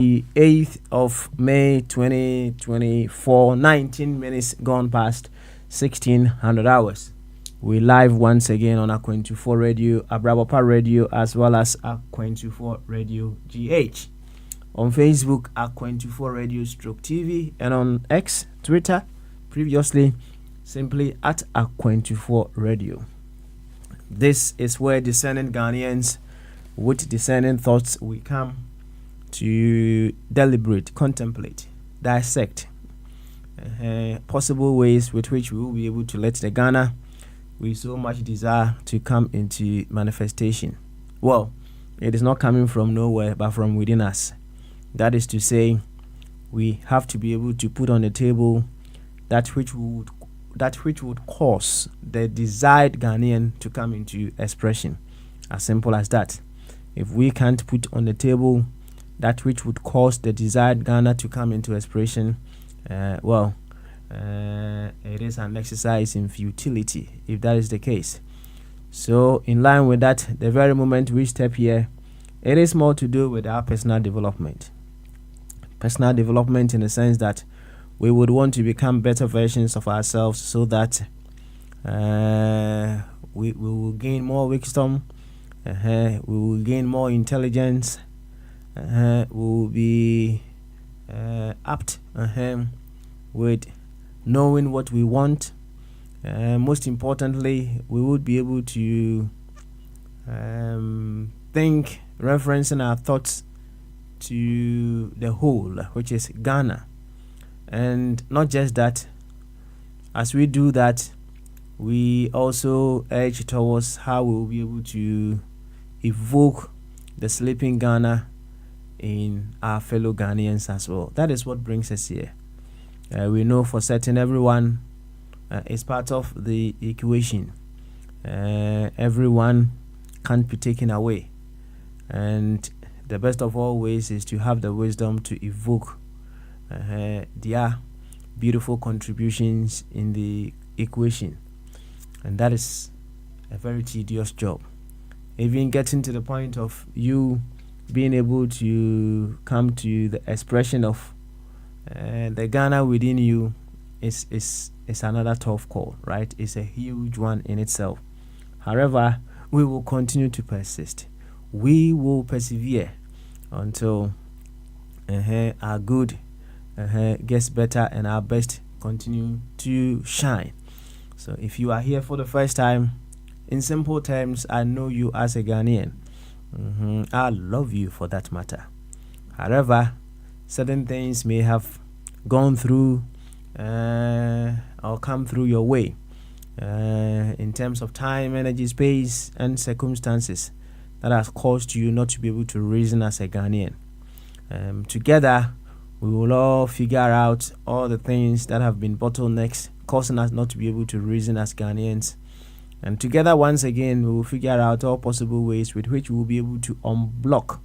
The 8th of May 2024, 19 minutes gone past 1600 hours. We live once again on Aqua24 Radio, Abrabapa Radio, as well as Aqua24 Radio GH. On Facebook, Aqua24 Radio Stroke TV, and on X, Twitter, previously simply at Aqua24 Radio. This is where discerning Ghanaians with discerning thoughts we come to deliberate, contemplate, dissect possible ways with which we will be able to let the Ghana we so much desire to come into manifestation. Well, it is not coming from nowhere but from within us. That is to say, we have to be able to put on the table that which would cause the desired Ghanaian to come into expression. As simple as that. If we can't put on the table that which would cause the desired Ghana to come into expression, it is an exercise in futility, if that is the case. So, in line with that, the very moment we step here, it is more to do with our personal development. Personal development in the sense that we would want to become better versions of ourselves so that we will gain more wisdom, we will gain more intelligence, we will be apt with knowing what we want. Most importantly, we would be able to think, referencing our thoughts to the whole, which is Ghana. And not just that, as we do that, we also edge towards how we will be able to evoke the sleeping Ghana in our fellow Ghanaians as well. That is what brings us here. We know for certain everyone is part of the equation. Everyone can't be taken away. And the best of all ways is to have the wisdom to evoke their beautiful contributions in the equation. And that is a very tedious job. Even getting to the point of you being able to come to the expression of the Ghana within you is another tough call, right? It's a huge one in itself. However, we will continue to persist. We will persevere until our good gets better and our best continue to shine. So if you are here for the first time, in simple terms, I know you as a Ghanaian. I love you for that matter. However, certain things may have gone through or come through your way in terms of time, energy, space, and circumstances that has caused you not to be able to reason as a Ghanaian. Together, we will all figure out all the things that have been bottlenecks causing us not to be able to reason as Ghanaians. And together, once again, we will figure out all possible ways with which we will be able to unblock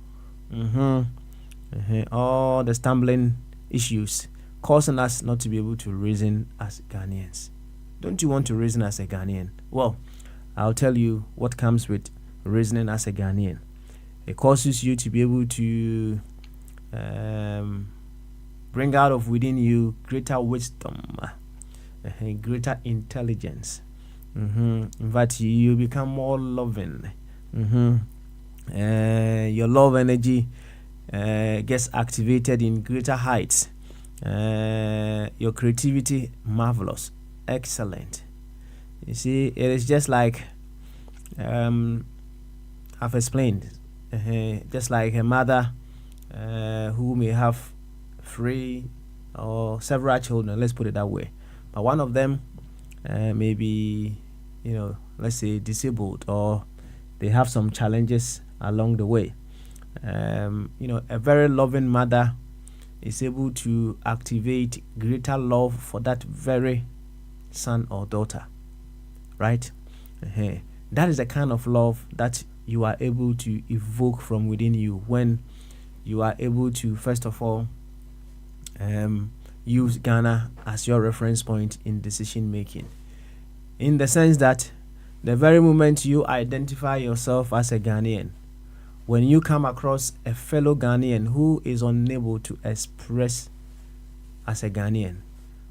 all the stumbling issues causing us not to be able to reason as Ghanaians. Don't you want to reason as a Ghanaian? Well, I'll tell you what comes with reasoning as a Ghanaian. It causes you to be able to bring out of within you greater wisdom, greater intelligence. In fact, you become more loving. Your love energy gets activated in greater heights. Your creativity, marvelous, excellent. You see, it is just like I've explained, just like a mother who may have 3 or several children, let's put it that way, but one of them may be, let's say disabled, or they have some challenges along the way. A very loving mother is able to activate greater love for that very son or daughter, right? That is the kind of love that you are able to evoke from within you when you are able to, first of all, use Ghana as your reference point in decision making, in the sense that the very moment you identify yourself as a Ghanaian, when you come across a fellow Ghanaian who is unable to express as a Ghanaian,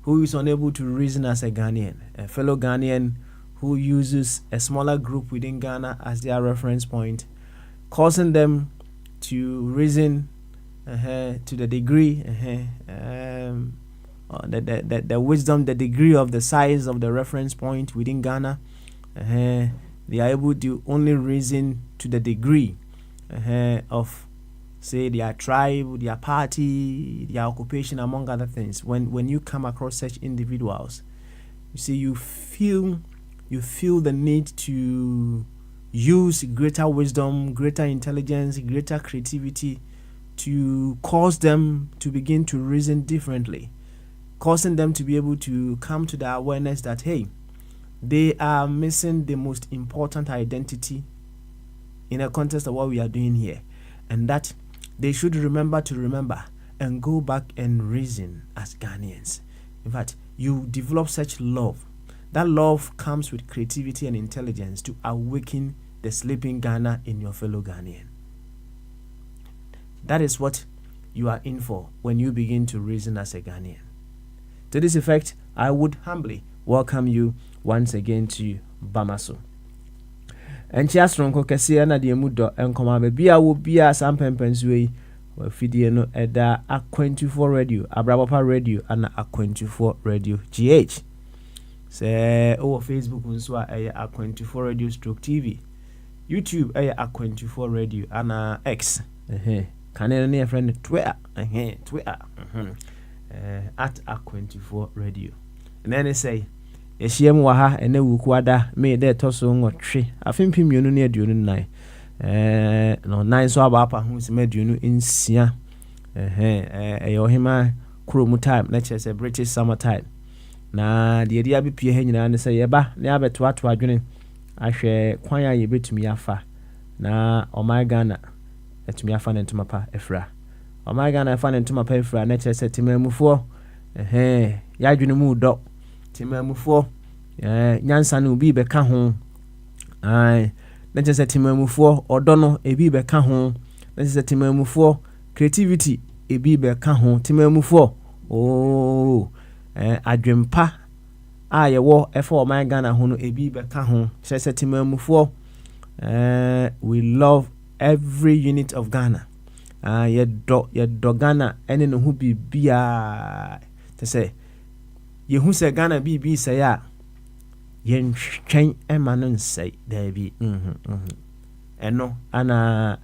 who is unable to reason as a Ghanaian, a fellow Ghanaian who uses a smaller group within Ghana as their reference point, causing them to reason to the degree, the wisdom, the degree of the size of the reference point within Ghana. They are able to only reason to the degree of, say, their tribe, their party, their occupation, among other things. When you come across such individuals, you see, you feel the need to use greater wisdom, greater intelligence, greater creativity to cause them to begin to reason differently, causing them to be able to come to the awareness that, hey, they are missing the most important identity in a context of what we are doing here, and that they should remember and go back and reason as Ghanaians. In fact, you develop such love. That love comes with creativity and intelligence to awaken the sleeping Ghana in your fellow Ghanaian. That is what you are in for when you begin to reason as a Ghanaian. To this effect, I would humbly welcome you once again to Bamaso. And Chiastronko Cassia na de Mudo and Comma Bia will be a Sampensway or Fidiano Eda A24 Radio, Abrabapa Radio, and A24 Radio GH. Say over Facebook unswa A24 Radio Stroke TV, YouTube A24 Radio, and X. Canadian near friend Twitter, Twitter, at A24 Radio. And then they say, Yeshiem waha ene wukwada me de toso nwotwe afempim yonu ne aduonu nan no nan so aba hu se maduonu nsia eyohema kromu time na chese British summer time na de dia bepie ha nyina ne se yeba ne abeto ato adwene ahwe kwan ya yebetumi afa na Ghana etumi afa ne ntoma pa efra Ghana afa ne ntoma pa efra na chese timamufo ya adwene mu do timamufo nyansa no bi be ka ho na chese timamufo odono ebi be ka ho na chese timamufo creativity ebi be ka ho timamufo adwempa a yewo efo Ghana ho no ebi be ka ho chese timamufo we love every unit of Ghana yedo Ghana ene no hu bibia chese yehu se Ghana bibi se ya yen twen emano nsai da bi eno ana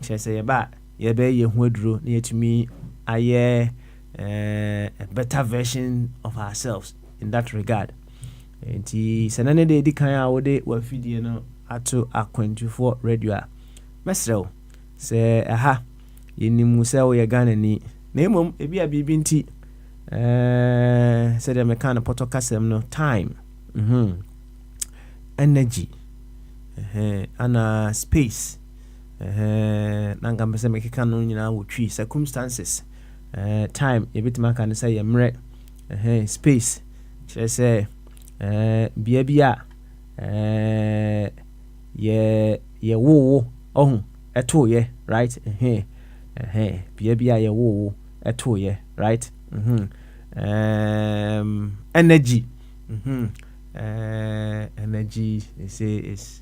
chese yeba yehu aduro na yetumi aye a better version of ourselves in that regard. Enti senane de dikan a wode wa fidie no ato A24 Radio a mesrew se aha yenimu se wo ye Ghana ni na emom ebi a bibi nti said the mechanic potokasem no time energy and space nanga mbese mekeka no nyina wo twi circumstances time ebitima kan say yemre space she say bia bia ye wo ohun eto ye right bia bia ye wo eto ye right energy energy they say is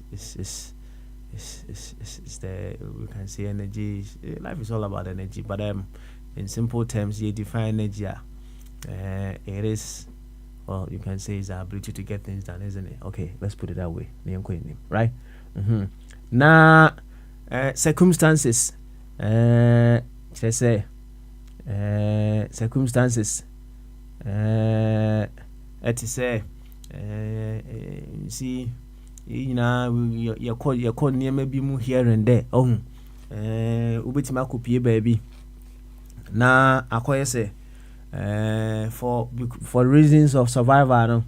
the, we can say energy life is all about energy, but in simple terms you define energy it is, well, you can say it's the ability to get things done, isn't it? Okay, let's put it that way, right? Now circumstances let's say circumstances it is see you know you call near maybe mu here and there ubetima kopie baby na akoye say for reasons of survival no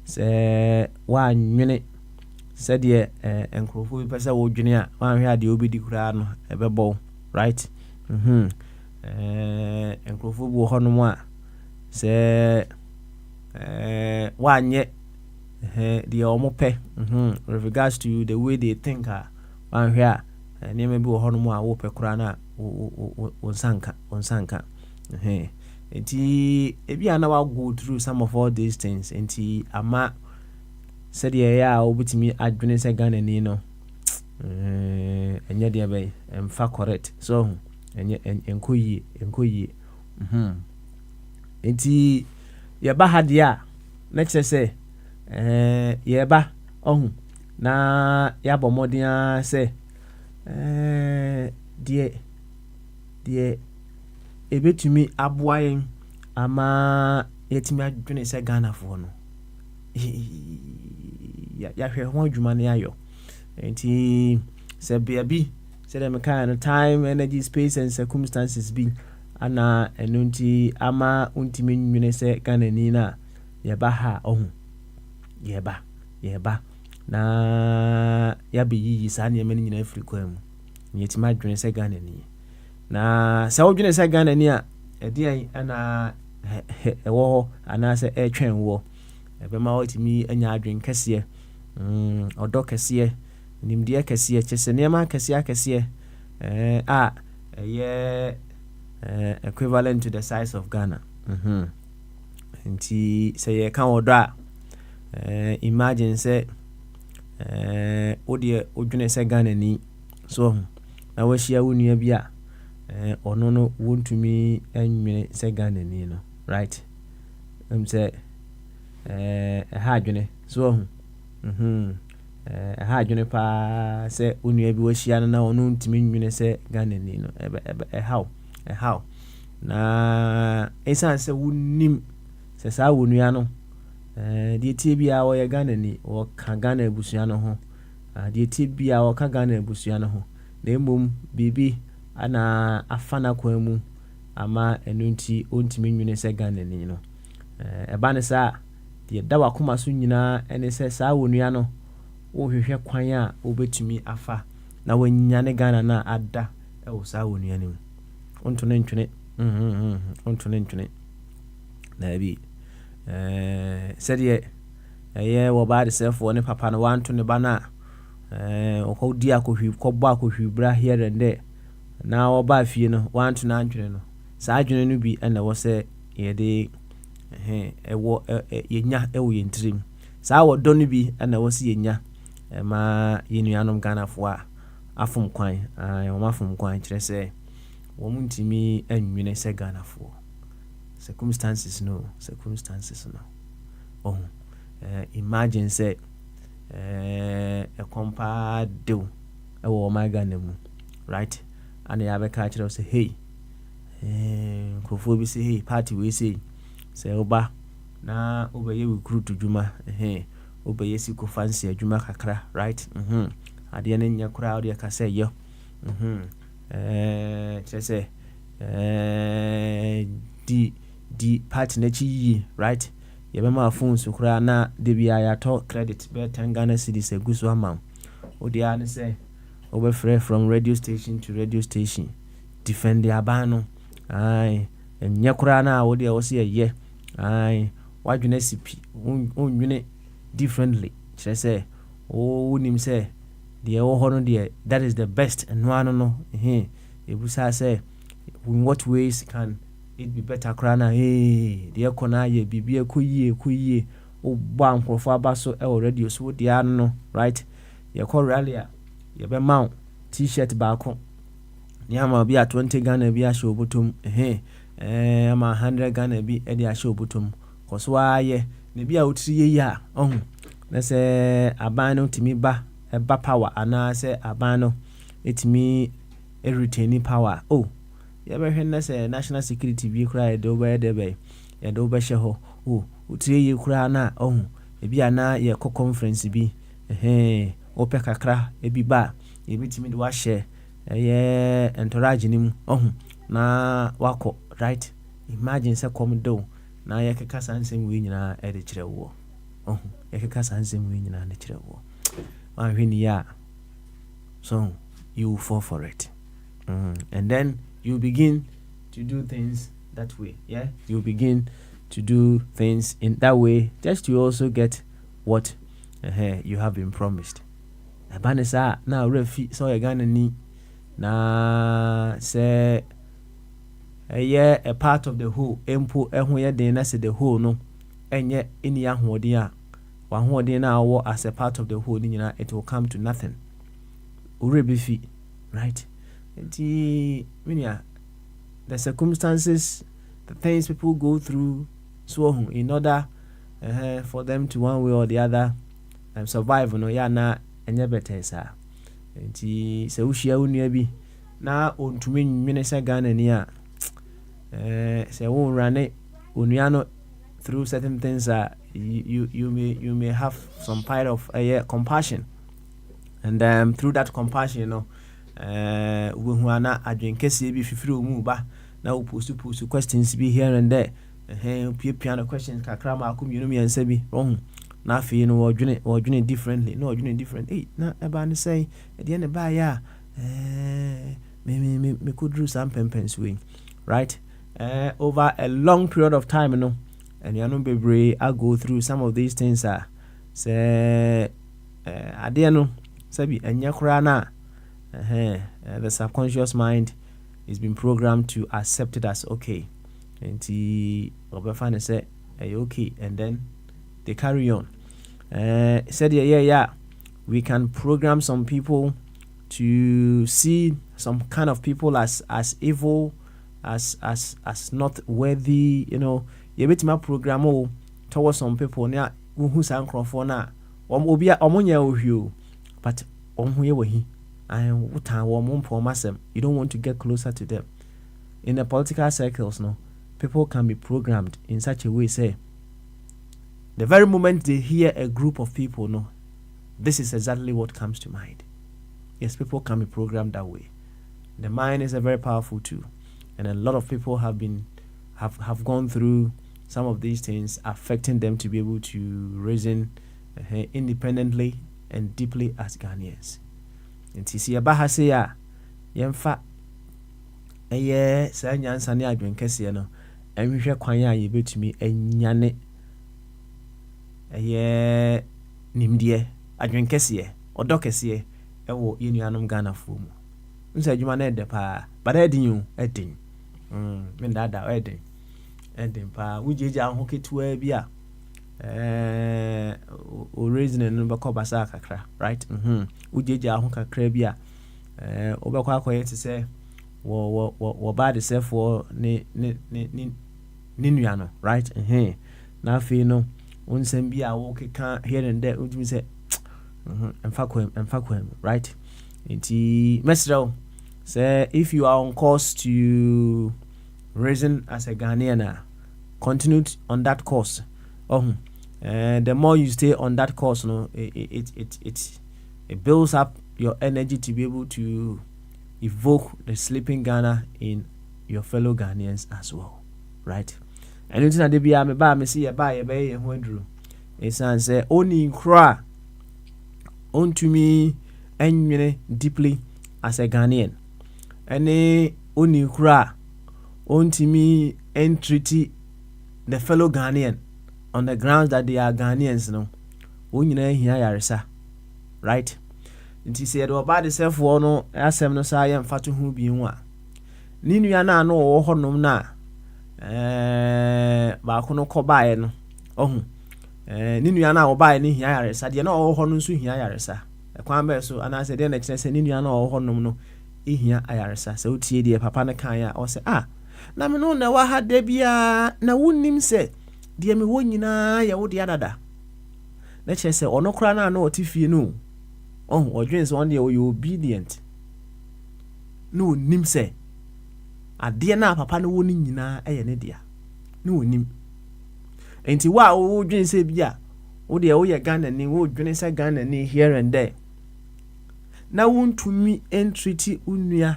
say wa nwene said ye enkrofo bi pese wo dwene a wan hwe ade obi di kura no ebebo right enkrofo bu ho no mu a say wanye the omope with regards to the way they think wan hwe a nneɛma bi wɔ hɔ no mu a wopɛ koraa na wo nsanka nti ebi a na wa go through some of all these things nti ama sɛdeɛ ɛyɛ a wobɛtumi adwene sɛ Ghana ni no ɛnyɛ deɛ bɛyɛ ɛmfa correct so ɛnyɛ ɛnkɔ yie nti yɛba ha deɛ a na kyerɛ sɛ yɛba na yɛabɔ mmɔden a sɛ deɛ ɛbɛtumi aboa yɛn ama yɛtumi adwene sɛ Ghanafoɔ no yɛahwɛ ho adwuma no yɛayɔ nti sɛ baabi sɛdeɛ mekaa no time, energy, space and circumstances bi ana ɛno nti ama wontumi nwene sɛ Ghanani no a yɛba ha yɛba na yɛabɛyiyi saa nneɛma no nyinaa afiri kwan mu yɛtumi adwene sɛ Ghanani na sɛ wodwene sɛ Ghanani a ɛdeɛn ana ɛwɔ hɔ anaasɛ ɛtwɛn wɔ ɛbɛma wɔtumi anya adwene kɛseɛ ɔdɔ kɛseɛ nimdeɛ kɛseɛ kyɛ sɛ nneɛma akɛseɛ a ɛyɛ equivalent to the size of Ghana nti sɛ yɛka wɔdɔ a imagine sɛ wodeɛ wodwene sɛ Ghanani so na wahyia wo nua bi a ɔno no wontumi anwene sɛ Ghanani no right sɛ ɛha adwene so ɛha adwene paa sɛ wo nua bi wahyia no na ɔno ntumi nwene sɛ Ghanani no ɛhaw na ɛsiane sɛ wonim sɛ saa wo nua no deɛ tie bi a wɔyɛ Ghanani wɔka Ghana abusua no ho deɛ tie bi a wɔka Ghana abusua no ho na mmom biribi ana afa n'akwan mu ama ɛno nti ɔntumi nwene sɛ Ghanani no ɛba ne saa deɛ da wakoma so nyinaa ɛne sɛ saa wo nua no wohwehwɛ kwan a wobɛtumi afa na wanyane Ghana no ada ɛwɔ saa wo nua no mu ɔnto ne ntwene na bi sɛdeɛ ɛyɛ wɔbaa de sɛfoɔ ne papa no wanto ne ba no a ɔkɔdi kɔbɔ akɔhwi bra here and there na wɔba fie no wanto no antwene no saa adwene no bi ɛna ɛwɔ sɛ yɛde yɛnya ɛwɔ yɛn tirim saa wɔdɔ no bi ɛna ɛwɔ sɛ yɛnya ma yɛnuanom Ghanafoɔ a afom kwan wɔn afom kwan kyerɛ sɛ wɔn ntumi anwene sɛ Ghanafoɔ circumstances no imagine sɛ ɛkɔmpaa dew ɛwɔ ɔman Ghana mu right ana yɛabɛka kyerɛ sɛ hey nkurɔfoɔ bi sɛ hey party wei sei sɛ woba na wobɛyɛ recruit dwuma wobɛyɛ siko fancy adwuma kakra right adeɛ no nyɛ koraa wode ka sɛ yɛ kyerɛ sɛ di party n'akyi yie right yɛbɛma phones koraa na de bia yɛatɔ credit bɛyɛ 10 Ghana cedis agu so ama wo de a ne sɛ wobɛfrɛ from radio station to radio station defend aban no ɛnyɛ koraa na wo de a wo sɛ yɛ wadwene sipi wonwene differently kyerɛ sɛ wonim sɛ deɛ ɛwɔ hɔ no deɛ that is the best ɛno ano no ɛbusaa sɛ in what ways can it be better koraa na deɛ ɛkɔ no ayɛ biribi ɛkɔ yie wobɔ nkurɔfoɔ aba so ɛwɔ radio so wode ano no right yɛkɔ rally a yɛbɛma wo t-shirt baako ne ama bi a 20 Ghana bi ahyɛ wo bottom ama 100 Ghana bi ɛde ahyɛ wo bottom kɔ so ayɛ ne bi a wotiri yɛ a na sɛ aban no tumi ɛba power anaasɛ aban no ɛtumi retain power yɛbɛhwɛ na sɛ national security bi koraa yɛde wobɛyɛ dɛ bɛyɛ yɛde wobɛhyɛ hɔ wotiri yɛ koraa na ebi ana yɛkɔ conference bi wopɛ kakra ebi ba yɛbɛtumi de wahyɛ ɛyɛ entourage no mu na wakɔ right imagine sɛ kɔm do na yɛkeka saa nsɛm wei nyinaa ɛde kyerɛ wo yɛkeka saa nsɛm wei nyinaa de kyerɛ wo wanhwɛ ni ya so you will fall for it and then you begin to do things that way you begin to do things in that way just to also get what you have been promised abanisa na refi so you Ghana ni na say a part of the whole empo ehun ye den na say the whole no enye eni ahoden a wahoden na wo as a part of the whole ni nyina, it will come to nothing. Urebifi, right? The circumstances, the things people go through, so in order for them to one way or the other survive, no ya na enye better sa. Nti se ushia unua bi na ontumi nwene se Ghana ni a se won rane onua no through certain things you may have some part of compassion, and through that compassion, you know, we hu ana adwen kese bi fifiri omu ba na we post questions be here and there, piano questions kakra ma akum yunu mi ansa bi wrong na afi no wodwene differently, no wodwene different. Na eba ne say e de ne ba ya me could do some pempens way, right? Over a long period of time, you know, and you know bebre I go through some of these things say ade no sabi enya kura na the subconscious mind is being programmed to accept it as okay, and the obefa say okay, and then they carry on. Said yeah, we can program some people to see some kind of people as evil, as not worthy, you know. You bet my program towards some people na who san crofo na obia omonya ohio, but omhuye wahi and wuta wo mumpo masem. You don't want to get closer to them. In the political circles, no, people can be programmed in such a way, say the very moment they hear a group of people, no, this is exactly what comes to mind. Yes, people can be programmed that way. The mind is a very powerful tool, and a lot of people have gone through some of these things, affecting them to be able to reason independently and deeply as Ghanaians. And to see a bahasea yemfa sa nyansa ne adwen kese no enhwehwe kwan a yebetumi enyane nimdie adwen kese odo kese ewo yenuanom Ghana fo mu nsa adwuma na ede pa bada edin me ndada edin pa wujeje aho ketua bi a o reason no be ko basa kakra, right? Wujeje aho kakra bi a obekwa akoye te se wo bad self for ni nua no, right? Na afi no onsem bi a wo keka here and there ujumi se emfa kwem, right? Nti mesrel say if you are on course to reason as a Ghanaian, continue on that course. The more you stay on that course, no, it builds up your energy to be able to evoke the sleeping Ghana in your fellow Ghanaians as well, right? And it's not the be me see a buy a bay and wondering. It's say only cry on to me and deeply as a Ghanaian. And only cry on to me and treaty the fellow Ghanaian on the grounds that they are Ghanaians, no. Unyina hiya yaresa, right? Nti said about the self no asem no sa yem fatu hu bi nwa. Ni nua na no wo honom na ba ko no kobae no. Ni nua na wo bae ni hiya yaresa de na wo ho no nso hiya yaresa. Ekwan be so ana se de na kire se ni nua na wo honom no hiya ayaresa. Se utie de papa na kan ya o se na me no na wa ha da bia na wonnim se de me wo nyina ya wo de adada na kire se ono kra na otifie no odwen se on de you obedient no nim se ade na papa no wo ni nyina eye ne dia no nim enti wa wo dwen se bia wo de wo ye Ghana ni wo dwen se Ghana ni here and there na wontumi entreaty unua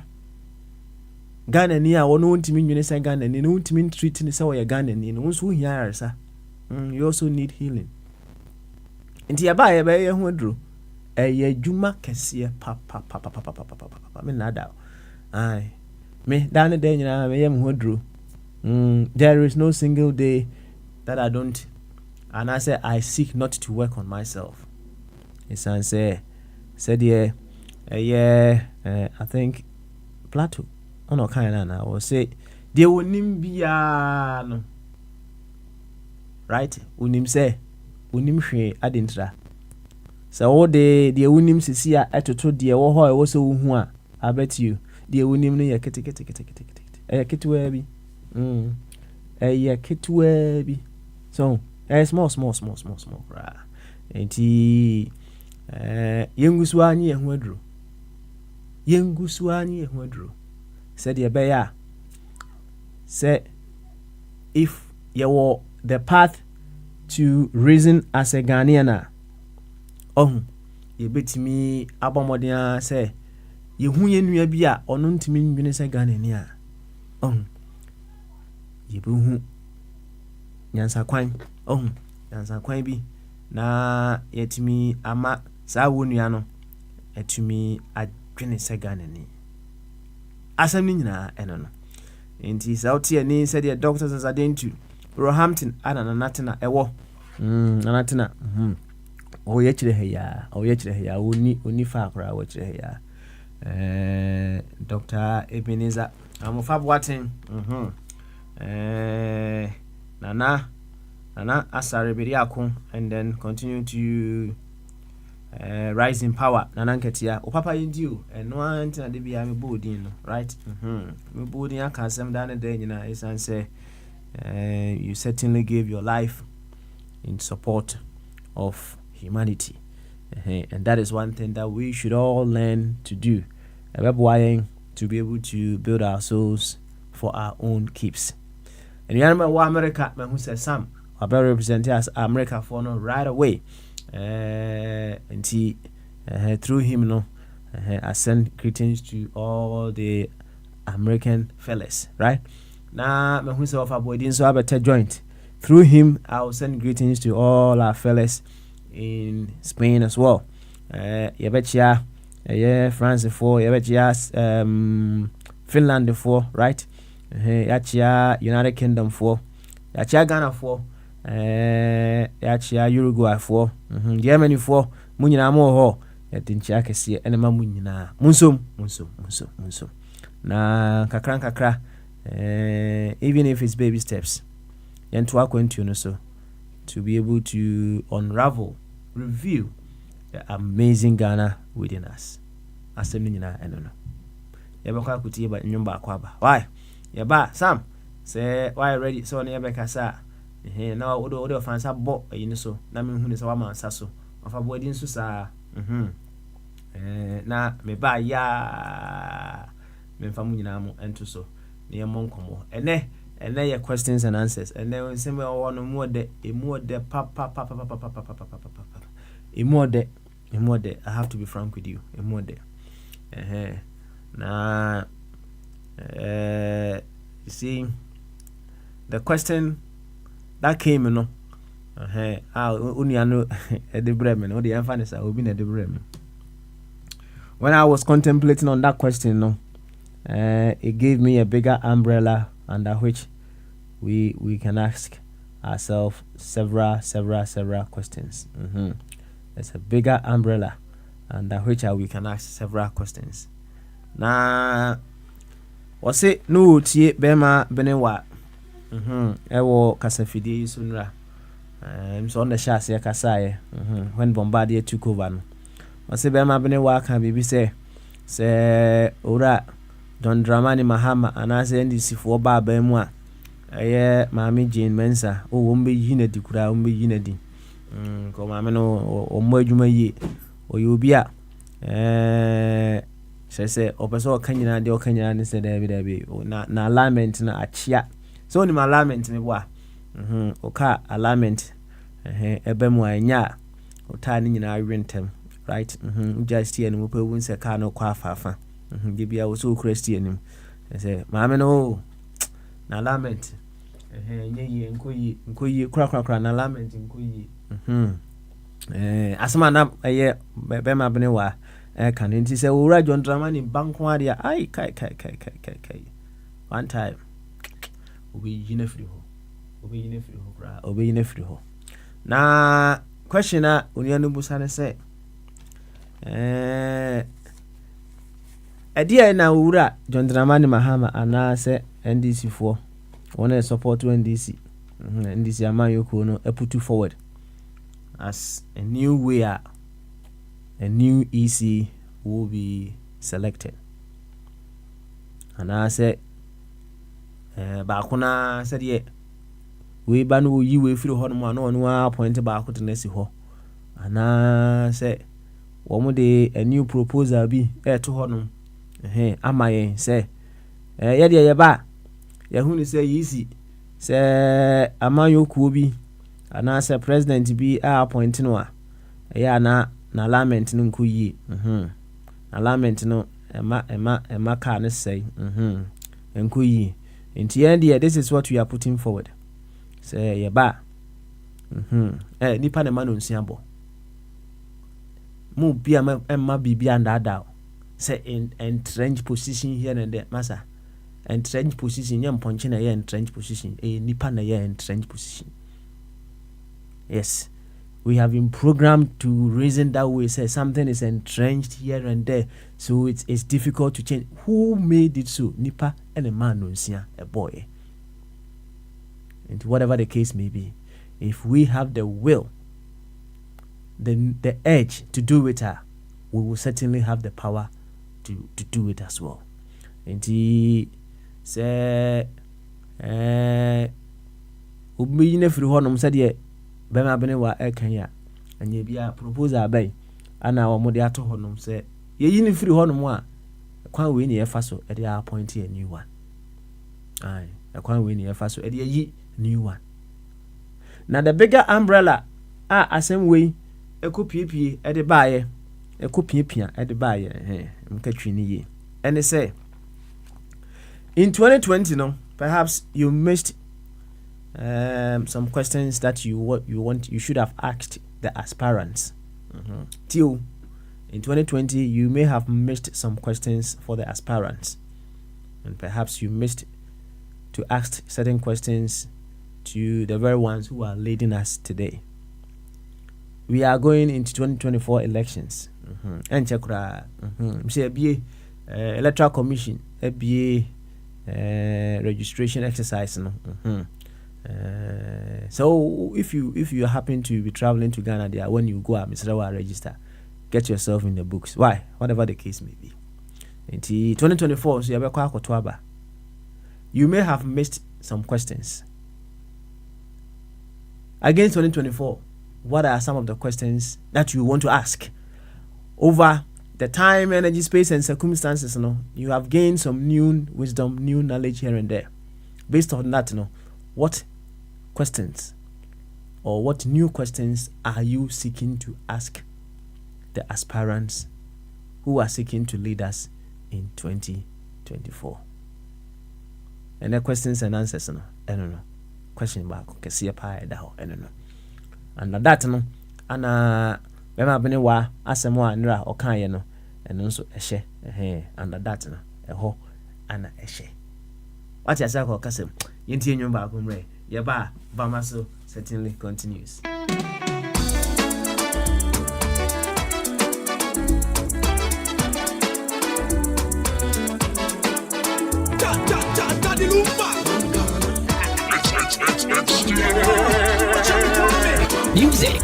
Ghana ni a wono wontimi nwene se Ghana ni no wontimi entreaty ni se wo ye Ghana ni no so hia yaresa. You also need healing. Enti ya ba ye be ye ho aduro juma kese pa me nada ai me dan de nyina me yem ho aduro. There is no single day that I don't, and I say I seek not to work on myself. It's say said I think Plato ono kan na o say de wonim bia no right wonim say wonim hwe adentra so wo de wonim sisi a etoto de wo ho e wo so hu a I bet you de wonim no ye kete ketwa bi ye ketwa bi so small right enti yengusu anyi ehu aduro said ye be ya say if you were the path to reason as a Ghanaian ye betimi abomoden say ye hu ye nua bi a ono ntimi nwene se Ghanaian a ye be hu nyansa kwan bi na yetimi ama saa wonua no etumi adwene se Ghanaian asem ni nyina eno no enti sauti ani said the doctors as adentu Roehampton ana natena ewo natena o ye kire heya oni fa akra wo kire heya Dr. Ebenezer amofa boaten nana asare beriako and then continue to rise in power nana nketia o papa yindio eno antina de bia me bodin no right me bodin aka asem da na da nyina isan say you certainly gave your life in support of humanity and that is one thing that we should all learn to do to be able to build our souls for our own keeps. And you remember America who said Sam I better represent us America for no right away and he through him no I send greetings to all the American fellas right now who say of avoiding so have a joint through him I will send greetings to all our fellas in Spain as well yebechia France for yebechia Finland for right yachia United Kingdom for yachia Ghana for yachia Uruguay for Germany for munyina mo ho yatinchia kese enema munyina munsom na kakra even if it's baby steps yentu akwantu no so to be able to reveal the amazing Ghana within us asem nyina eno no yebekwa akuti ba nyumba akwaba why yeba Sam say why ready so na yebeka sa na odo fansa bo yin so na me hu ni sa wa mansa so ofa bo din so sa na me ba ya me famu nyina mo ento so ne yemo nkomo ene your questions and answers and then we say we want more de papa I have to be frank with you now you see the question that came no uniano the bremen or the emphasis I will be the bremen when I was contemplating on that question no it gave me a bigger umbrella under which we can ask ourselves several questions. There's a bigger umbrella under which we can ask several questions. Now, what's it? No, tie bema benewa. Ewo kasafidi sunra. So on the chassis kasaye. When Bombardier took over. No. What's it? Bema benewa can be say ora. Don Dramani Mahama anase ndisi fo ba ba mu a maami Jane Mensa o mbe yinadi kura mbe yinadi ko maami no o mo adwuma yi o yobi a se opeso o kanyina de o kanyina ne se dabi na alignment na achia so ni alignment me bo a o ka alignment ebe mu anya o ta ni nyina awentem right just here ni mo pe won se ka no kwa afafa gibia wo so Christian nim say maame no na lament nyeyi nkoyi kura na lament nkoyi asema na be ma bene wa kan nti say owura John Dramani banko ade ai kai one time obi yina firi ho na question na onianu busa ne say Idea na ura John Dramani Mahama anase NDC for one support to NDC. NDC Amayoko no put you forward as a new way, a new EC will be selected. And I said, Bakuna said, yeah, we ban you way through Honma no appointed back to Nessie Ho. And I said, one more day a new proposal be to Honum. Am I say, yeah, ba, Yahoo say easy, say, Amayoko be, and I said, President be appointing one. Yeah, na lament no kuyi. Na lament no ema ka ne say. Nkuyi. Inti end this is what we are putting forward. Say ye ba. Nipa ne ma no nsiabo. Mu bia ma bibia ndada. Say entrenched position here and there, masa. Entrenched position yam ponche na ye entrenched position. Nipa na ye entrenched position. Yes. We have been programmed to reason that way, say something is entrenched here and there, so it's difficult to change. Who made it so? Nipa and a man, a boy. And whatever the case may be, if we have the will, the edge to do it, we will certainly have the power to do it as well. And he said, Bema bene wa Kenya and ye bia proposal bay ana wa mode ato honum say ye yini free honum a kwan we ni e fa so e dey appoint a new one. Aye, a kwan we ni e fa so e dey yi new one. Now the bigger umbrella asem we e ko piepie e dey baaye e ko piepia e dey baaye mkatwi ni ye. And they say in 2020 no perhaps you missed some questions that you should have asked the aspirants. Till in 2020 you may have missed some questions for the aspirants, and perhaps you missed to ask certain questions to the very ones who are leading us today. We are going into 2024 elections. And chekura electoral commission registration exercise no. So if you happen to be traveling to Ghana there, when you go at Mr. register, get yourself in the books. Why? Whatever the case may be. In 2024, so you may have missed some questions. Against 2024, what are some of the questions that you want to ask? Over the time, energy, space, and circumstances, you have gained some new wisdom, new knowledge here and there. Based on that, what questions or what new questions are you seeking to ask the aspirants who are seeking to lead us in 2024? And the questions and answers, I don't know. Question back, okay, see a pie down, I don't know. And that, and Bema bene wa asemo anra okan ye no eno nso ehye and that no eho ana ehye what you say ko kasem yenti enwom ba ko mre ye ba Bamaso certainly continues. Music.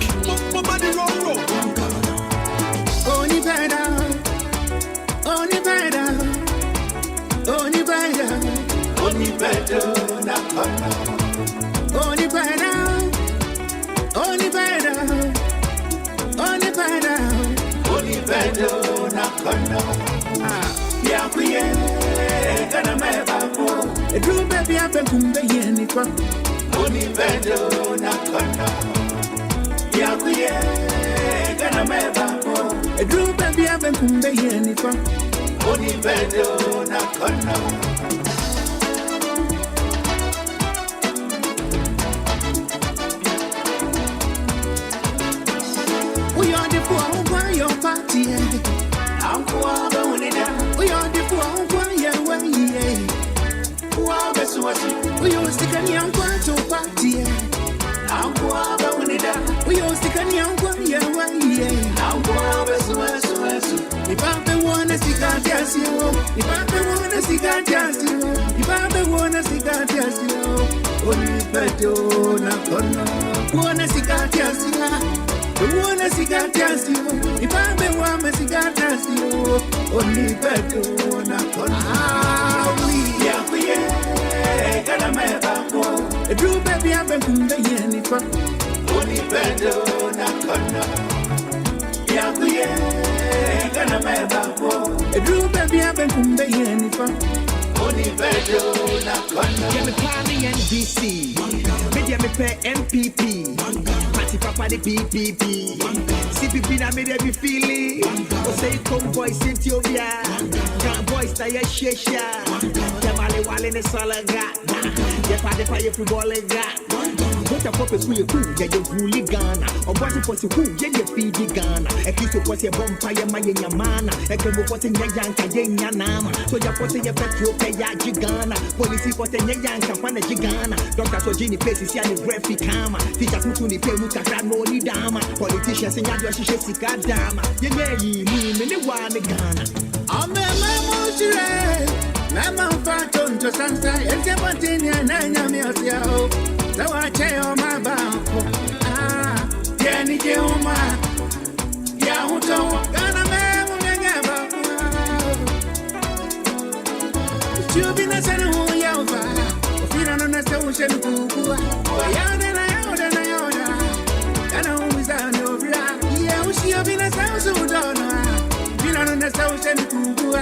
If I'm the one wanna see God dance you. If I wanna see God dance you. If I wanna see God dance you. Only better na kono. Wanna see God dance you. Wanna see God dance you. If I wanna see God dance you. Only better na kono. We are gonna make a true baby. I've been from the end. Only better na kono. Gonna make a true baby. I've been from the end. Only better na kono. Get me party NDC. Media me pay MPP. Party papa the PPP. CPP na me dey feeling. O say come boys in Ethiopia. Young boys na ye shesha. Jamale wale ne salaga. Ye party pa ye football ga. What a pop is who you yeah you fully Ghana. Or what it was who yeah you feed Ghana. A kiss of what's your bumpire my yamana. A come of what's in your yanka yanama. So your put in your petrol pay ya Gigana. Police for the yanka one Gigana. Dr. Sojini places here in graphic kama. Teacher Putuni pay Muka no ni dama. Politicians in your shishika dama. Yeah, you mean one Ghana. I'm a mamma. Mama Faton to Sansa, and Japantina, Nanya Miao. So I tell my bound. Ah, Jenny Joma. Yahuto, Gana Mamma. You've been a son who Yava. Feed on the social Kukua. Yada. And I always know. Yeah, she have been a sound so done. Feed on the social Kukua.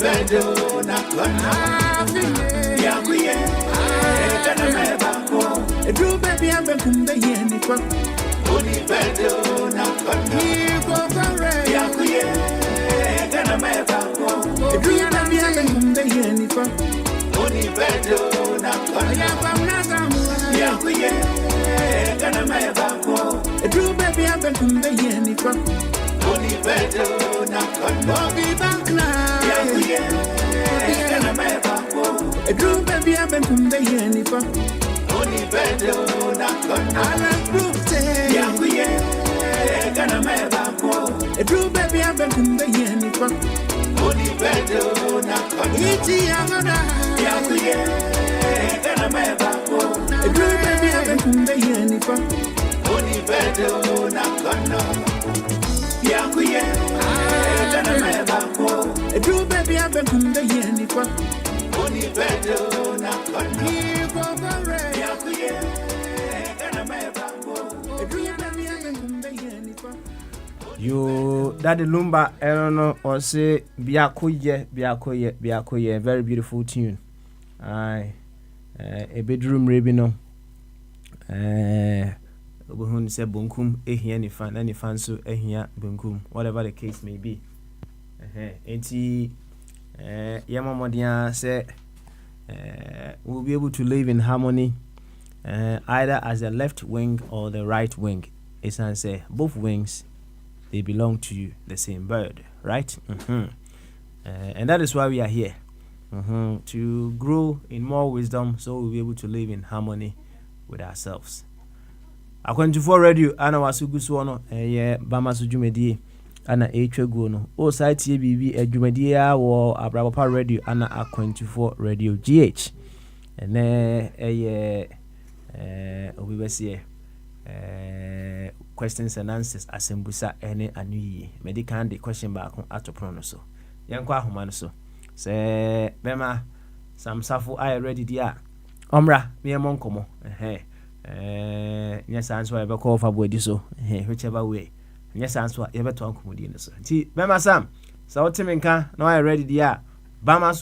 Bedo na kono. Ya kuye. Gonna make a true baby. I've been from the end. Only bedo na kono. Ya kuye. Gonna make a true baby. I've been from the end. Only bedo na kono. Ya from Nazamu. Ya kuye. Gonna make a true baby. I've been from the end. Only bedo na kono. Be back now. A true baby, I've been from the end. Only better, not gonna. I like proof. Gonna make a true baby, I've been from the end. Only better, not gonna. It's Yamada. Gonna make a true baby, I've been from the end. Only better, not gonna. Gonna make a true baby, I've been from the end. Only better, not gonna. You Daddy Lumba, I don't know, or say Biakoye, very beautiful tune. Aye, a bedroom rabino. Who said bunkum, any fan so ehia bunkum, whatever the case may be. Enti Yamamodia say we'll be able to live in harmony either as the left wing or the right wing. It's and say both wings, they belong to the same bird, right? And that is why we are here, to grow in more wisdom, so we'll be able to live in harmony with ourselves. According to radio, Anna Wasugusuano, Bama Sujumedi, Anna Etreguno, O site BB, a Jumedia or Abrapa radio, Anna A24 radio GH, and Obibesie questions and answers Asembusa any anui medical the question back on Atopronoso. Yankwa Humanoso say Bema Sam Safu I ready dia Omra me monkomo yes answer I call for body so whichever way yes answer you better uncommodine so ti Bema Sam so timinka no I ready dia Bamasu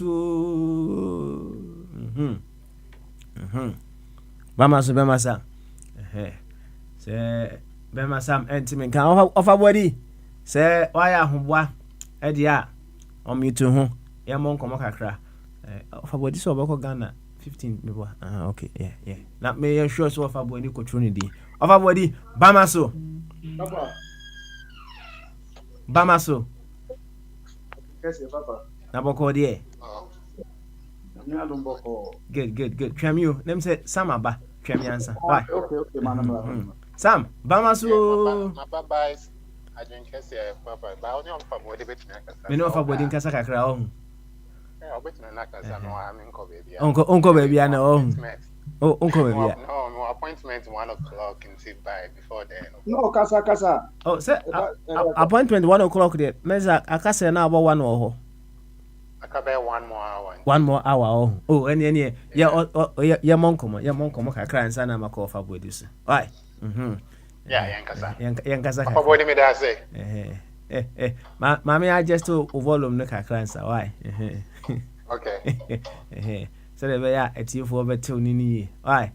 Bamasu Bema Sam say Bema Sam entimen kan ofa body say why ahobwa e dia omitu ho ye mon komo kakra ofa body so obako Ghana 15 mebo okay yeah na me sure so ofa body control ni di ofa body Bamaso papa Bamaso yes papa na boko die Good. Twam you. Them say Sam aba. Twam answer. Why? Okay, man. Sam, Bamasu. My baba is I drink here, papa. But only on for body bit na kasa. Me no fa body nkasa kakra oh. Yeah, obit na kasa no I mean ko baby. Onko baby ana oh. Oh, unko baby. No, appointment 1 o'clock in by before then. No, kasa. Oh, say appointment 1 o'clock there. Meza akasa na about 1 hour. Akabe 1 more hour. 1 more hour oh. Any yeah monkomo kakra nsa na makofa body so. Why? Yeah, yankasa. Yankasa. Papa boy me da say. Mami I just to volume no kakra nsa why? Okay. So the way a tifo betel ni why?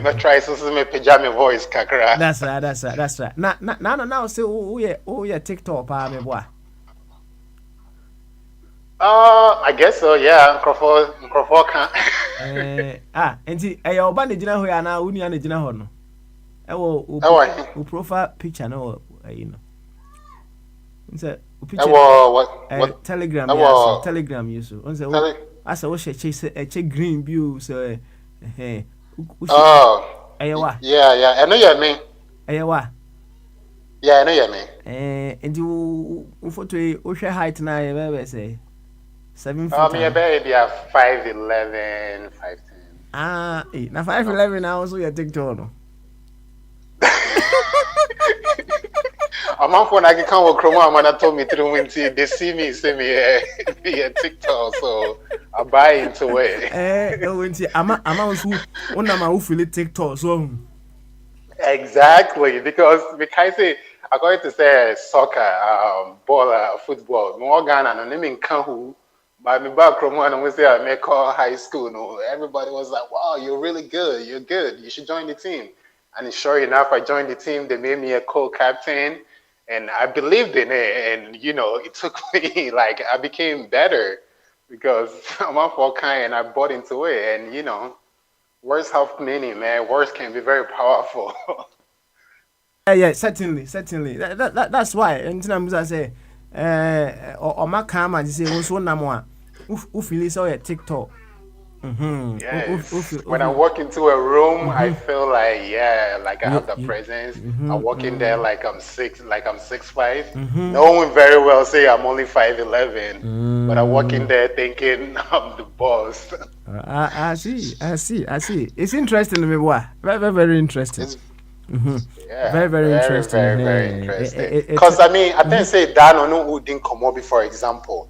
But try so me pajama voice kakra. That's right. Now say oh yeah TikTok pa me boy. I guess so, yeah. Microphone can. Enti oba ne gina ho ya na uni na gina ho no. Profile picture no you know. Nse picture. What Telegram ya Telegram you so. Nse asa wo che green view so Ayawa. Yeah. I know you mean. Ayawa. Yeah, I know you mean. Enti wo photo wo hwe height na ye be say 7 feet. Me baby 5'11", 5'10". Na 5'11" now also your TikTok no. A man phone I can come with Chroma man told me through winter they see me via TikTok so I buy into it. No winter ama who una ma who feel TikTok so. Exactly because say according to say soccer ball football more Ghana no name in Kanhu but me back from one we say I make call high school no everybody was like wow you're really good you should join the team and sure enough I joined the team they made me a co-captain and I believed in it and you know it took me like I became better because I'm up for kind and I bought into it and you know words have meaning man words can be very powerful. Yeah, certainly. That's why. And I say, or my camera, say, also Namoa, who feel so at TikTok. Yes. When I walk into a room, I feel like I have the presence. I walk in there like I'm 6'5". No one very well say I'm only 5'11", but I walk in there thinking I'm the boss. I see. It's interesting to me, boy. Very interesting. Yeah, very interesting. Very interesting. Because I think say Dan or who didn't come up before example.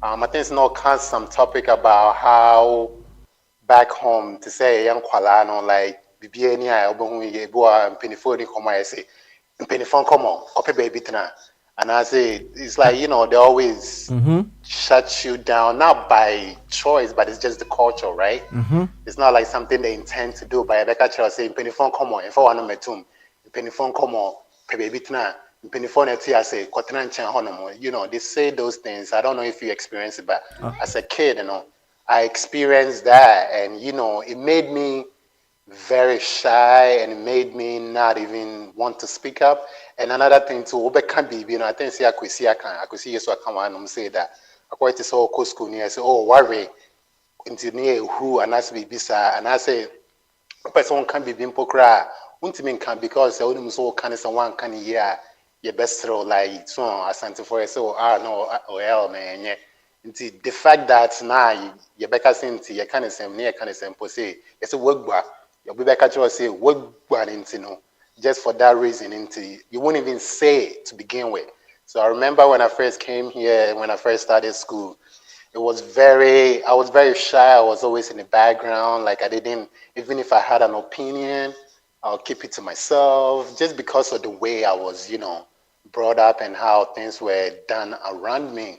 I think it's not some topic about how back home to say young kwala no like bibiani a obo ye boa penifo ni come I say penifo come on copy baby tana and I say it's like you know they always shut you down not by choice but it's just the culture right. It's not like something they intend to do by Rebecca Charles saying penifo come on if I want to metum penifo come on baby tana penifo net I say kotena nchen honomo you know they say those things. I don't know if you experience it but as a kid you know I experienced that and you know it made me very shy and it made me not even want to speak up. And another thing too, can be you know I think say I could see yes I can say that I quite so co school near say oh worry into near who and that's be bisa and I say person can be being pokra untimin can because only so can someone can hear your best throw like so asante for so no well man yeah. The fact that now you better say you can't say near can say it's a work bar. You be better say work bar into no just for that reason into you won't even say it to begin with. So I remember when I first came here, when I first started school, I was very shy. I was always in the background. Like I didn't even if I had an opinion, I'll keep it to myself just because of the way I was, you know, brought up and how things were done around me.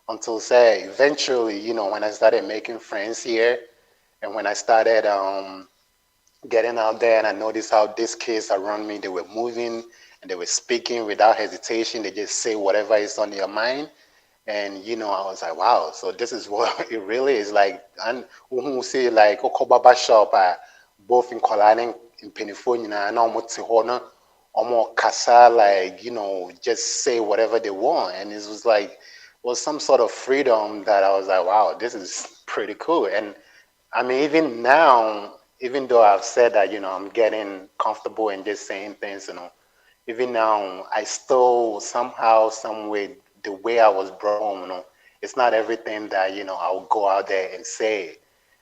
Until say eventually, you know, when I started making friends here and when I started getting out there and I noticed how these kids around me, they were moving and they were speaking without hesitation. They just say whatever is on your mind. And, you know, I was like, wow, so this is what it really is like. And who say like, Okobaba shop, both in Kolani, in Penifona, and almost Tihona, almost Kasa, like, you know, just say whatever they want. And it was like, was some sort of freedom that I was like, wow, this is pretty cool. And I mean, even now, even though I've said that, I'm getting comfortable in just saying things, even now, I still somehow, some way, the way I was brought up, it's not everything that, I'll go out there and say.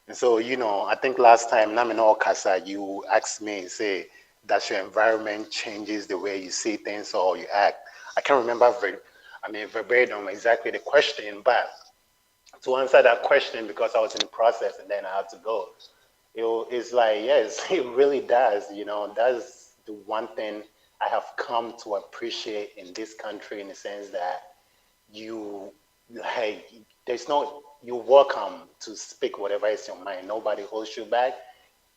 And so, I think last time, Namino Kasa, you asked me, say, that your environment changes the way you see things or you act. I can't remember verbatim exactly the question, but to answer that question, because I was in the process and then I had to go, it's like, yes, it really does. That's the one thing I have come to appreciate in this country, in the sense that you're welcome to speak whatever is in your mind. Nobody holds you back.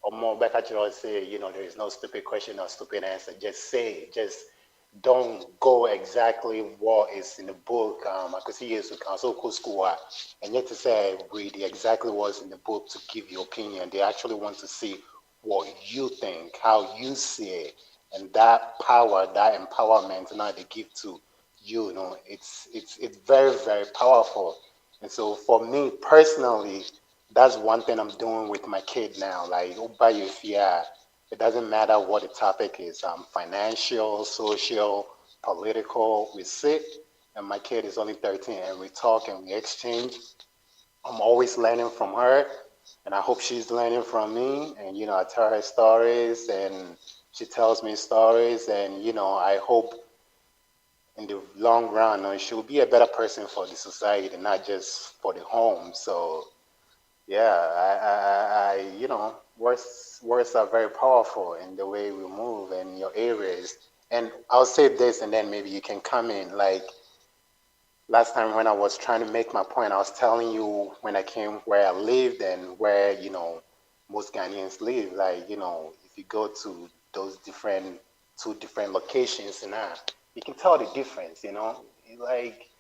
Or more back at you say, there is no stupid question or stupid answer. Just say it. Just don't go exactly what is in the book. I could see years ago, so school, and yet to say read exactly what's in the book to give your opinion. They actually want to see what you think, how you see it, and that power, that empowerment, now they give to you. It's very, very powerful. And so for me personally, that's one thing I'm doing with my kid now. Like, it doesn't matter what the topic is, financial, social, political. We sit, and my kid is only 13, and we talk and we exchange. I'm always learning from her, and I hope she's learning from me. And, I tell her stories, and she tells me stories, and, I hope in the long run, she'll be a better person for the society, not just for the home. So, yeah, words are very powerful in the way we move in your areas. And I'll say this, and then maybe you can come in. Like last time when I was trying to make my point, I was telling you when I came where I lived and where, most Ghanaians live. Like, if you go to those two different locations, and you can tell the difference, like,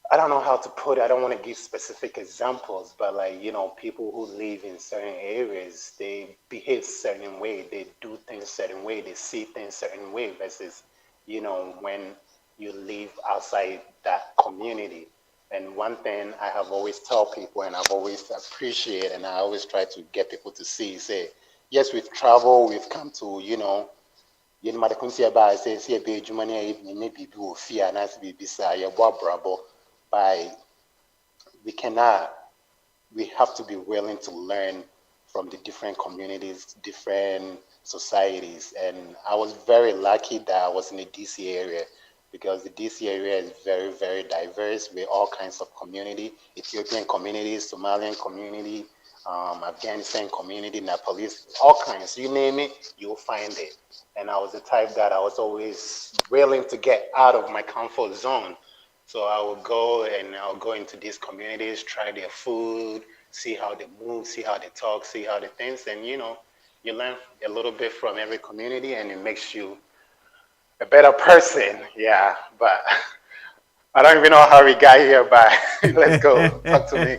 I don't know how to put it. I don't want to give specific examples, but like, people who live in certain areas, they behave certain way, they do things certain way, they see things certain way versus, when you live outside that community. And one thing I have always tell people, and I've always appreciate, and I always try to get people to say, yes, we've traveled, we've come to, but we have to be willing to learn from the different communities, different societies. And I was very lucky that I was in the DC area, because the DC area is very, very diverse with all kinds of community, Ethiopian community, Somalian community, Afghanistan community, Nepalese, all kinds. You name it, you'll find it. And I was the type that I was always willing to get out of my comfort zone. So I would go and I'll go into these communities, try their food, see how they move, see how they talk, see how they think. And, you learn a little bit from every community, and it makes you a better person. Yeah, but I don't even know how we got here, but let's go. Talk to me.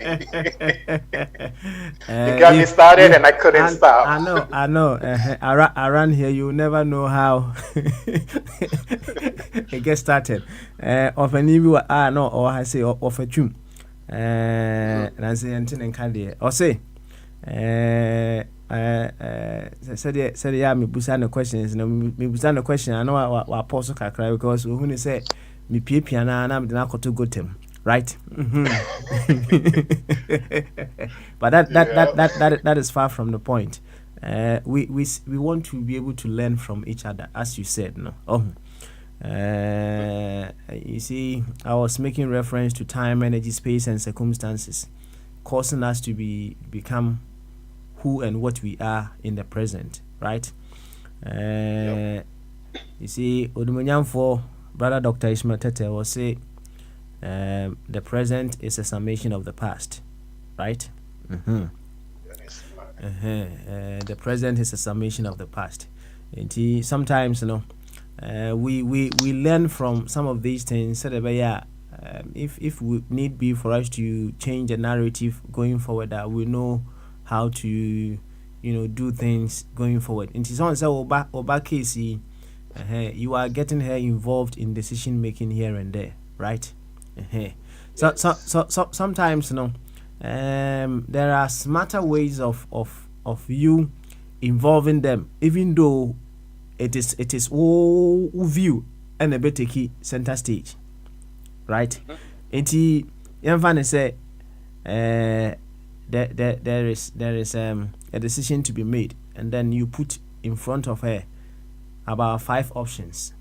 You got me started and I couldn't stop. I know. Around here, you never know how it gets started. Often you or I say, of a tune. And I say, and candy. Or say, said yeah, me busana questions. No, me busana question. I know I pause kakra because when you say me piano and I'm the narco to go to him, right? But that is far from the point. We want to be able to learn from each other, as you said. No, you see, I was making reference to time, energy, space, and circumstances, causing us to become who and what we are in the present, right? You see, Odumunyanfo, Brother Dr. Ishmael Tete will say, the present is a summation of the past, right? The present is a summation of the past. And sometimes, we learn from some of these things. So that, if we need be for us to change the narrative going forward, that we know how to, do things going forward. And it's on Oba Casey, you are getting her involved in decision making here and there, right? So sometimes, there are smarter ways of you involving them, even though it is all view and a bit take center stage, right? And he say there is a decision to be made, and then you put in front of her about 5 options.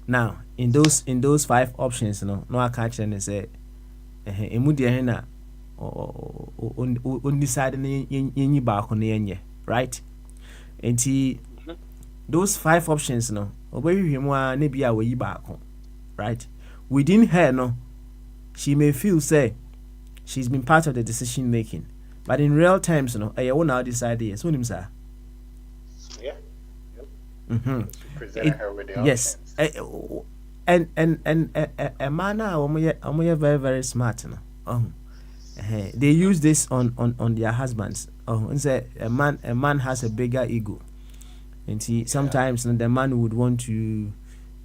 Now in those 5 options, no I catch and say emudia na on decide yenyi baako na yenye, right? And those 5 options, no obehwe mu a na bia wayi baako, right? Within her, no, she may feel say she's been part of the decision making, but in real terms, I will now decide yes. What him say? Yeah. Present her with the yes. And a man are very very smart, they use this on their husbands. And say a man has a bigger ego, and sometimes the man would want to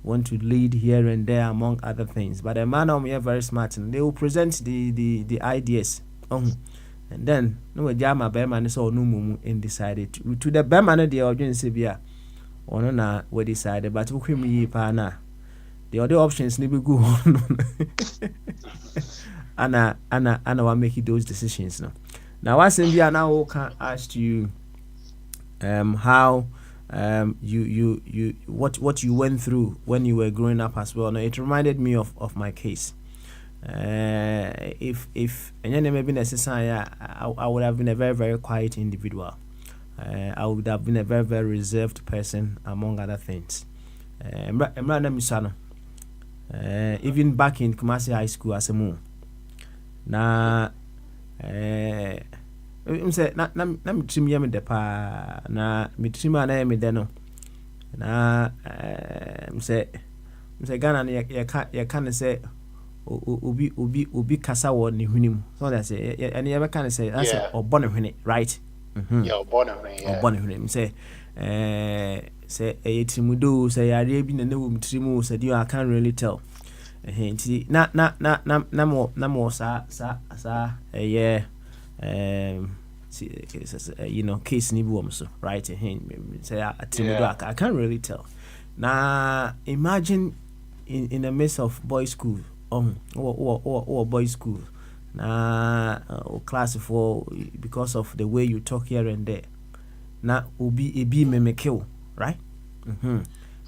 lead here and there among other things, but a man are very smart, and they will present the ideas. And then no jama beman is all no mumu in decided to the beman the audience bia or na we decided, but who me pa na the other options need be go on. Anna will make those decisions now. What's in the now can ask you how you what you went through when you were growing up as well. Now it reminded me of my case. If and then maybe necessary, I would have been a very very quiet individual. I would have been a very very reserved person among other things. Even back in Kumasi High School as a moon. Na say na mitrim yam de pa na mitrim ana me de no na say Ghana ya can say obi kasa wo ne hwini mu, so that say and you can say that's obone hwini, right? Yeah, obone hwini say etimudo say yare bi na wo mitrimu say you I can't really tell. Na mo sa case ni bi so, right? Say atimudo I can't really tell. Now imagine in the midst of boys school, or boys school, or class 4, because of the way you talk here and there. Now be me kill, right?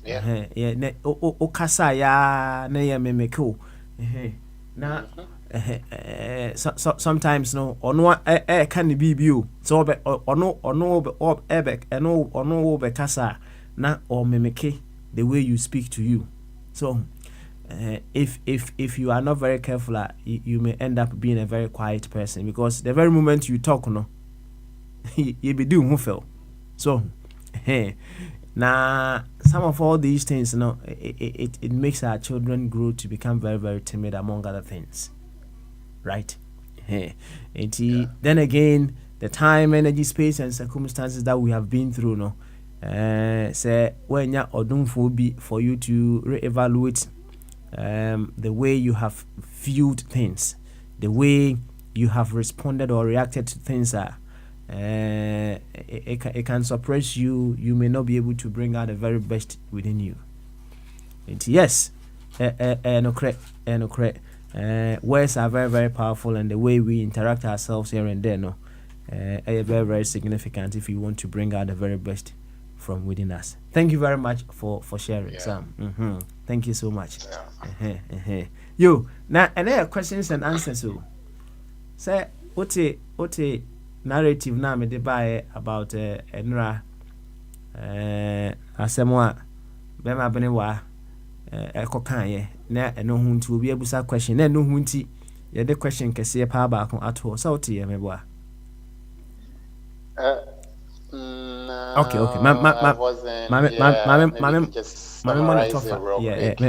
Yeah. O kasa ya na ya me kill. Na sometimes no ono can be you so ono be kasa na or memeke the way you speak to you. So if you are not very careful, you may end up being a very quiet person, because the very moment you talk, you be doing who feel. So now some of all these things, it makes our children grow to become very very timid, among other things, right? Then again, the time, energy, space, and circumstances that we have been through, say when ya odumfo be for you to reevaluate the way you have viewed things, the way you have responded or reacted to things it can suppress you. You may not be able to bring out the very best within you. Yes, words are very very powerful, and the way we interact ourselves here and there are very very significant if you want to bring out the very best from within us. Thank you very much for sharing, Sam. Thank you so much. Yo, now and there are questions and answers. So, say what narrative na me de buy about Enra asemwa be ma bene wa ekokan ye na eno hu nti obi abusa question na eno hu nti ye de question kese pa ba ko ato so what ye me boa. Okay.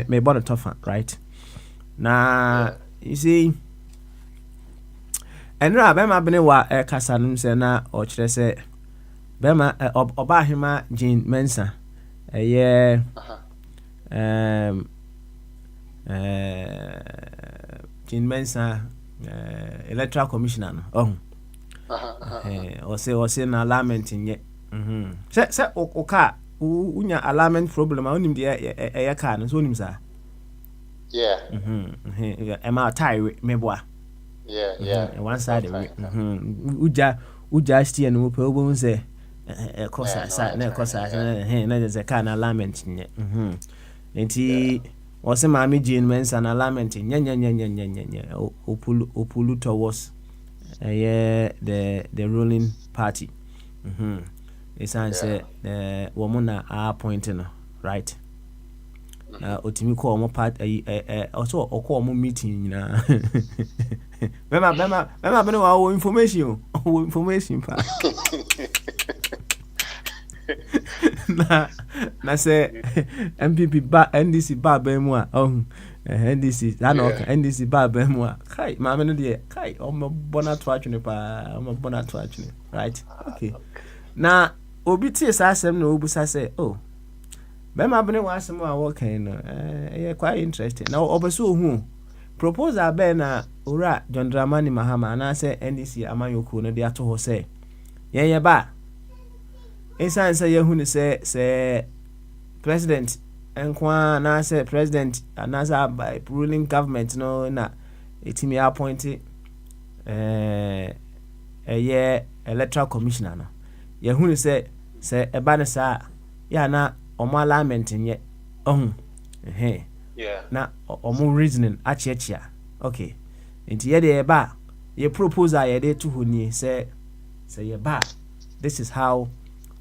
Me bought a tough one, right? Now, you see, and Rabema Benewa Casanum Sena or Chese Bema Obahima Jean Mensa, a year Jean Mensah electoral commissioner no or say an alignment in yet say okay unya alignment problem onim de e car no so onim sa am I tired meboa one side uja steer no pe obo say kosa sa na kosa na just a car alignment in yet enti was a Mammy Jean Mensah an alignment in nya opulu towards the ruling party. It's answer the woman are appointing, right? Otimi call more part also or call more meeting. Remember our information part. Na say MPP ba NDC ba bemwa NDC NDC ba bemwa kai ma me no de kai o mo bona to atwene pa o mo bona to atwene right okay na obi tie sa asem na obusa say oh bema bene wa asem a wo kan no quite interesting na obeso hu proposal be na ora John Dramani Mahama na say NDC amanyoko no de ato ho say ye ba insan say yehunu say president enkwa na say president another by ruling government no na etimi appointed electoral commissioner no yehunu say eba na sa ya na omo alignment nye na omo reasoning achechia okay enti ye de eba ye proposal ye de to honi say ye ba this is how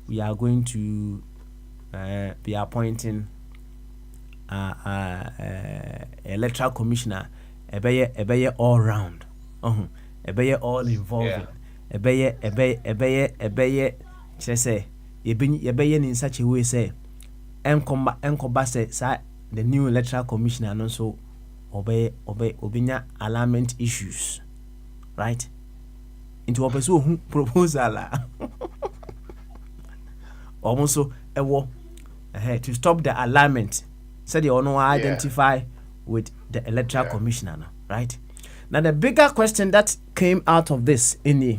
we are going to be appointing electoral commissioner ebeye all round ebeye all involving ebeye say ebeye in such a way say enkoba say the new electoral commissioner no so obinya alignment issues right into opeso proposal almost to stop the alignment so they all identify with the electoral commissioner now, right now the bigger question that came out of this in the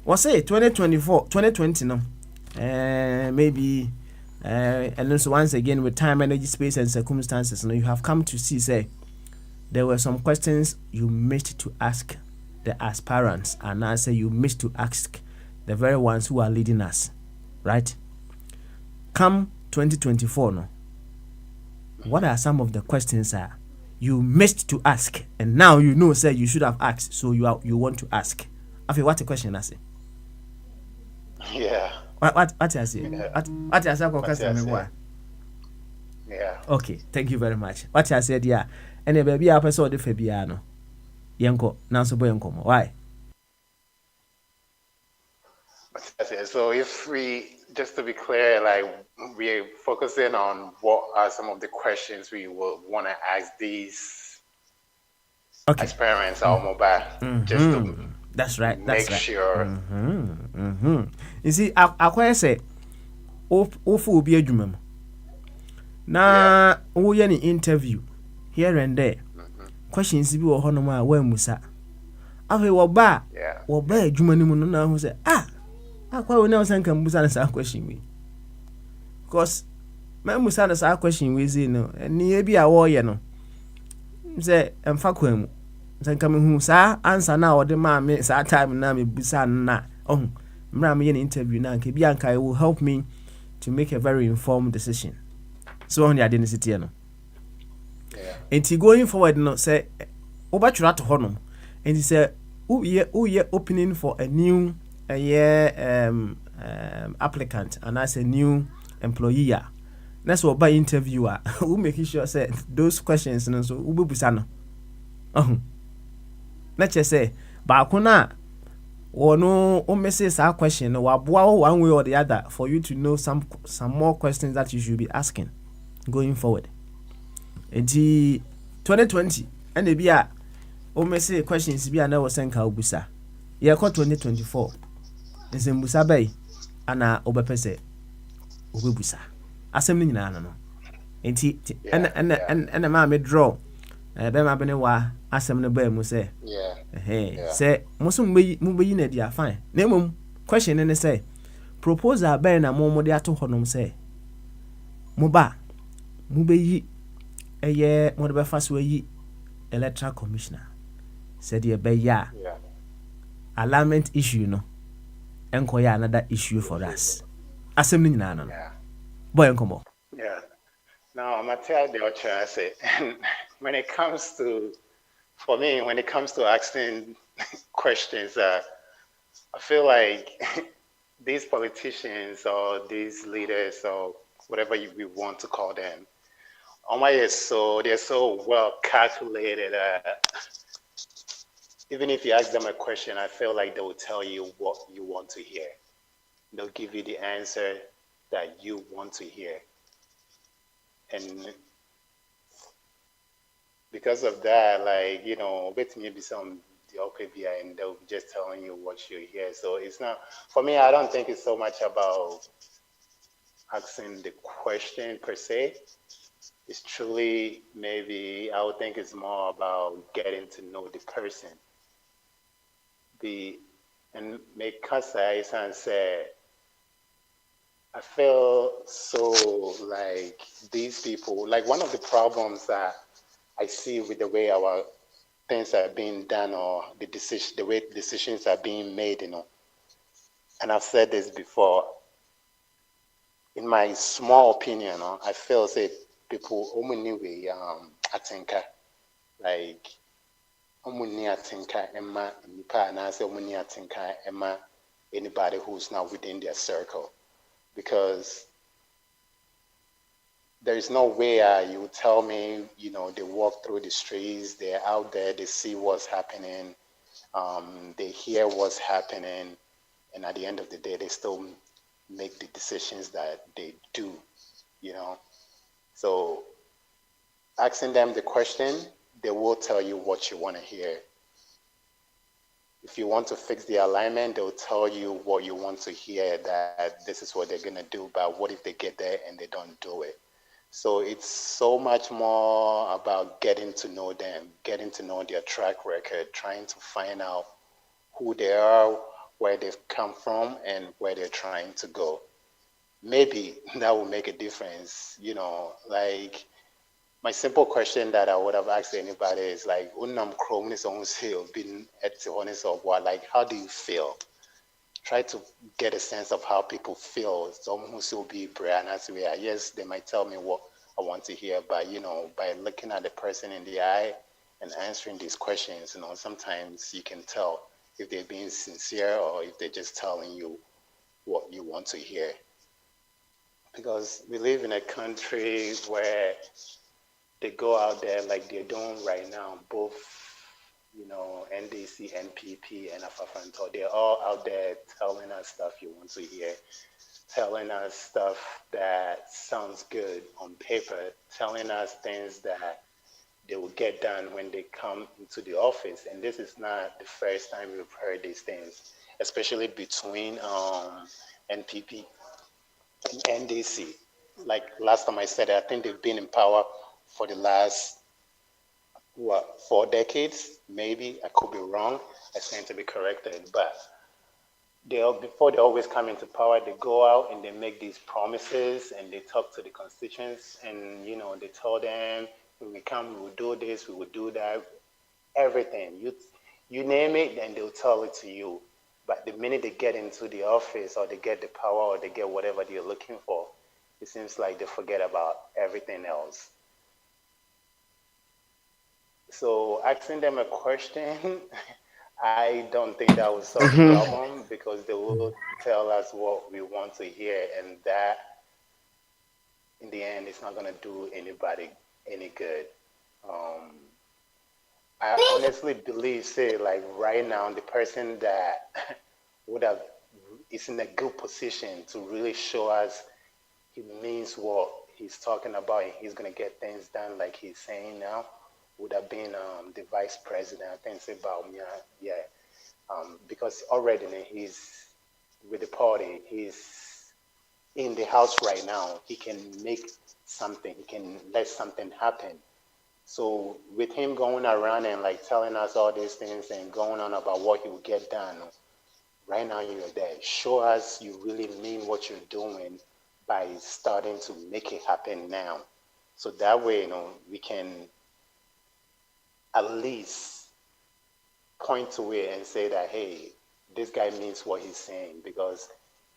was say 2020 no maybe and also once again with time, energy, space and circumstances you have come to see say there were some questions you missed to ask the aspirants and answer you missed to ask the very ones who are leading us. Right? Come 2024 no. What are some of the questions you missed to ask and now you know say you should have asked so you want to ask? Afi what a question I say? Yeah. What I say? What I say question Yeah. Okay, thank you very much. What I said yeah. And baby I person the Fabiano. Yanko now so boy yanko. Why? So if we, just to be clear, like we're focusing on what are some of the questions we will want to ask these experiments or mobile, just to that's right. Make sure. You see, I quite say, ofu obi adwuma na wo ye ni interview here and there. Questions bi wo ho no ma wa musa. Afi wo ba adwuma ni mu no na ho say akwa we na san kan musa na sa question we because ma musa na sa question we say no ni e bi a wo ye no say emfa kwa mu san kan hu sa answer na wo de ma me sa time na me busa na mra me ye interview na nke bi anka it will help me to make a very informed decision so on the identity no and going forward no say obachura to honom and he say we opening for a new applicant and as a new employee that's what by interviewer who making sure say those questions no so ubebusa no let's just say ba kuna no o message a question no waboa one way or the other for you to know some more questions that you should be asking going forward. And 2020 and e bia o message questions bia na wo senka obusa ye ko 2024 nsembusa bai ana obepese obebusa asem ni nyina no enti and ma me draw bema bene wa asem no ba mu say say muso mubeyi na dia fine na mum question ne say proposal ba na mo de ato honom say mo ba mubeyi eye mo de be fa so yi electoral commissioner said ye be ya alignment issue no enko ya another issue for us asem ni nyina no boy enko now I'm gonna tell the other I say when it comes to for me when it comes to asking questions I feel like these politicians or these leaders or whatever we want to call them they're so well calculated even if you ask them a question, I feel like they will tell you what you want to hear. They'll give you the answer that you want to hear. And because of that, like, you know, with maybe some the OPBI and they'll be just telling you what you hear. So it's not, for me, I don't think it's so much about asking the question per se. It's truly maybe, I would think it's more about getting to know the person. And make Kasa and say, I feel so like these people, like one of the problems that I see with the way our things are being done or the way decisions are being made, you know. And I've said this before, in my small opinion, I feel say people anyway, I think like anybody who's not within their circle, because there is no way you tell me, you know, they walk through the streets, they're out there, they see what's happening, they hear what's happening, and at the end of the day, they still make the decisions that they do, you know. So asking them the question, they will tell you what you want to hear. If you want to fix the alignment, they'll tell you what you want to hear, that this is what they're going to do, but what if they get there and they don't do it? So it's so much more about getting to know them, getting to know their track record, trying to find out who they are, where they've come from, and where they're trying to go. Maybe that will make a difference, you know, like my simple question that I would have asked anybody is like, unam chromis on sale being at the honest of what, like, how do you feel? Try to get a sense of how people feel. Someone who will be Brianna's way. Yes, they might tell me what I want to hear, but you know, by looking at the person in the eye and answering these questions, you know, sometimes you can tell if they're being sincere or if they're just telling you what you want to hear. Because we live in a country where they go out there like they're doing right now, both, you know, NDC, NPP, and Afafanto. They're all out there telling us stuff you want to hear, telling us stuff that sounds good on paper, telling us things that they will get done when they come into the office. And this is not the first time we've heard these things, especially between NPP and NDC. Like last time I said it, I think they've been in power for the last, 4 decades, maybe. I could be wrong. I stand to be corrected. But before they always come into power, they go out and they make these promises and they talk to the constituents and, you know, they tell them, when we come, we will do this, we will do that, everything. You name it, and they'll tell it to you. But the minute they get into the office or they get the power or they get whatever they're looking for, it seems like they forget about everything else. So asking them a question, I don't think that will solve the problem, because they will tell us what we want to hear, and that, in the end, it's not going to do anybody any good. I honestly believe, say, like right now, the person that is in a good position to really show us he means what he's talking about and he's going to get things done like he's saying now, would have been the vice president. I think it's about because already he's with the party. He's in the house right now. He can make something. He can let something happen. So with him going around and like telling us all these things and going on about what he will get done, right now you're there. Show us you really mean what you're doing by starting to make it happen now. So that way, we can at least point to it and say that, hey, this guy means what he's saying because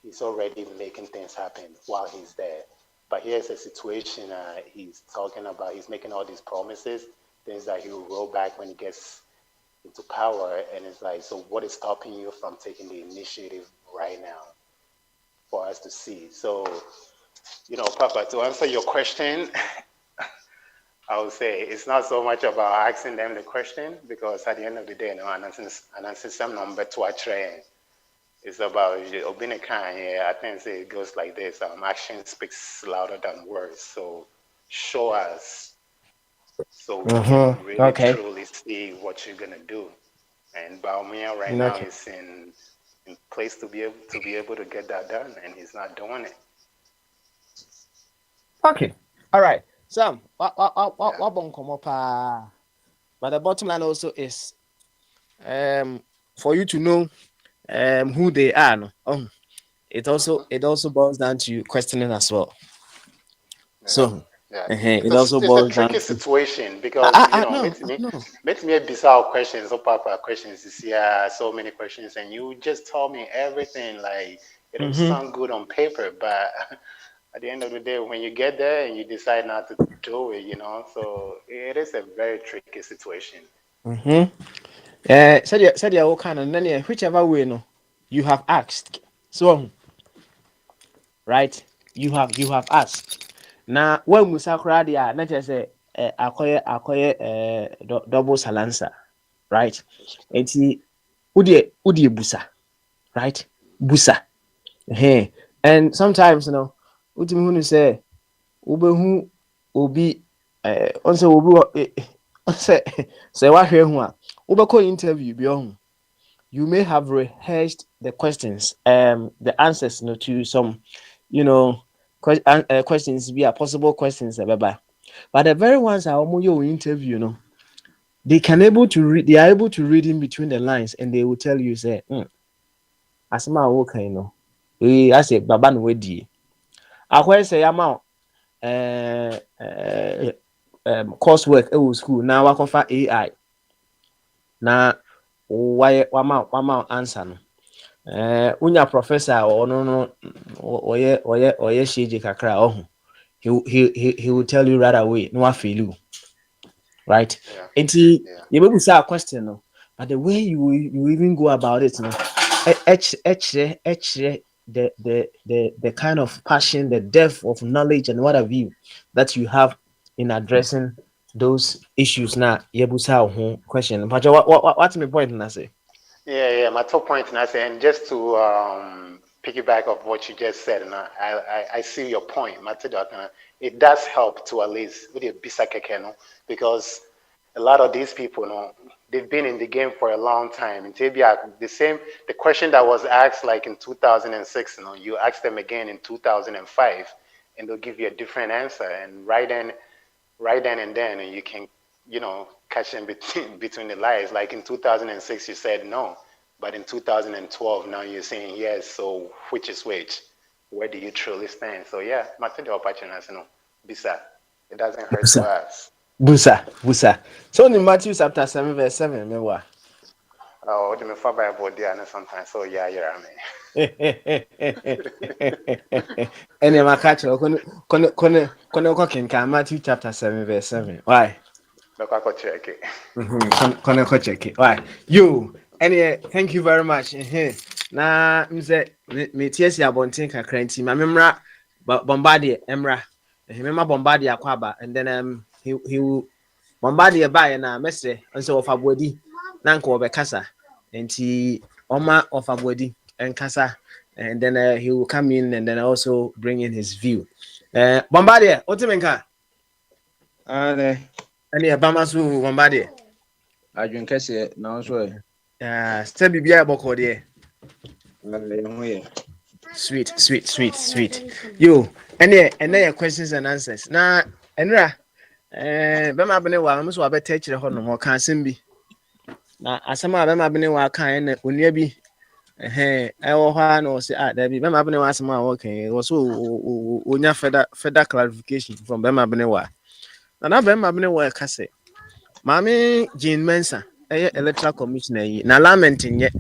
he's already making things happen while he's there. But here's a situation he's talking about. He's making all these promises, things that he will roll back when he gets into power. And it's like, so what is stopping you from taking the initiative right now for us to see? So, Papa, to answer your question, I would say it's not so much about asking them the question because at the end of the day, an system number to a train. It's about Obinna. I think it goes like this: action speaks louder than words. So show us, so we can really truly see what you're gonna do. And Baumia right now is in place to be able to get that done, and he's not doing it. Okay, all right. Sam, what come up? But the bottom line also is, for you to know, who they are. No? It also boils down to questioning as well. Yeah. So, yeah, it also boils down to a tricky situation because make me bizarre questions or papa questions. You see, so many questions, and you just told me everything. Like it will sound good on paper, but at the end of the day, when you get there and you decide not to do it, so it is a very tricky situation. Said all kind of whichever way you have asked. So right, you have asked. Now when Musakra dia not just say akoye double salansa, right? Enti udie busa, right? Busa. Hey. And sometimes ultimately who say ubehu obi onse obi say what here hu a ubeko interview bi ohun. You may have rehearsed the questions, the answers to some, questions be possible questions, but the very ones that are interview, they are able to read in between the lines, and they will tell you, say, as my okay, I say, Baba no wedi. I say, amount, coursework school now. I can AI now. Why answer no unya professor or no oye shiji kakra he will tell you right away no feel you right enti you maybe say a question no but the way you even go about it no the kind of passion, the depth of knowledge and what have you that you have in addressing those issues now yebusa question but what's my point na say my top point and I say and just to piggyback of what you just said and I see your point it does help to at least with the bisakeke because a lot of these people they've been in the game for a long time and the question that was asked like in 2006 you ask them again in 2005 and they'll give you a different answer and right then and then and you can catch them between the lies. Like in 2006 you said no, but in 2012 now you're saying yes. So which is which? Where do you truly stand? So yeah, Matthew opportunity bisa. It doesn't hurt to us. Busa. So in Matthew chapter 7 verse 7 me wa. Oh, the me for Bible there sometimes. So yeah, I mean. Ene makacho kono Matthew chapter 7 verse 7. Why? Check it. Kono check it. Why? You. Anyway, thank you very much. Na mse me tiesi abonten kakra nti ma memra Bombardier emra. Remember Bombardier akwaba and then he will Bombardier buy na mese nso of abodi na nko obekasa nti oma of abodi enkasa and then he will come in and then also bring in his view. Bombardier, otimenka? Ale. Ani abamasu Bombardier. Adwun kese na so still bibia boko there. Sweet. You, any questions and answers. Na Enra, Bema bene wa mo so abete kire ho no mo ka asem bi. Na asem a bema bene wa kan na onua bi wo ha na o se da bi bema bene wa asem a wo kan wo so onya further clarification from bema bene wa. Na bema bene wa ka se Mami Jean Mensa electoral commissioner yi na lament nye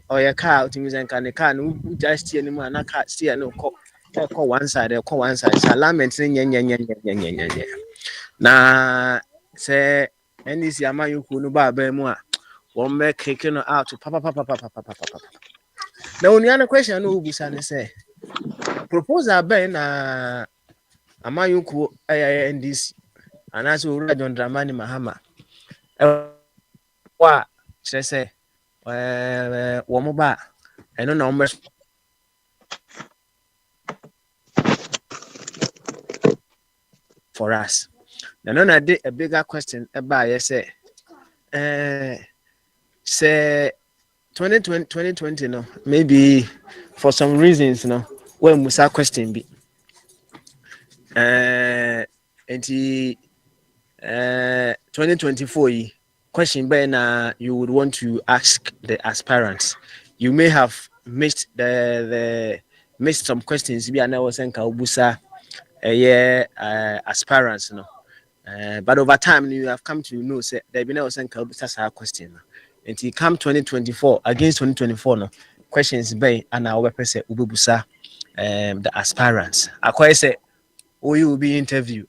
oya car utimi zenka ne car no just steer ni mu na car steer no ko one side so lament nye na se NDC amayuku no ba mu a won me keke no out papa na onua no question no obusa ne se proposal ben na amayuku NDC anaso owura John Dramani Mahama wa kyerɛ sɛ wɔn ba ɛno na wɔn for us na no na de a bigger question about yes say 2020 no maybe for some reasons no when musa question be and 2024 question by you would want to ask the aspirants. You may have missed missed some questions. Be an hour senka ubusa aspirants, no. But over time you have come to know say there be no senka ubusa question. And he come 2024 against 2024 no questions by and our person ubusa the aspirants. I say we will be interviewed.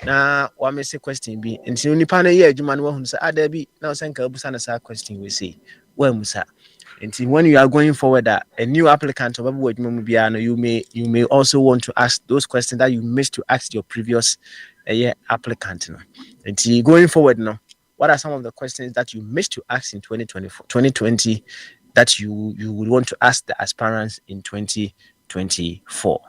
Na wa me say question bi nti onipa no ye adwuma no wahunu say ada bi na o senka busa na say question we say wa musa nti when you are going forward a new applicant or babu adwuma mu bia no you may also want to ask those questions that you missed to ask your previous applicant no nti going forward no what are some of the questions that you missed to ask in 2020 that you would want to ask the aspirants in 2024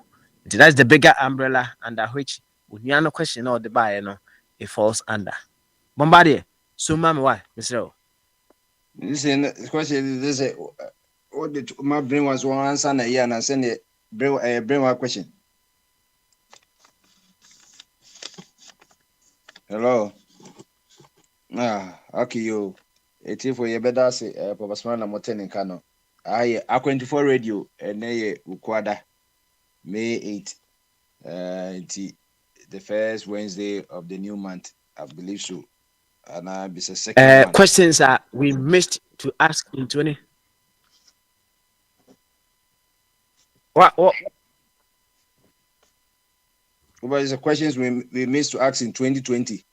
nti that's the bigger umbrella under which no question or the buyer no it falls under Bombardier so mama why Mr. This question this what the my brain was one answer na here and send a brain one question. Hello. Okay you it for you better say Papa Smart na moten in Kano. A24 radio and ukwada May 8 the first Wednesday of the new month, I believe so. And I be the second questions we missed to ask in 20. What is the questions we missed to ask in 2020,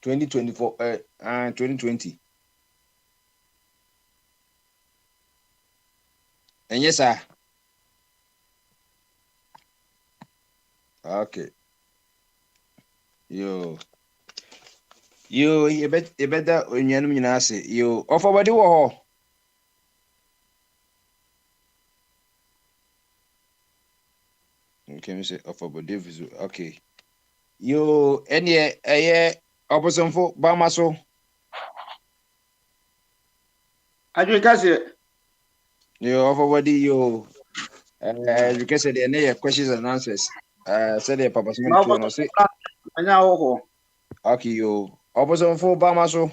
2024, 2020? And yes, sir. Okay. You better when you know say you offer body war. Okay, me say offer body visual. Okay. You any opposition for Bamaso. You offer body you because the any questions and answers. Say the Papa Smith no say. Okay, you opposition for Bamaso.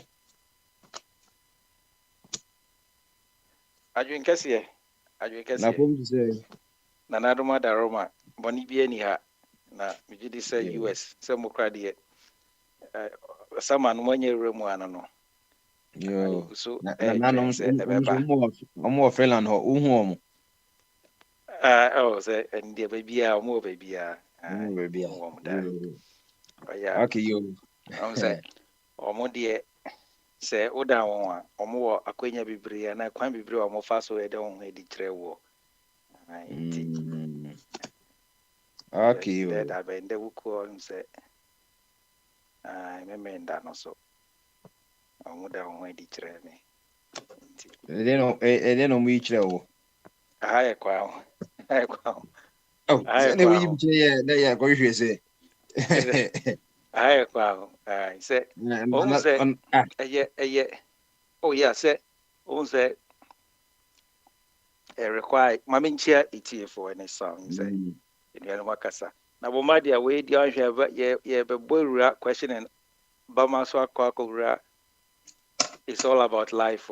Adwin kese. Na kom say. Na nadoma da Roma. Boni bi ani ha. Na migidi say US. Say mokra de. Sama no manye remu ana no. Yo. Na no omo Finland ho uhu omo. Say and the baby a omo baby a. Baby a. Yeah. Okay, you. Say omo de say oda won a omo wo akwanya bibire na kwan bibire omo fa so e de won e di kire wo. Okay, you. That bende wuko say memenda no so omo da won e di kire me. E no mu kire wo. Aye kwa. Oh, say we bi kire na ya go hwe say. Aye kwa. Say omo say oh yeah say omo say require maminchia ETF for any song say in Makasa na bomba dia we dia ye be boy question and bama so akwa it's all about life.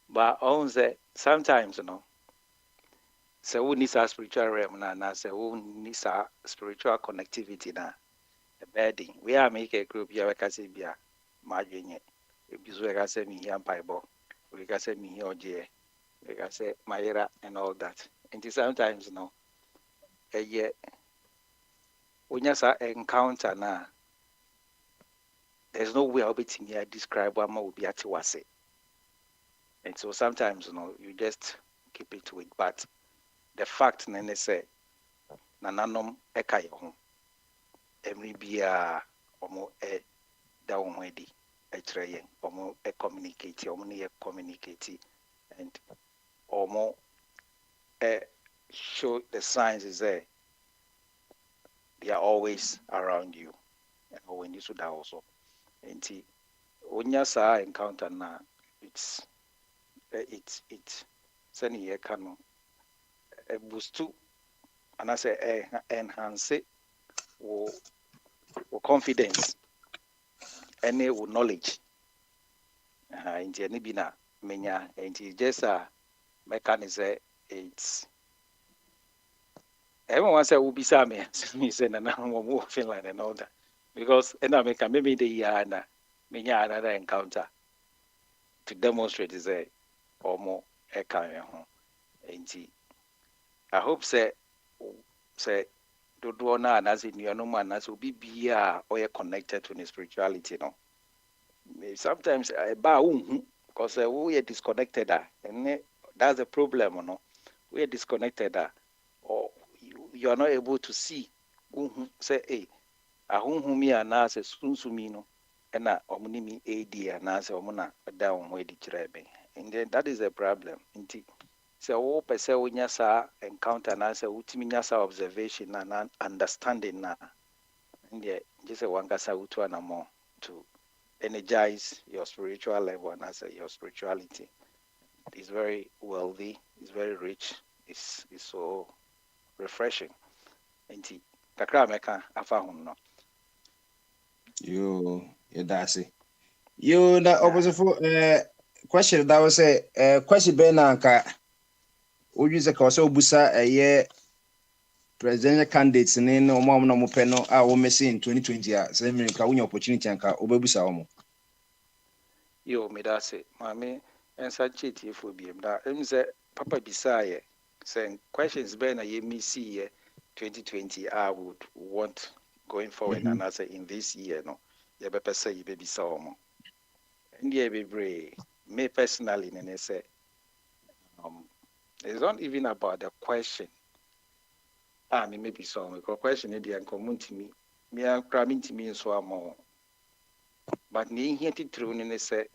But on the sometimes so we need a spiritual realm na say we need a spiritual connectivity na a bedding. We are make a group here we can say bia madwenye. Ebiso we can say me here Bible. We can say me here je. We can say Mayra and all that. And sometimes when you say encounter na there's no way I'll be to describe what will be at was it. And so sometimes you just keep it to it. But the fact nene say nananom eka ye ho emri bia omo da omo edi ekyere yen omo communicate omo ne communicate and omo show the signs is there. They are always around you. And when you should also and when you saw encounter na it's sending ye can boost to and I say enhance it or confidence and knowledge in the nibina menya and just a mechanism it's everyone say will be some me say na more Finland and all that because and I make maybe the year na menya another encounter to demonstrate is a or more I hope say do na as in your no man as will be or connected to the spirituality sometimes because we are disconnected and that's the problem we are disconnected or you are not able to see say hey me na say sunsumi no na omunimi edi na say omuna down we di kirebe and then that is a problem inti say wo pese wonya sa encounter na say utimi nya sa observation na understanding na and just one kasa utu na more to energize your spiritual level and as your spirituality is very wealthy, it's very rich, it's so refreshing inti kakra meka afa ho no you that's it you na opposite for question that was a question ben anka o use ka so busa presidential candidates ni no mo pe no a wo mesi in 2020 a say me ka wonya opportunity anka obebusa wo mo yo me da say mama ensa cheti fo biem da em say papa bisaye saying questions ben na ye me see 2020 I would want going forward and as in this year no ye be say ye be bisa wo mo ndi be brave me personally and say it's not even about the question me maybe so because question is the community me am cramming to me so am but ni here to true ni say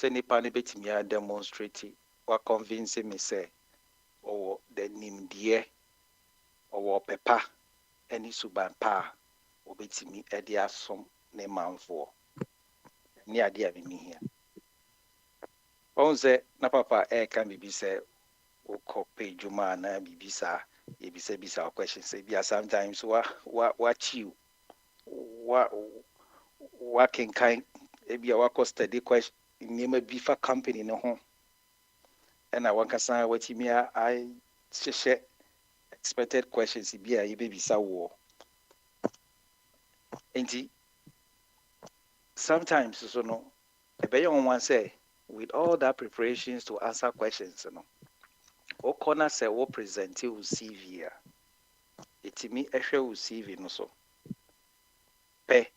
nipa ne betimi demonstrate or convince me say or the nimdie or pepa any suban pa or betimi e dia som ne manfo ni ade me here Onze na papa can be say o pay juma na bibisa e bisa question say bia sometimes what you what can kind e bia what cost the question name be for company no ho and I want kasa what me I share expected questions bia e be bisa wo enti sometimes so no e be yon one say with all that preparations to answer questions, o corner say what present you CV it me ehwe u CV no so pe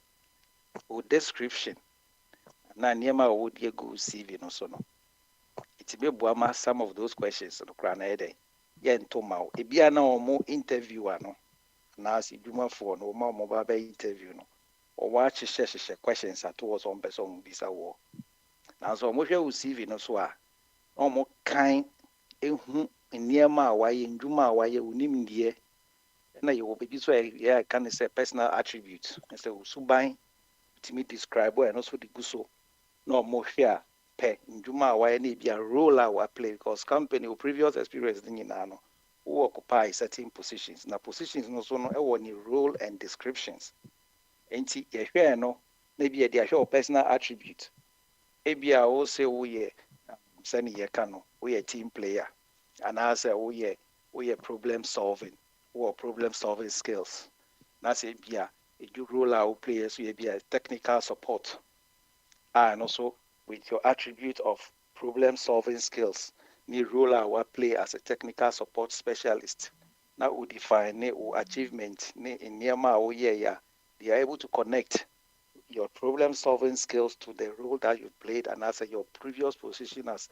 o description na niema o die go CV no so no it be boama some of those questions no kra na eden ye ntoma e bia na omo interviewer no na si dwuma fo no mo ba ba interview no o wa hye questions at was on person bisa wo na so mo hwe u CV no so a omo kan ehu niema a waye ndwuma a waye unimdie na ye wo be so ya can say personal attributes and say usuban to me describe and also the guso no mo hwe a pe ndwuma a waye na bia role a wa play because company o previous experience ni na no who occupy certain positions. Now positions also no any role and descriptions. Enti yehwe no maybe they show personal attribute. Ebi a wo say wo ye sani ye kano, we a team player. And I say we problem solving, or problem solving skills. Na say bia you role our players we be a technical support. And also with your attribute of problem solving skills, ni role our play as a technical support specialist. Now we define ne achievement ne in Niama they are able to connect your problem solving skills to the role that you played and as your previous position as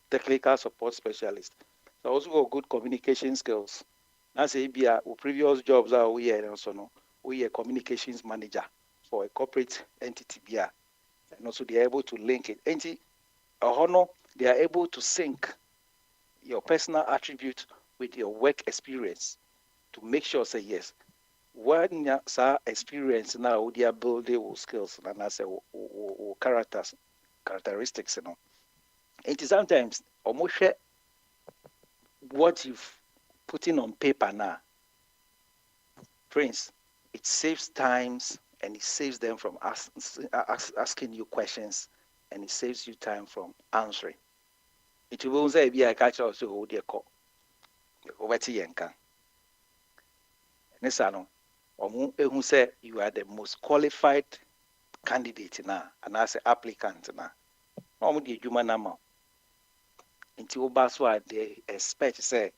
technical support specialist. So also got good communication skills. Now say be our previous jobs are we are also no we are communications manager for a corporate entity BIA. And also they are able to link it. Entity they are able to sync your personal attribute with your work experience to make sure say yes. When you experience now they are building skills and I say characteristics, you know. It is sometimes almost what you've put in on paper now, Prince, it saves times and it saves them from asking you questions and it saves you time from answering. It will say be a catch also who they call over to Yanka. Nesano, who say you are the most qualified candidate now and as an applicant now. No, the human number. Until Baswa they expect say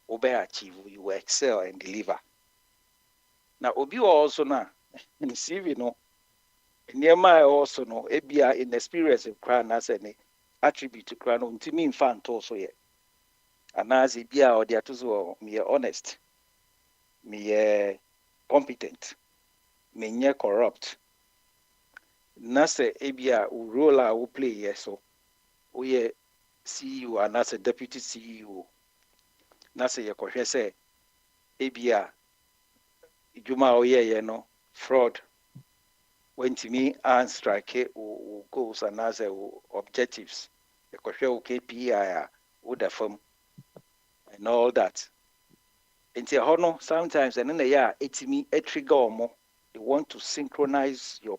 obe achieve, you will excel and deliver. Now Obi also now in CV no Niema also no ebia in experience of crown as any attribute to crown until me infant also yet. And as ebia or the atuzo me honest, me competent, me corrupt. Nase ebia roller will play yes so we CEO and as a deputy CEO. Nasa ye kohwe say ebia idwuma oye no fraud when to me and strike goals and as objectives. Ye kohwe o KPI o da fam and all that. Enti hono sometimes and then ya etimi trigger omo. They want to synchronize your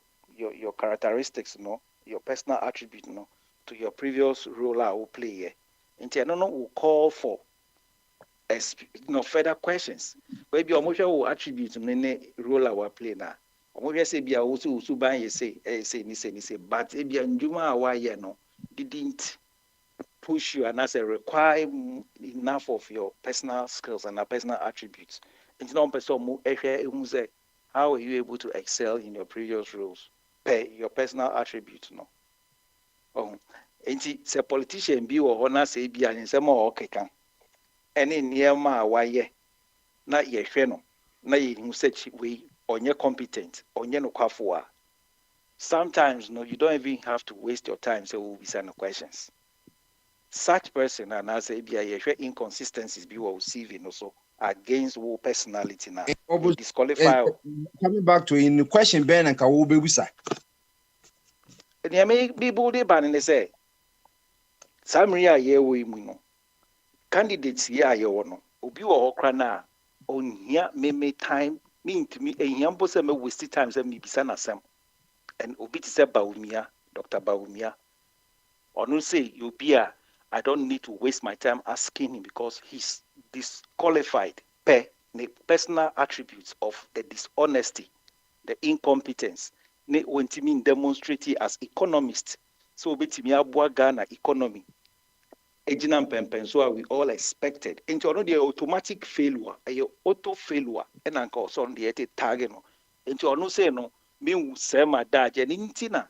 characteristics, no, your personal attribute, no, to your previous role or play. And I don't know will call for further questions. Maybe almost will attribute to role or play now. Almost say be also ban say but maybe Njuma why no didn't push you and as a require enough of your personal skills and personal attributes. And no person say how are you able to excel in your previous roles? Your personal attributes, no. Enti se politician bi wo na se bi an nsem o keka ene niema waye na ye hwe no na ye hu search we onye competent onye no kwafo a sometimes no you don't even have to waste your time say we be no questions. Such person and as say bi ye hwe inconsistencies bi wo CV no so against wo personality now disqualify. Coming back to in the question Ben and Kawo Bebusa. And may be body ban and say Samria ye we no candidates ya ye no obi wo hokra na onhia me time mean to me ehiambo se me waste time se me bisa na sem and obi ti se Bawumia Dr. Bawumia onu say you be I don't need to waste my time asking him because he's disqualified per the personal attributes of the dishonesty, the incompetence. Ne wentimi demonstrate as economist. So betimi abua Ghana economy. Ejina mpempen so we all expected. Into ono the automatic failure, a auto failure, and anko so on the target no. Into ono say no, me sema daje nintina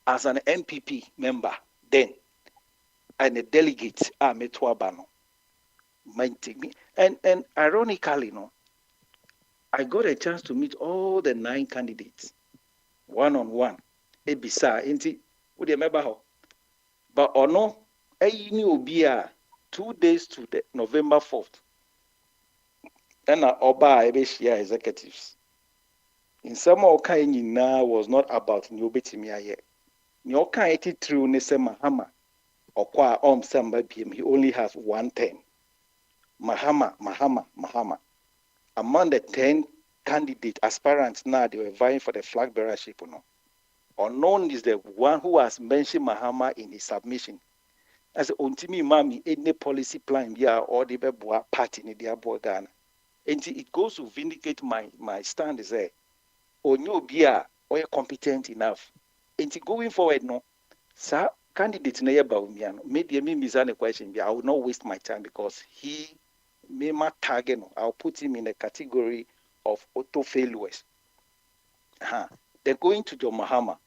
as an MPP member then and a delegate metwabano. And ironically, no, I got a chance to meet all the 9 candidates one-on-one. Ebisa, inti, would you remember how? But or no, ni obia 2 days to the November 4th. And Oba Ebeshia executives. In some kind now was not about new betimia yet. New kind through Nese Mahama or qua samba BM, he only has 1 term. Mahama. Among the 10 candidate aspirants now, they were vying for the flag bearership. Unknown is the one who has mentioned Mahama in his submission. As Untimi Mami, any policy plan, or the party in the Ghana. And it goes to vindicate my stand is there. Onyo Bia, or competent enough. And going forward, no, sir, candidate na yeba umiano. Maybe me mizane question. I will not waste my time because he may my target. I'll put him in a category of auto failures. Then going to John Mahama.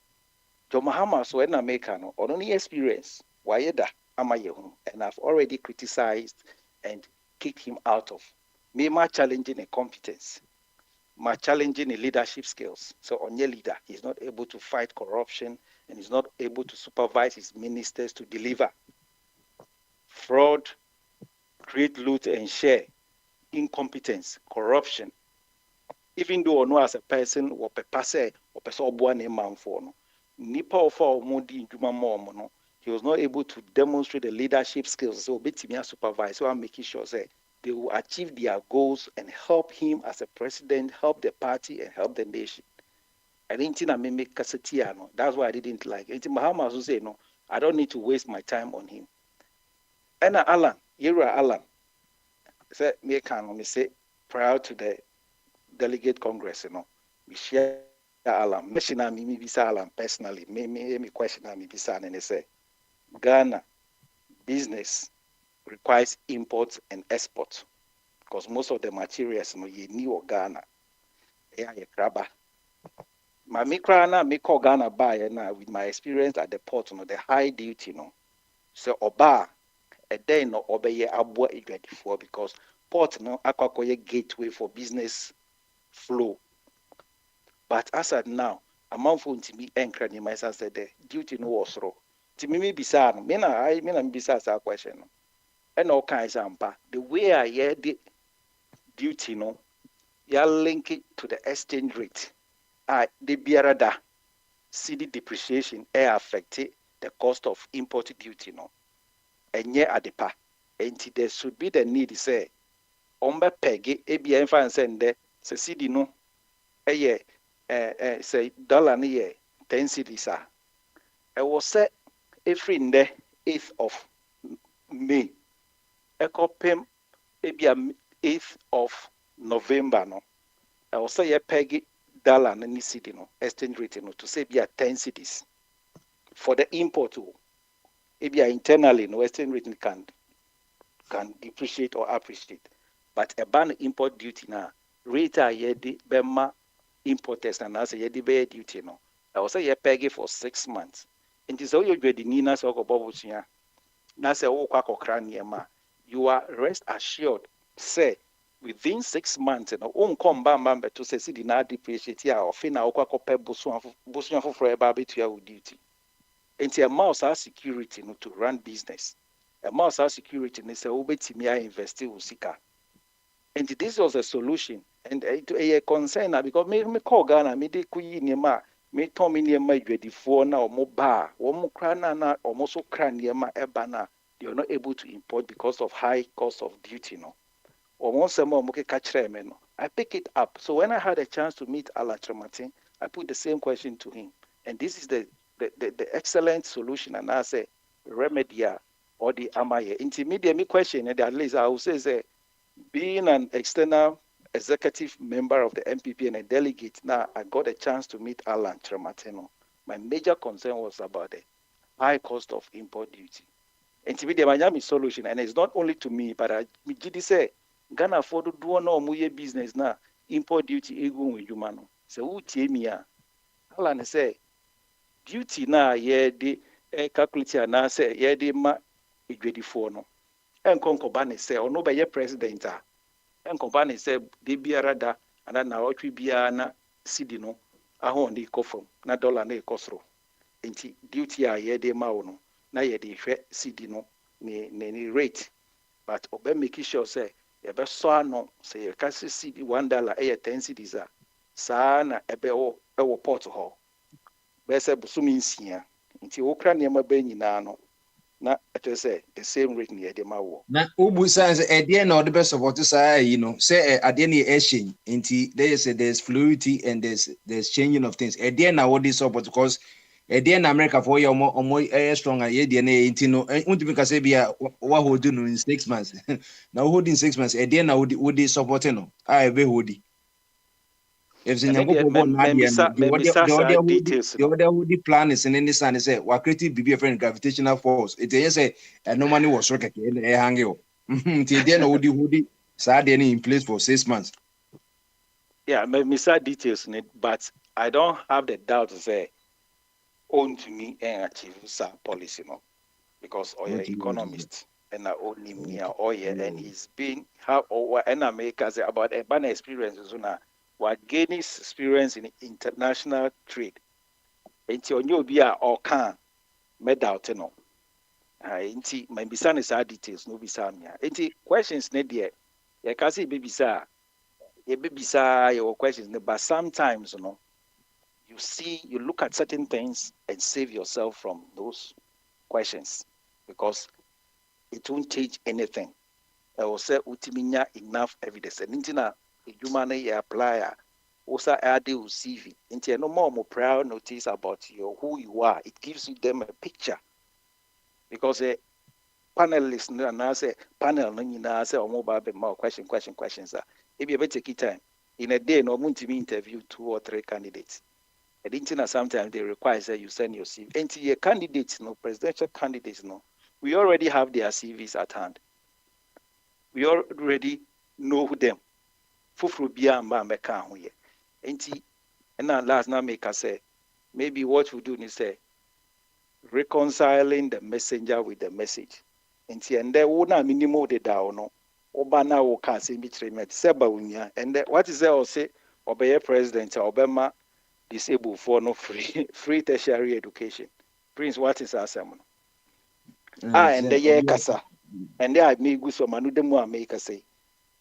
John Mahama so when American or only experience wayeda amayehu, and I've already criticized and kicked him out of. Me ma challenging a competence. My challenging the leadership skills. So on your leader, he's not able to fight corruption and he's not able to supervise his ministers to deliver. Fraud, create, loot, and share, incompetence, corruption. Even though no as a person or pepase or person born a man for no, nipa for modi no, he was not able to demonstrate the leadership skills. So betimia supervise. So I'm making sure say they will achieve their goals and help him as a president, help the party, and help the nation. I didn't think I may make Kasetiano. That's why I didn't like it. Mahama also say, no, I don't need to waste my time on him. And Alan, said, me can say, prior to the delegate congress, we share Alan. Meshina me bisa Alan personally. Me question me bisa and they say, Ghana business requires imports and exports because most of the materials you need Ghana. Yeah, grabber. My mikrana me call Ghana buy now with my experience at the port, the high duty, So oba a day no obey abwa igwedifor because port akwakoye gateway for business flow. But as at now, amount for to me encrani myself said the duty no was raw. To me bisa no. Me bisa sa question. And all kinds of the way I hear the duty, you link it to the exchange rate. The biarada CD depreciation affected the cost of import duty, and yet at the pa. And there should be the need to say, Omba peggy, ABM fan send the CD no, say dollar near 10 cedis. I was set every in the 8th of May. A copy maybe 8th of November. I will say a peggy dollar and any city exchange rate to say be 10 cities for the import. Maybe internally exchange rate can depreciate or appreciate. But a ban import duty now rate yedi bema importers and as a yedi be duty I will say a peggy for 6 months. And this all you the Nina so go na say o kwa kokra you are rest assured say within 6 months on come bam to say see the na depreciate ya or fina o kwa kope bosu for eba betua with duty. And a mouse has security to run business. A mouse has security and say obetimi invest usika. And this was a solution and a concern because me call Ghana me de kuyi niema me tom niema igwedifo na omo ba omo kra na omo so kra niema eba na they are not able to import because of high cost of duty I pick it up. So when I had a chance to meet Alan Trematin, I put the same question to him. And this is the excellent solution and I say remedia or the amaye. Intermediate question and at least I will say being an external executive member of the MPP and a delegate, now I got a chance to meet Alan Trematin. My major concern was about the high cost of import duty. Intermediate Miami solution, and it's not only to me, but I did say Ghana for do no muye business now import duty ego with humano. So who tell me Alan say duty na ye de calculate na say ye de ma igwedifo no. En konkobane say ono be ye president en konkobane say de biarada ana na otwi bia na cedi no ahon de kofom na dollar na ekosro. Enti duty ye de ma ono. Na ye de hwe CD no ni rate but obe make sure say ye be so ano say ye ka CD $1 e 10 cedis a saa na ebe wo port ho be say busumi nsia nti wo kra ne ma ba nyina no na it say the same rate near the mawo. Na ubu science at the end of the best of what to say, say at the end exchange into there's fluidity and there's changing of things. At the end now what this support because at the end America for your more strong at the end into no because what hold do in 6 months. Now holding 6 months at the end now would they support no I be hoodie. If the other plan is in any sun, say, what creative be a friend gravitational force. It is a no money was rocket hang you. Till then, would sad any in place for 6 months. Yeah, maybe sad details in it, but I don't have the doubt to say own to me and achieve some policy, no, because you're economist and I own him near and he's been how or and America say about a banner experiences now. What gain his experience in international trade. It's on you be or can made out no. Inti my bisan is details no bisan ya. Inti questions ne there. Ya kasi baby sa. Your questions but sometimes you look at certain things and save yourself from those questions because it won't change anything. I will say utiminya enough evidence and intina human apply also add the CV into no more prior notice about who you are. It gives them a picture because a panelist and I say panel no say or mobile more questions if you take it time in a day no to interview 2 or 3 candidates and internet sometimes they require say you send your CV and your candidates presidential candidates we already have their CVs at hand. We already know them. Fufru bia mba meka ho ye. Enti na last na make us say maybe what we do is say reconciling the messenger with the message. Enti and there would na minimum de da no oba na wo ka say bi treatment seba unya and what is there or say obey president obema disabled for no free tertiary education. Prince what is asem no? And the year kasa and there me go so manu demu make say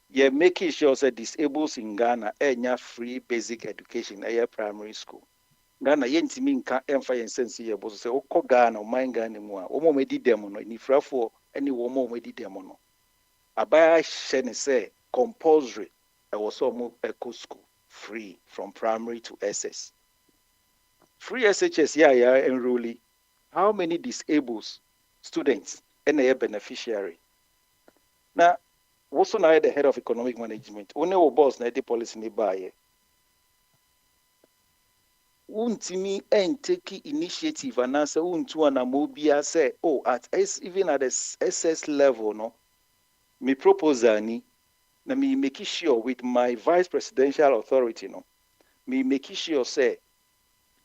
you're making sure that disabled in Ghana enya free basic education primary school. Ghana yentimi nka emfa yensense ye bo so say Ghana o man Ghana mu a omo medi dem no ni frafo any wo mo medi dem no. Abaya hye ne say compulsory e was so eco school free from primary to SS. Free SHS enrollee. How many disabled students and a beneficiary? Now also now the head of economic management. Only our boss na the policy ni buy. Untimi and take initiative and answer untu and mobia say even at the SS level no. Me proposal ni na me make sure with my vice presidential authority me make sure say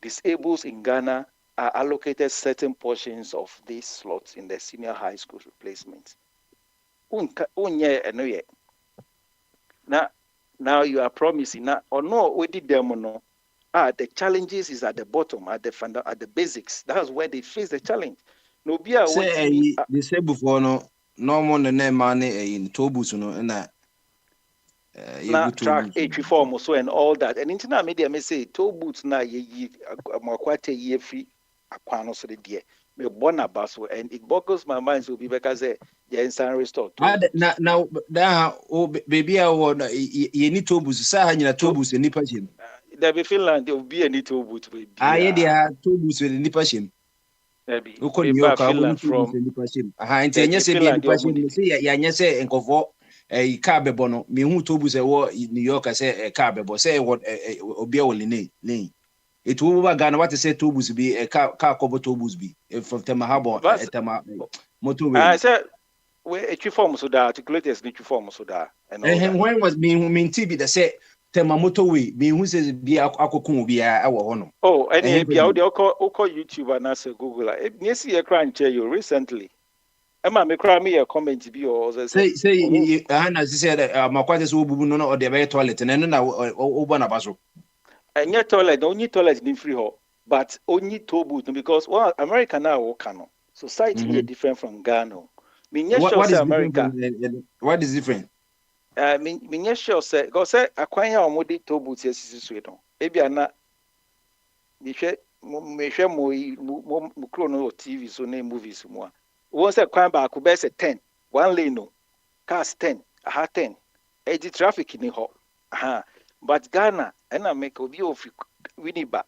disabled in Ghana are allocated certain portions of these slots in the senior high school replacement. Now you are promising or no we did them no. The challenges is at the bottom, at the basics. That's where they face the challenge. No be a say disabled for no more than name money in Tobus track H4 so and all that. And internet media may say Tobus na ye quite a year free aquano so the dear. Me born a basso and it boggles my mind so be because San restored. Now baby I want you need Tobus, Sahana Tobus and Nipashim. There be Finland, there will be a little boot with there Tobus with Nipashim. Who can you come from Nipashim? Yes, say and go a carbe bono, me who Tobus a war in New York, I say a carbe, say what Obioli lane. It will Ghana what to say Tobus be a car cover Tobus be from Temahabo motorway. I said, where a form so that articulate as nature form so that. And when was being who mean TV that said Temamotowe, me who says be a cocoon be our honor. Oh, and be out there, call YouTube and answer Google. You see a crime chair you recently. Emma me cry me a comment be or say Hannah said my quite so no or the toilet and then open a basso. And your toilet, only toilet in free hall, but only toe boot because America now can society is different from Ghana. What is America? What is different? Me sure say go say acquire omodi toe boot yes no. Ebi ana me hwe mo TV so na movies mo Once a crime back could be 10, 1 lane no, cars 10, 10, 80 traffic in the hall. But Ghana, and I make a view of Winneba,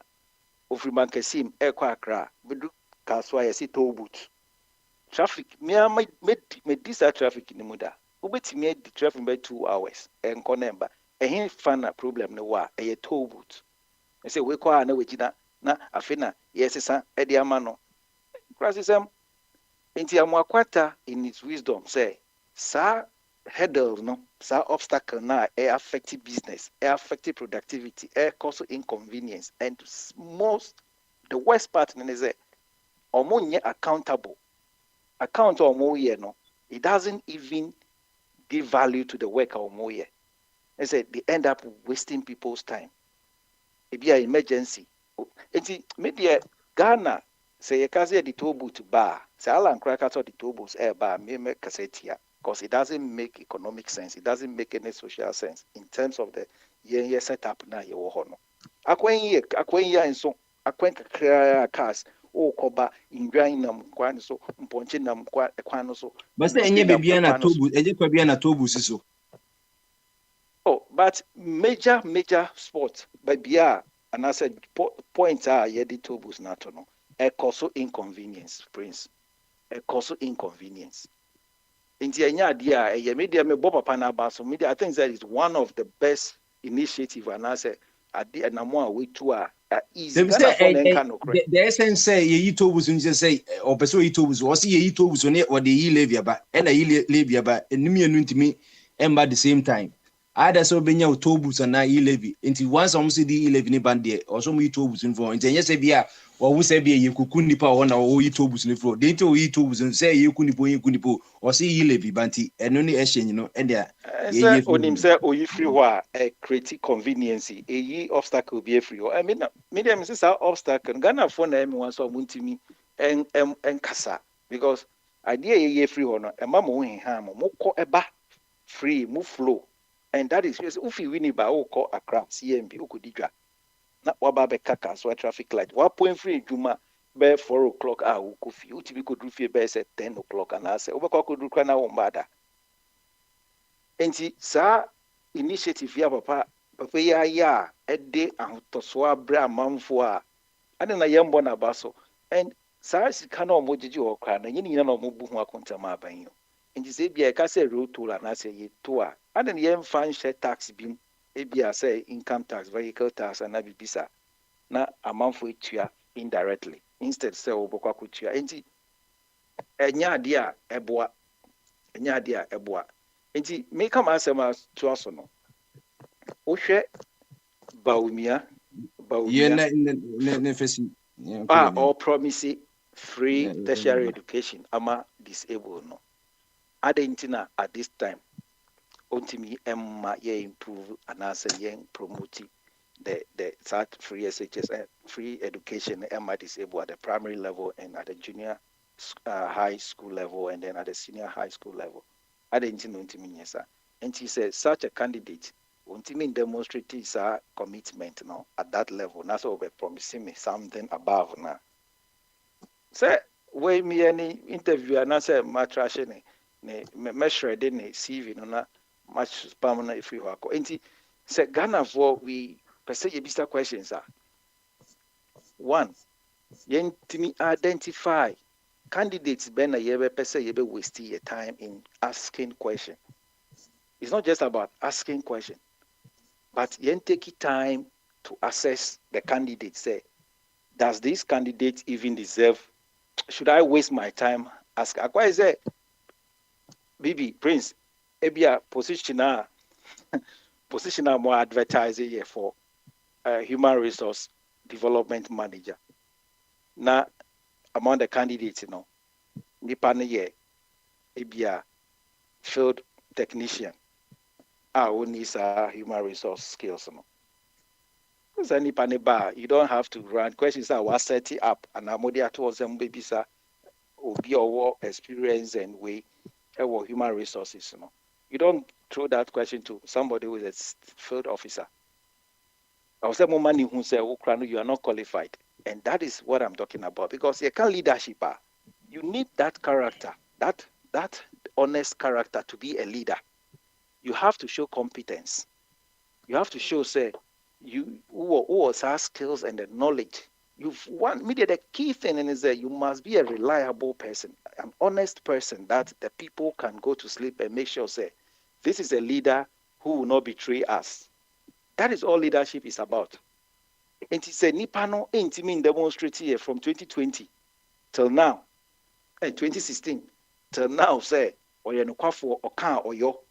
of Rimankasim, Equacra, Bedu Kasway, I see toll boots. Traffic, me made this traffic in the Muda. Ubet made the traffic by 2 hours, and Conemba, and he found a problem no wa, a toll boot. I say, we call no Wigina, na Afina, yes, son, Ediamano. Crasism, Inti Amwakwata in its wisdom say, Sir, hurdles, no, sir, obstacle now, affected business, affected productivity, cause inconvenience, and most, the worst part is that, omonye accountable. Account or more no, it doesn't even give value to the work or more. I said they end up wasting people's time. It be an emergency. It's media Ghana say you can say the toll booth bar. Say Alan Crackers or the toll booths air bar me make cassette here because it doesn't make economic sense. It doesn't make any social sense in terms of the year setup now you hono. Akwen and so akwen cars. Oh, koba indwan nam kwan so mponche nam kwan so but say enye bebia na tobu eje kwa bia na tobu siso. Oh, but major sport but bia and I said points are ye the tobus na to no e cause inconvenience prince e cause inconvenience inti enya dia e media me papa na ba so media I think that is one of the best initiative and I say ade na mo a we to a easy the essence say ye tobus nje say o person ye tobus o say ye tobus ne o de yi levia ba e na yi levia ba enim yenu ntimi emba the same time either so benya tobus na yi levi nti once am see the 11 band there or so mu tobus nfo nti enye say bia o wu say bia ye kuku nipa o na o yi tobus ne fro de nti o yi tobus say ye kunipo o say yi levi banti eno ne ehyen no e dia ye onim say o yi free ho a create convenience e yi obstacle be free ho I mean medium say obstacle Ghana for na me wan so muntimi en kasa because idea ye free ho no e ma mo hin ha mo ko eba free move flow and that is yes if you win ba o ko Accra CMB o ko didwa na waba be kaka so traffic light wa point free juma be 4 o'clock a o ko fi utibi ko dru fi be say 10 o'clock and I say o be ko dru kwa na wo mbada enti sa initiative ya papa ya ede ahotoso abra manfo a ade na yembo na baso and sa sika na omojiji okra na nyini na omobu hu akontama aban yo enti se bia ka say road toll na say ye to a ade na yem fan share tax bim e bia say income tax vehicle tax and abibisa na amanfo etua indirectly instead say obokwa kutua enti enya ade a eboa enti me come asema to aso no wo hwe baumia ye na fesi all promise free tertiary education ama disabled no adentina at this time ontimi emma ye improve and as ye promote the that free SHS free education emma disabled at the primary level and at the junior high school level and then at the senior high school level adentina ontimi yesa and he said such a candidate ontimi demonstrate his commitment now at that level na so be promising me something above na say we me any interview and say matrash ne measure de ne CV no na match spam na if you are enti say Ghana for we per se yebisa questions are one yentimi identify candidates ben na yebe per se yebe waste your time in asking question. It's not just about asking question, but yen take time to assess the candidate. Say, does this candidate even deserve? Should I waste my time ask? Akwa is a Bibi Prince, ebia positioner more advertising here for human resource development manager. Now, among the candidates, nipa ne ye ebia field technician. Only human resource skills. You don't have to run questions. Was set it up and I'm towards them baby sir or be our experience and way or human resources. You don't throw that question to somebody who is a field officer. I was saying money who say you are not qualified. And that is what I'm talking about because you can't leadership. You need that character, that honest character to be a leader. You have to show competence. You have to show, say, you who has skills and the knowledge. The key thing is that you must be a reliable person, an honest person that the people can go to sleep and make sure, say, this is a leader who will not betray us. That is all leadership is about. And it's a Nipano intimate demonstrate here from 2020 till now, 2016 till now, say, or you know, or can or yo.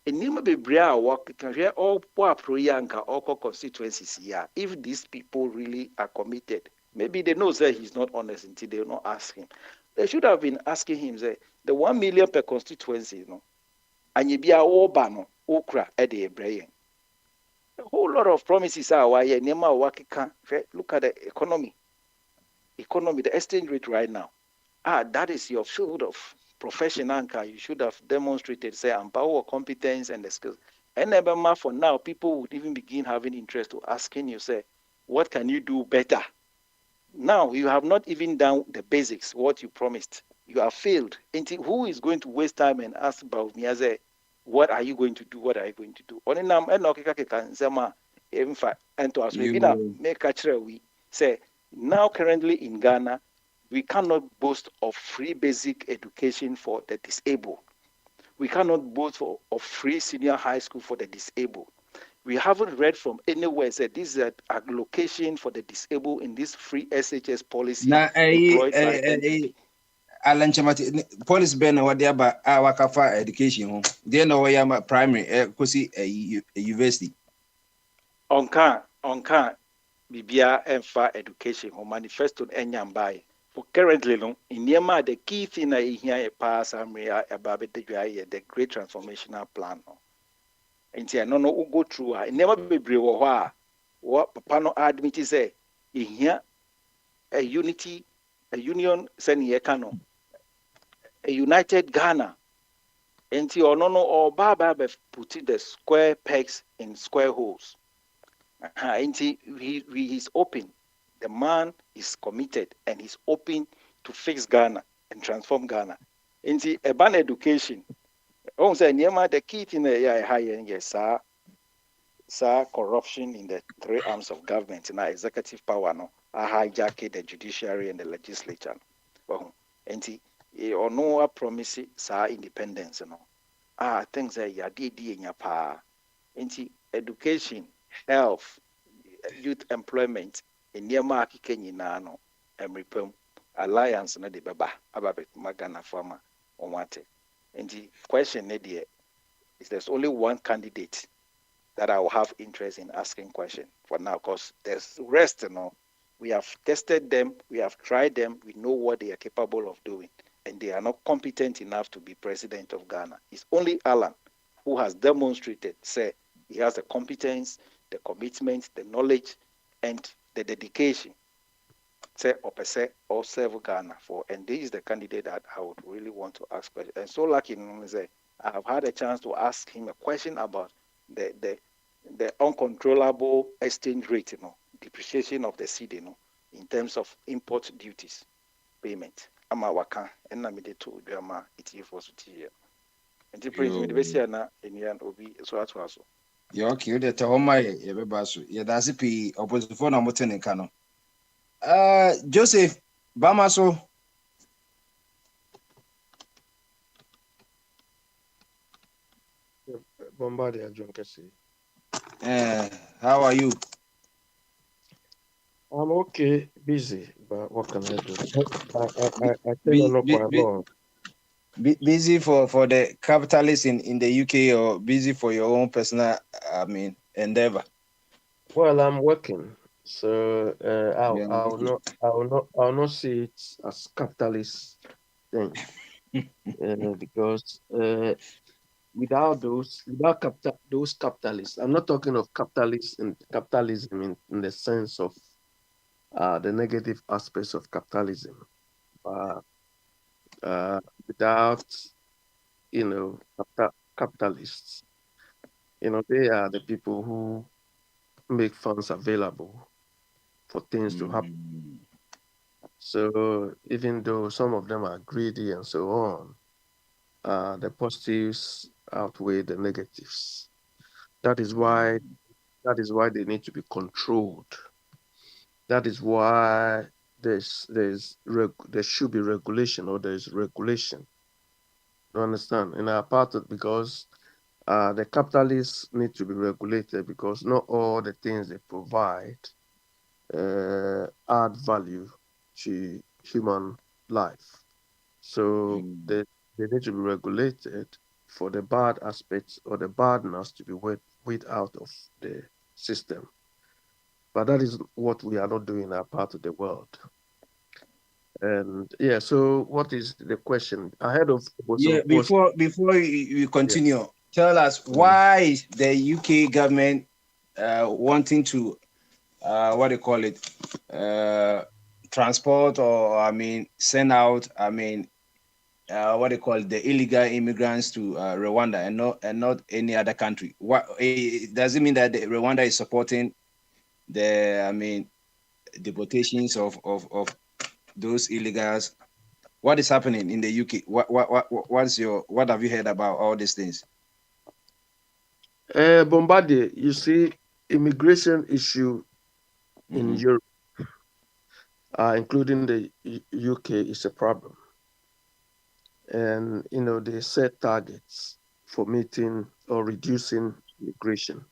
And Nima be bria work can hear all poor proyanka or constituencies here. If these people really are committed, maybe they know that he's not honest until they not ask him. They should have been asking him, say, the 1 million per constituency, you know, and you be a obano, okra at the brain. A whole lot of promises are why Nema work can look at the economy, the exchange rate right now. That is your field of profession, Anka. You should have demonstrated, say, empower competence and the skills. And never for now, people would even begin having interest to asking you, say, what can you do better? Now, you have not even done the basics, what you promised. You have failed. And who is going to waste time and ask about me as a, what are you going to do? What are you going to do? Only now, in fact, and to us, maybe now, make a we say, now currently in Ghana, we cannot boast of free basic education for the disabled. We cannot boast of free senior high school for the disabled. We haven't read from anywhere that this is a location for the disabled in this free SHS policy. Alan Chamati, police ben or whatever our kafa education. They know where I'm primary, kusi a university. Onka, Bibia and far education or manifesto enyambai. For currently, in Yama, the key thing I hear a pass about the great transformational plan. And I don't know who go through. I never be brave or what Papa admit is a here a unity, a union, send Yekano, a united Ghana. And you no or Baba putting the square pegs in square holes. And he is open. The man is committed and he's open to fix Ghana and transform Ghana. In the urban education, the key thing yes, sir, corruption in the three arms of government, in our executive power, no, hijack the judiciary and the legislature. And or no promise, sir, independence, no. Things that you did in your power. Education, health, youth employment. In near mark Kenyano and repel alliance na de baba about Magana farmer on what. And the question is there's only one candidate that I will have interest in asking question for now, because there's rest, we have tested them, we have tried them, we know what they are capable of doing, and they are not competent enough to be president of Ghana. It's only Alan who has demonstrated, say, he has the competence, the commitment, the knowledge, and the dedication, say, or serve Ghana for. And this is the candidate that I would really want to ask questions. And so lucky, I have had a chance to ask him a question about the uncontrollable exchange rate, depreciation of the cedi, in terms of import duties payment. Ama waka and namide to drama it for sutia. And the president the Bessiana in the end will be so at was. You're cute at home, my Ebebasu. Yeah, that's a P opposite phone. I'm in Kano. Joseph Bamaso. Bombardier John Casey. How are you? I'm okay, busy, but what can I do? I think I'm not quite long. Busy for the capitalists in the UK, or busy for your own personal, endeavor? Well, I'm working, so I'll not see it as capitalist thing, because without those capitalists, I'm not talking of capitalism in the sense of the negative aspects of capitalism. Without, capitalists, they are the people who make funds available for things to happen. So even though some of them are greedy and so on, the positives outweigh the negatives. That is why they need to be controlled. That is why there should be regulation, or there is regulation. You understand? In our part, because the capitalists need to be regulated, because not all the things they provide add value to human life. So they need to be regulated for the bad aspects or the badness to be weed out of the system. But that is what we are not doing in our part of the world. And yeah, so what is the question ahead of? Before you continue, tell us why is the UK government wanting to what do you call it, transport, or send out what do you call it, the illegal immigrants to Rwanda and not any other country? What does it mean that Rwanda is supporting the deportations of those illegals? What is happening in the UK? What have you heard about all these things? Bombardier, you see, immigration issue in Europe, including the UK, is a problem. And they set targets for meeting or reducing immigration.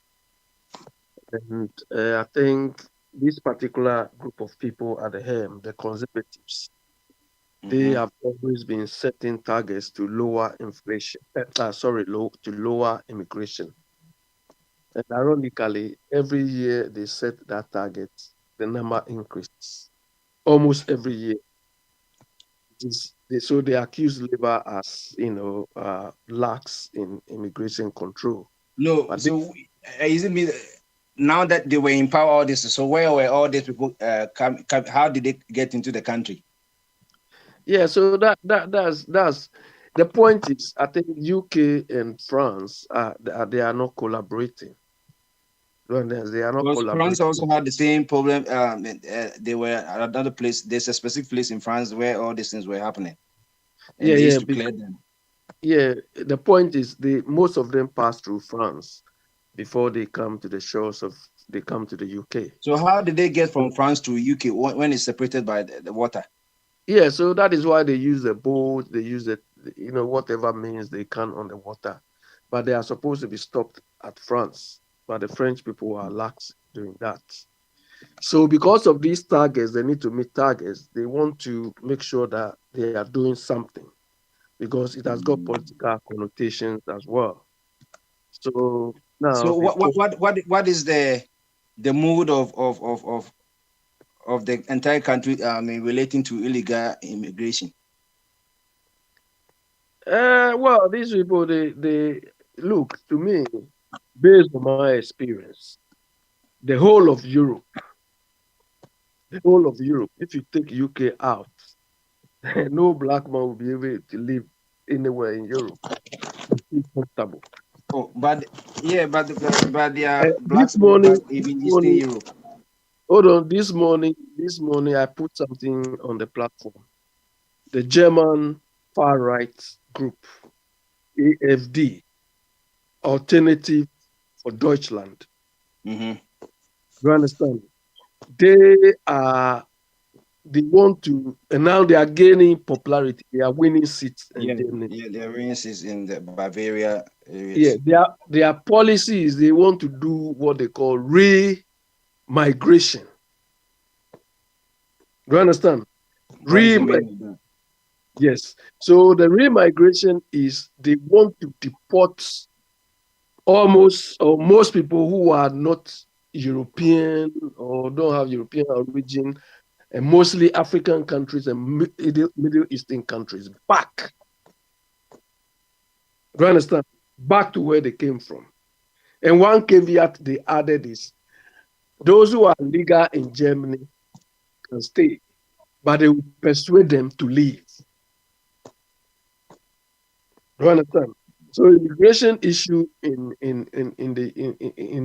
And I think this particular group of people at the helm, the conservatives, they have always been setting targets to lower inflation. To lower immigration. And ironically, every year they set that target, the number increases almost every year. So they accuse Labour as lax in immigration control. No, but so isn't it now that they were in power all this? So where were all these people come? How did they get into the country? Yeah, so that's the point. Is I think UK and France they are not collaborating. They are not collaborating. France also had the same problem. They were at another place. There's a specific place in France where all these things were happening. And they used to clear them. Yeah, the point is most of them pass through France before they come to the shores they come to the UK. So how did they get from France to UK when it's separated by the water? Yeah, so that is why they use the boat, they use whatever means they can on the water. But they are supposed to be stopped at France. But the French people are lax doing that. So because of these targets, they need to meet targets. They want to make sure that they are doing something, because it has got political connotations as well. So now, so what is the mood of the entire country relating to illegal immigration? Well, these people they look, to me, based on my experience, the whole of Europe, if you take UK out, no black man will be able to live anywhere in Europe. It's comfortable. Oh, but they are black people even Eastern Europe. Hold on, this morning I put something on the platform. The German far right group, AfD, Alternative for Deutschland. You understand? They want to, and now they are gaining popularity. They are winning seats. They are winning seats in the Bavaria areas. Yeah, their policies, they want to do what they call re-migration. Do you understand? Yes. So the re-migration is they want to deport most people who are not European or don't have European origin, and mostly African countries and Middle Eastern countries back. Do you understand? Back to where they came from. And one caveat they added is those who are legal in Germany can stay, but they will persuade them to leave. Do you understand? So immigration issue in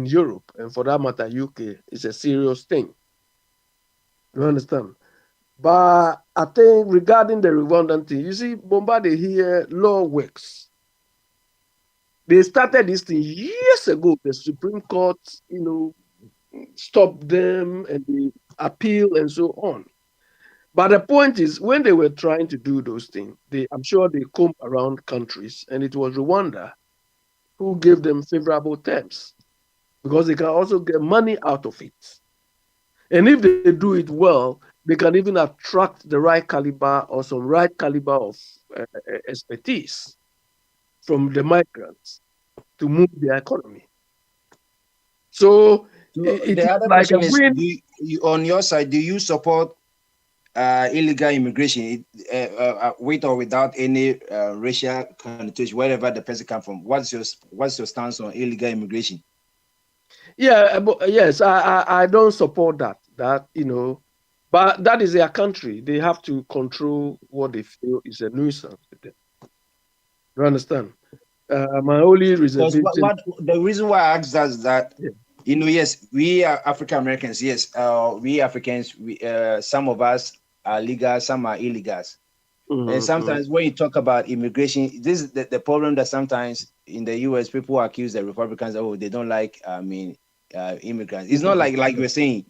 Europe, and for that matter UK, is a serious thing. You understand? But I think regarding the Rwandan thing, you see, Bombardier here, law works. They started this thing years ago. The Supreme Court, stopped them and they appeal and so on. But the point is, when they were trying to do those things, I'm sure they combed around countries, and it was Rwanda who gave them favorable terms because they can also get money out of it. And if they do it well, they can even attract the right caliber or some right caliber of expertise from the migrants to move their economy. So the other like question is, on your side, do you support illegal immigration with or without any racial connotation, wherever the person comes from? What's your stance on illegal immigration? Yeah, yes, I don't support that. But that is their country. They have to control what they feel is a nuisance to them. You understand? My only reservation. The reason why I asked that is that, yes, we are African Americans. Yes, we Africans. Some of us are legal, some are illegals. And sometimes when you talk about immigration, this is the problem that sometimes in the US people accuse the Republicans, they don't like, immigrants. It's not like you were saying.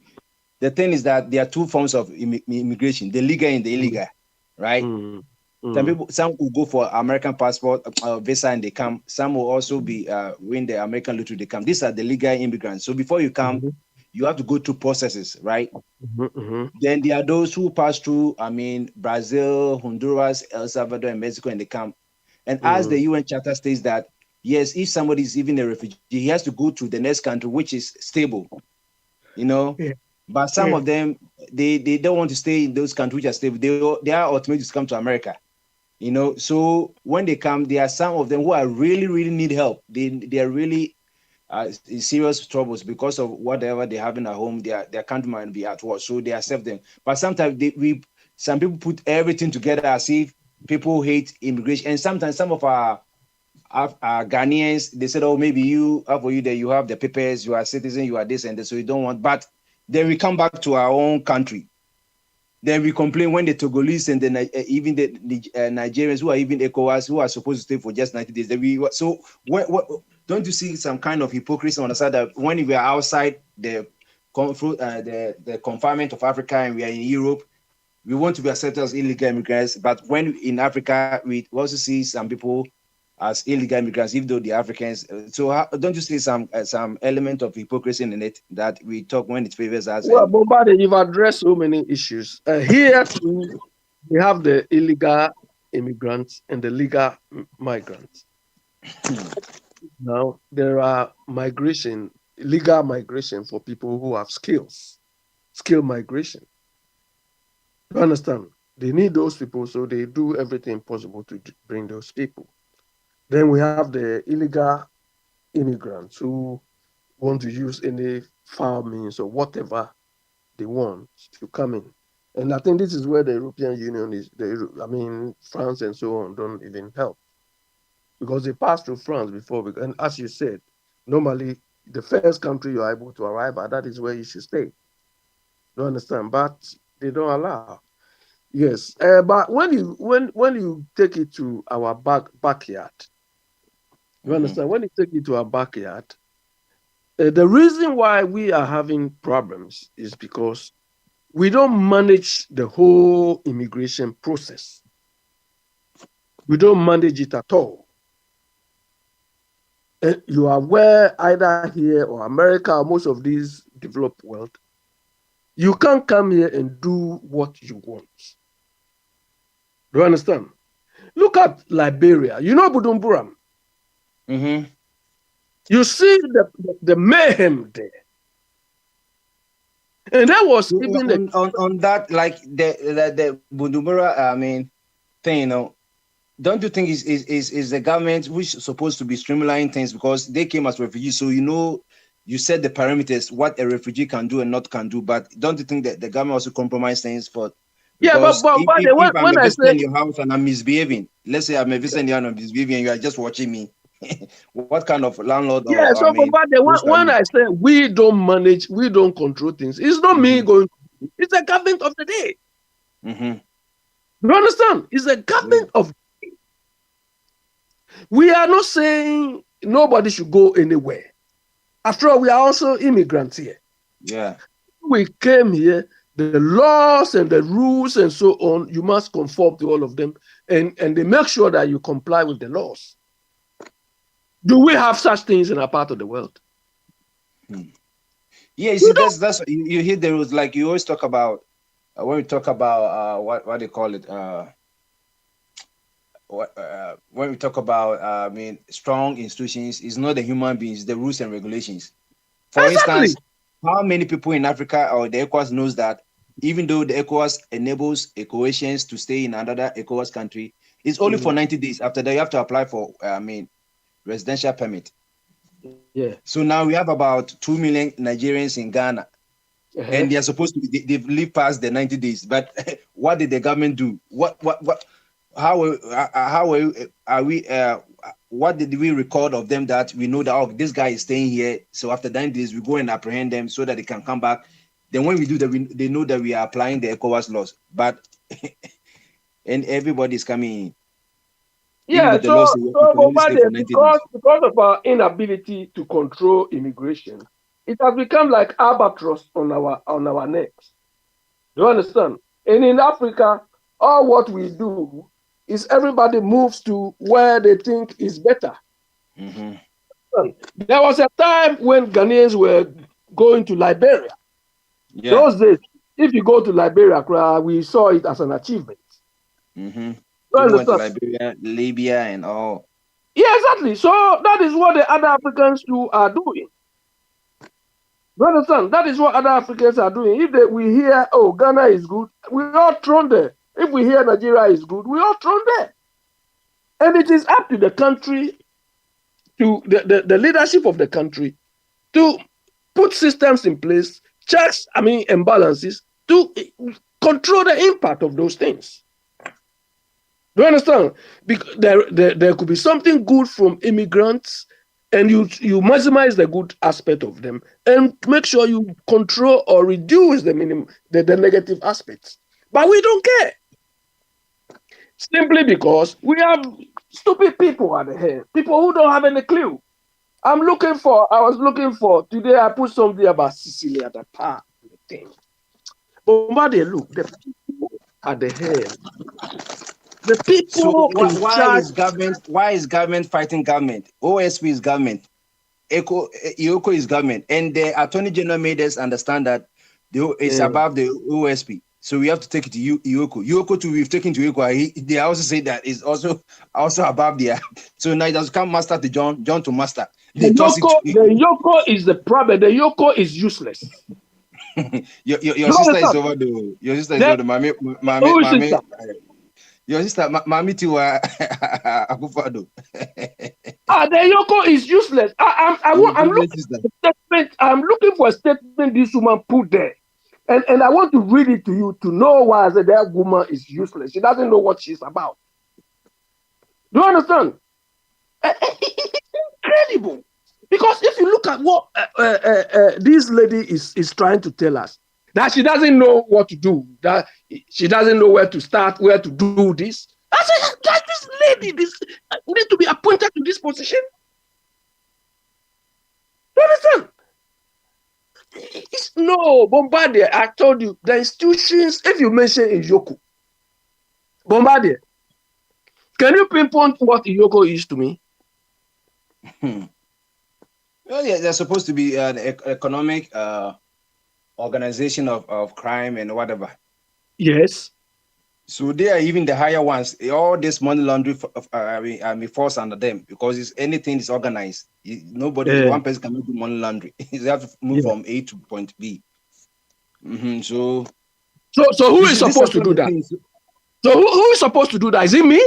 The thing is that there are two forms of immigration: the legal and the illegal, right? Some will go for American passport, visa, and they come. Some will also be win the American lottery. They come. These are the legal immigrants. So before you come, you have to go through processes, right? Then there are those who pass through, Brazil, Honduras, El Salvador, and Mexico, and they come. And as the UN Charter states that, yes, if somebody is even a refugee, he has to go to the next country, which is stable, But some of them, they don't want to stay in those countries which are stable. They are ultimately to come to America, So when they come, there are some of them who are really, really need help. They are really in serious troubles because of whatever they have in at home. Their country might be at war, so they accept them. But sometimes some people put everything together as if people hate immigration, and sometimes some of our Ghanaians, they said, "Oh, maybe you have the papers, you are a citizen, you are this and this, so you don't want." But then we come back to our own country. Then we complain when the Togolese and even the Nigerians who are even ECOWAS, who are supposed to stay for just 90 days. What don't you see some kind of hypocrisy on the side that when we are outside the confinement of Africa and we are in Europe, we want to be accepted as illegal immigrants, but when in Africa, we also see some people as illegal immigrants, even though they're Africans. So don't you see some element of hypocrisy in it that we talk when it favors us? Well, Bombardier, you've addressed so many issues. Here, too, we have the illegal immigrants and the legal migrants. Now, there are legal migration for people who have skills, skill migration. You understand? They need those people, so they do everything possible to bring those people. Then we have the illegal immigrants who want to use any foul means or whatever they want to come in. And I think this is where the European Union France and so on don't even help. Because they pass through France before. And as you said, normally the first country you're able to arrive at, that is where you should stay. You understand? But they don't allow. Yes. But when you take it to our backyard, you understand? When you take it to our backyard, the reason why we are having problems is because we don't manage the whole immigration process. We don't manage it at all. You are aware, either here or America or most of these developed world, you can't come here and do what you want. Do you understand? Look at Liberia. You know Bujumbura. You see the mayhem there. And that was even on that, like the Bujumbura, thing, don't you think is the government which is supposed to be streamlining things because they came as refugees? So you set the parameters what a refugee can do and not can do. But don't you think that the government also compromise things for? Yeah, but if I'm visiting your house and I'm misbehaving, let's say I'm visiting you and I'm misbehaving, and you are just watching me. What kind of landlord? Yeah, when I say we don't manage, we don't control things, it's not me going. It's the government of the day. Mm-hmm. You understand? It's a government of. We are not saying nobody should go anywhere. After all, we are also immigrants here. Yeah. We came here, the laws and the rules and so on, you must conform to all of them, and they make sure that you comply with the laws. Do we have such things in our part of the world? Yeah, you see, that's you hear the rules, like you always talk about when we talk about what they call it, when we talk about I mean strong institutions, it's not the human beings, the rules and regulations. For instance, how many people in Africa or the ECOWAS knows that even though the ECOWAS enables Ecoasians to stay in another ECOWAS country, it's only for 90 days. After that, you have to apply for residential permit. Yeah. So now we have about 2 million Nigerians in Ghana, and they are supposed to they've lived past the 90 days. But what did the government do? How are we? What did we record of them that we know that this guy is staying here? So after 9 days, we go and apprehend them so that they can come back. Then when we do that, they know that we are applying the ECOWAS laws. But and everybody is coming in. Yeah, because of our inability to control immigration, it has become like albatross on our necks. You understand? And in Africa, all what we do is everybody moves to where they think is better. Mm-hmm. There was a time when Ghanaians were going to Liberia. Yeah. Those days, if you go to Liberia, we saw it as an achievement. Mm-hmm. You went to Liberia, Libya, and all. Yeah, exactly. So that is what the other Africans too are doing. You understand? That is what other Africans are doing. If we hear, oh, Ghana is good, we all thrown there. If we hear Nigeria is good, we all thrown there. And it is up to the country, to the leadership of the country, to put systems in place, checks, and balances, to control the impact of those things. Do you understand? Because there could be something good from immigrants, and you maximize the good aspect of them, and make sure you control or reduce the negative aspects. But we don't care. Simply because we have stupid people at the head, people who don't have any clue. I was looking for, today I put something about Sicily at the part of the thing. But look, the people at the head, the people. So why is government fighting government? OSP is government. EOCO is government. And the Attorney General made us understand that it's above the OSP. So we have to take it to EOCO. EOCO too, we've taken to EOCO. They also say that it's also above there. So now it has come master to John to master. The EOCO is the problem. The EOCO is useless. your sister is over the. Your sister is over the. Mommy. Your sister, Mami Tiwa Akufado. The EOCO is useless. I'm looking for a statement this woman put there. And I want to read it to you to know why that woman is useless. She doesn't know what she's about. Do you understand? It's incredible. Because if you look at what this lady is trying to tell us, that she doesn't know what to do, that she doesn't know where to start, where to do this. I said, this lady, need to be appointed to this position. Do you understand? No, Bombardier, I told you, the institutions, if you mention EOCO, Bombardier, can you pinpoint what EOCO is to me? Well, yeah, they're supposed to be an economic organization of crime and whatever. Yes. So they are even the higher ones. All this money laundering falls under them because it's anything is organized. One person cannot do money laundering. You have to move from A to point B. Mm-hmm. So who is supposed to do that? So who is supposed to do that? Is it me?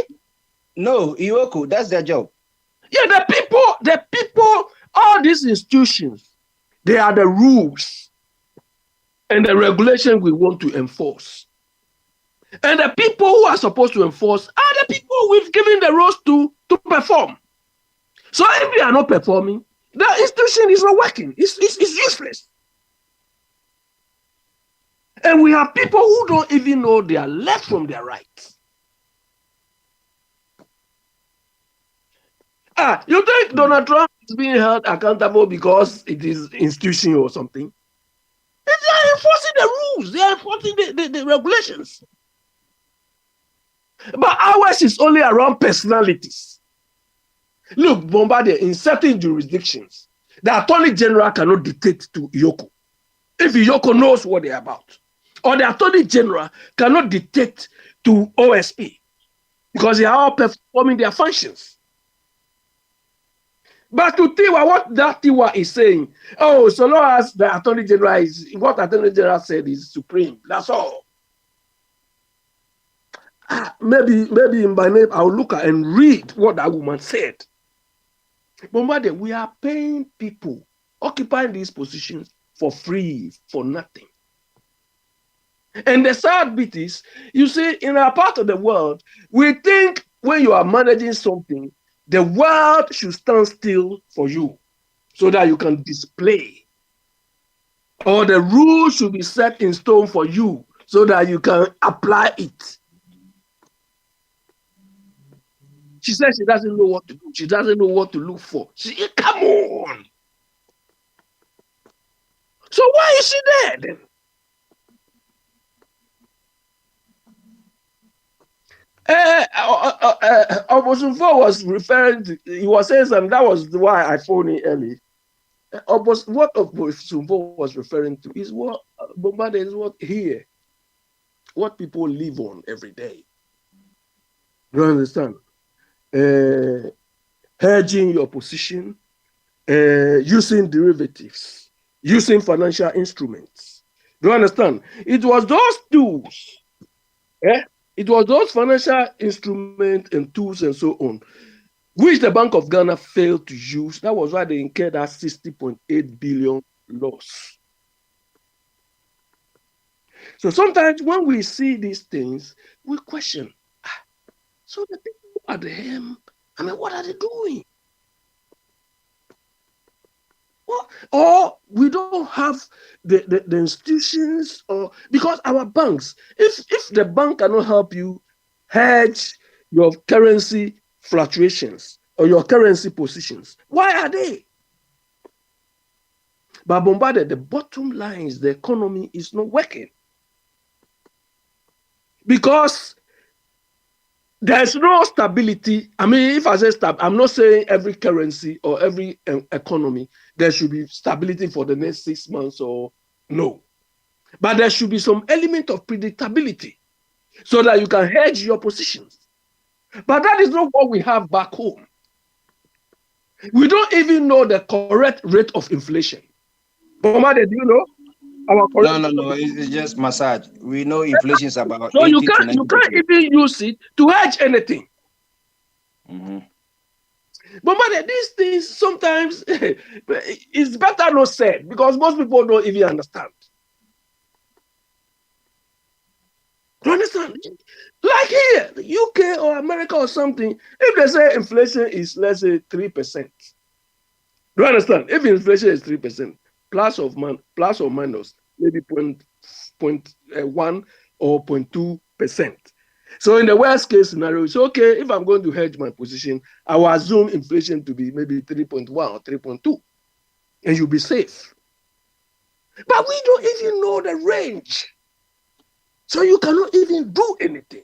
No, EOCO. That's their job. Yeah, the people, all these institutions, they are the rules and the regulation we want to enforce. And the people who are supposed to enforce are the people we've given the roles to perform. So if we are not performing, the institution is not working. It's useless. And we have people who don't even know their left from their right. You think Donald Trump is being held accountable because it is institution or something? They are enforcing the rules. They are enforcing the regulations. But ours is only around personalities. Look, Bombardier, in certain jurisdictions, the Attorney General cannot dictate to Yoko. If Yoko knows what they're about. Or the Attorney General cannot dictate to OSP because they are all performing their functions. But to Tiwa, what that Tiwa is saying, oh, so long as the Attorney General is, what Attorney General said is supreme. That's all. Maybe in my name, I'll look at and read what that woman said. But we are paying people occupying these positions for free, for nothing. And the sad bit is, you see, in our part of the world, we think when you are managing something, the world should stand still for you so that you can display. Or the rules should be set in stone for you so that you can apply it. She says she doesn't know what to do. She doesn't know what to look for. Come on. So why is she there then? Obosunfo was referring to, he was saying something, that was why I phoned in early. What Obosunfo was referring to is what Bombardier is what people live on every day. You understand? Hedging your position, using derivatives, using financial instruments. Do you understand? It was those tools. It was those financial instruments and tools and so on, which the Bank of Ghana failed to use. That was why they incurred that 60.8 billion loss. So sometimes when we see these things, we question, so the people at the helm, what are they doing? Or we don't have the institutions, or because our banks, if the bank cannot help you hedge your currency fluctuations or your currency positions, why are they? But Bombardier, the bottom line is the economy is not working. Because there's no stability. If I say I'm not saying every currency or every economy, there should be stability for the next 6 months or no. But there should be some element of predictability so that you can hedge your positions. But that is not what we have back home. We don't even know the correct rate of inflation. Bombardier, do you know? No, it's just massage. We know inflation is about so 80 you can't even use it to hedge anything. Mm-hmm. But these things sometimes it's better not said because most people don't even understand. Do you understand? Like here, UK or America or something, if they say inflation is, let's say, 3%. Do you understand? If inflation is 3%, plus or minus, maybe 0.1 or 0.2%. So in the worst case scenario, it's okay, if I'm going to hedge my position, I will assume inflation to be maybe 3.1 or 3.2, and you'll be safe. But we don't even know the range. So you cannot even do anything.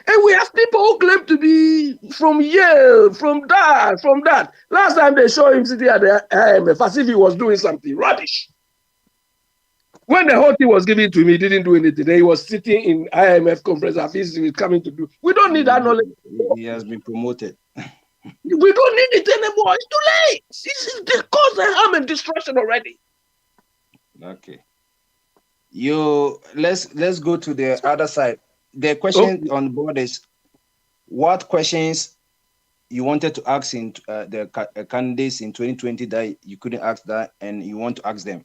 And we have people who claim to be from Yale, from that. Last time they saw him sitting at the IMF as if he was doing something rubbish. When the whole thing was given to him, he didn't do anything. He was sitting in IMF conference as if he was coming to do. We don't need that knowledge. He has been promoted. We don't need it anymore. It's too late. They caused the harm and destruction already. Okay. Let's go to the other side. The question on board is, what questions you wanted to ask in the candidates in 2020 that you couldn't ask that, and you want to ask them?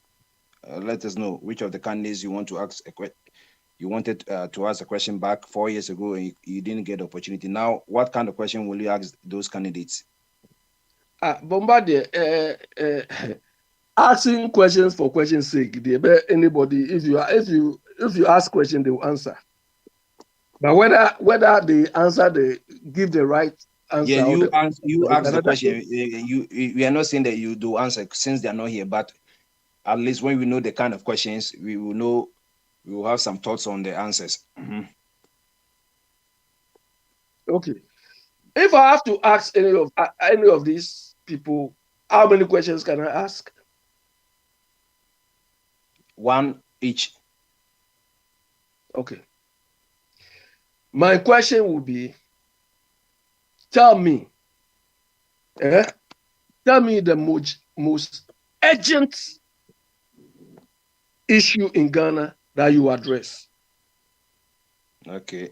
Let us know which of the candidates you want to ask. You wanted to ask a question back 4 years ago, and you didn't get the opportunity. Now, what kind of question will you ask those candidates? Bombardier, asking questions for questions' sake. Anybody, if you ask questions, they will answer. But whether they answer, they give the right answer. Yeah, you ask the question. We are not saying that you do answer since they are not here, but at least when we know the kind of questions, we will know. We will have some thoughts on the answers. Mm-hmm. Okay. If I have to ask any of these people, how many questions can I ask? One each. Okay. My question would be, tell me the most urgent issue in Ghana that you address. Okay.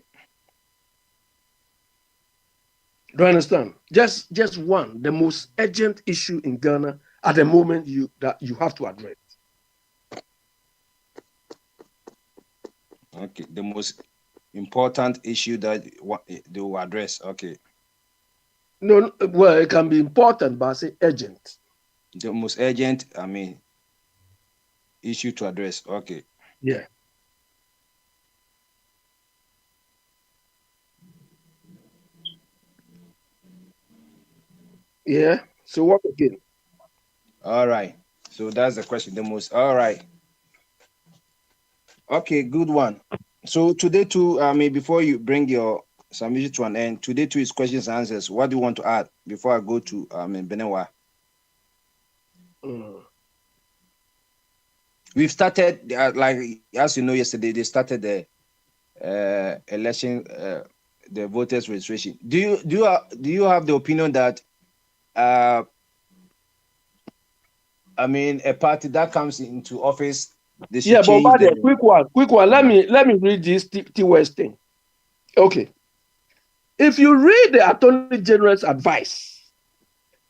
Do you understand? Just one, the most urgent issue in Ghana at the moment that you have to address. Okay, the most important issue that they will address. Okay. No, well, it can be important, but I say urgent. The most urgent, issue to address. Okay. Yeah. Yeah. So what again? All right. So that's the question. The most. All right. Okay, good one. So today too, before you bring your submission to an end, today too is questions and answers. What do you want to add before I go to Benewa? We've started, like as you know, yesterday they started the election, the voters registration. Do you have the opinion that a party that comes into office, they should change quick one. Let me read this T-West thing. Okay. If you read the Attorney General's advice,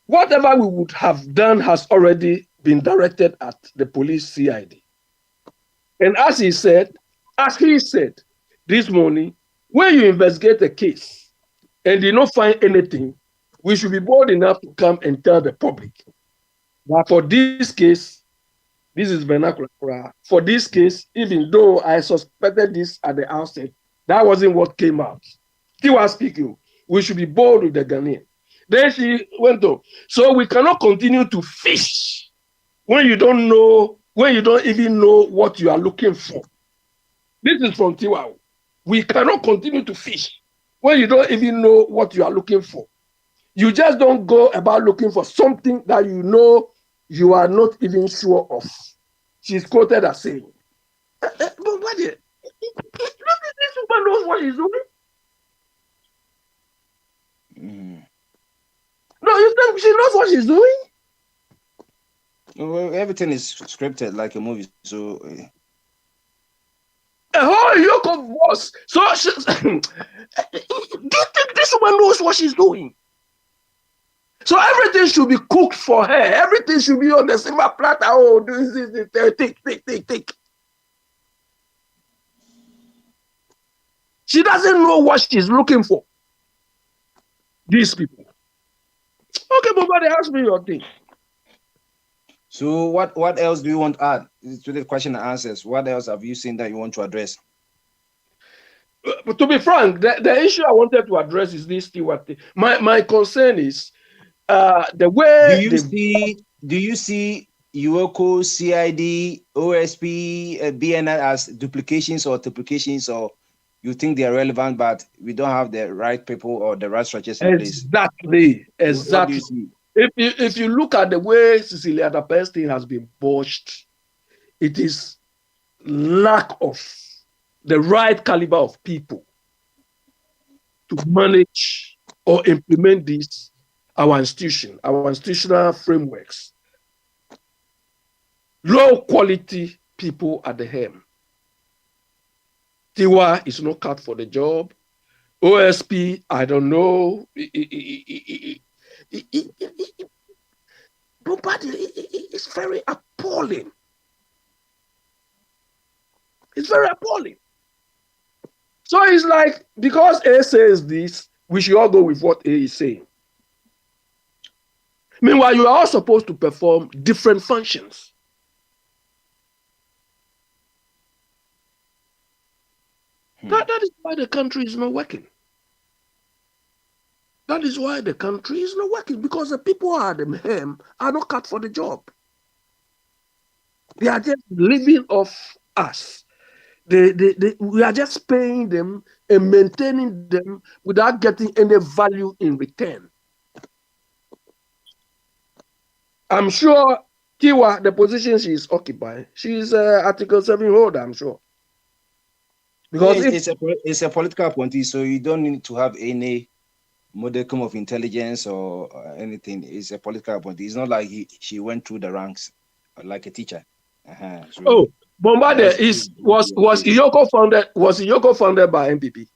whatever we would have done has already been directed at the police CID. And as he said this morning, when you investigate a case and you don't find anything, we should be bold enough to come and tell the public that for this case, this is vernacular. For this case, even though I suspected this at the outset, that wasn't what came out. Still was speaking, we should be bold with the Ghanaian. Then she went on. So we cannot continue to fish when you don't even know what you are looking for. This is from Tiwa. We cannot continue to fish when you don't even know what you are looking for. You just don't go about looking for something that you know you are not even sure of. She's quoted as saying, but what this woman knows what she's doing? No, you think she knows what she's doing? Well, everything is scripted like a movie, so a whole yoke of boss. So do you think this woman knows what she's doing? So everything should be cooked for her. Everything should be on the silver platter. Oh, this is thick. She doesn't know what she's looking for. These people. Okay, but ask me your thing. So what else do you want to add to the question and answers? What else have you seen that you want to address? But to be frank, the issue I wanted to address is this Stewart thing. My concern is the way do you see UOCO, CID, OSP, BNI as duplications or triplications, or you think they are relevant, but we don't have the right people or the right structures in place? Exactly. What do you see? If you look at the way Cecilia Dapen's thing has been botched, it is lack of the right caliber of people to manage or implement this, our institutional frameworks. Low quality people at the helm. Tiwa is not cut for the job. OSP, I don't know. Nobody, it's very appalling. It's very appalling. So it's like, because A says this, we should all go with what A is saying. Meanwhile, you are all supposed to perform different functions. That is why the country is not working. That is why the country is not working, because the people who are the helm are not cut for the job. They are just living off us. We are just paying them and maintaining them without getting any value in return. I'm sure Tiwa, the position she is occupying, she is Article 7 holder, I'm sure. Because it's a political appointee, so you don't need to have any modicum of intelligence or anything. It's a political appointee. It's not like she went through the ranks like a teacher. So Bombardier was Iyoko founded by NPP?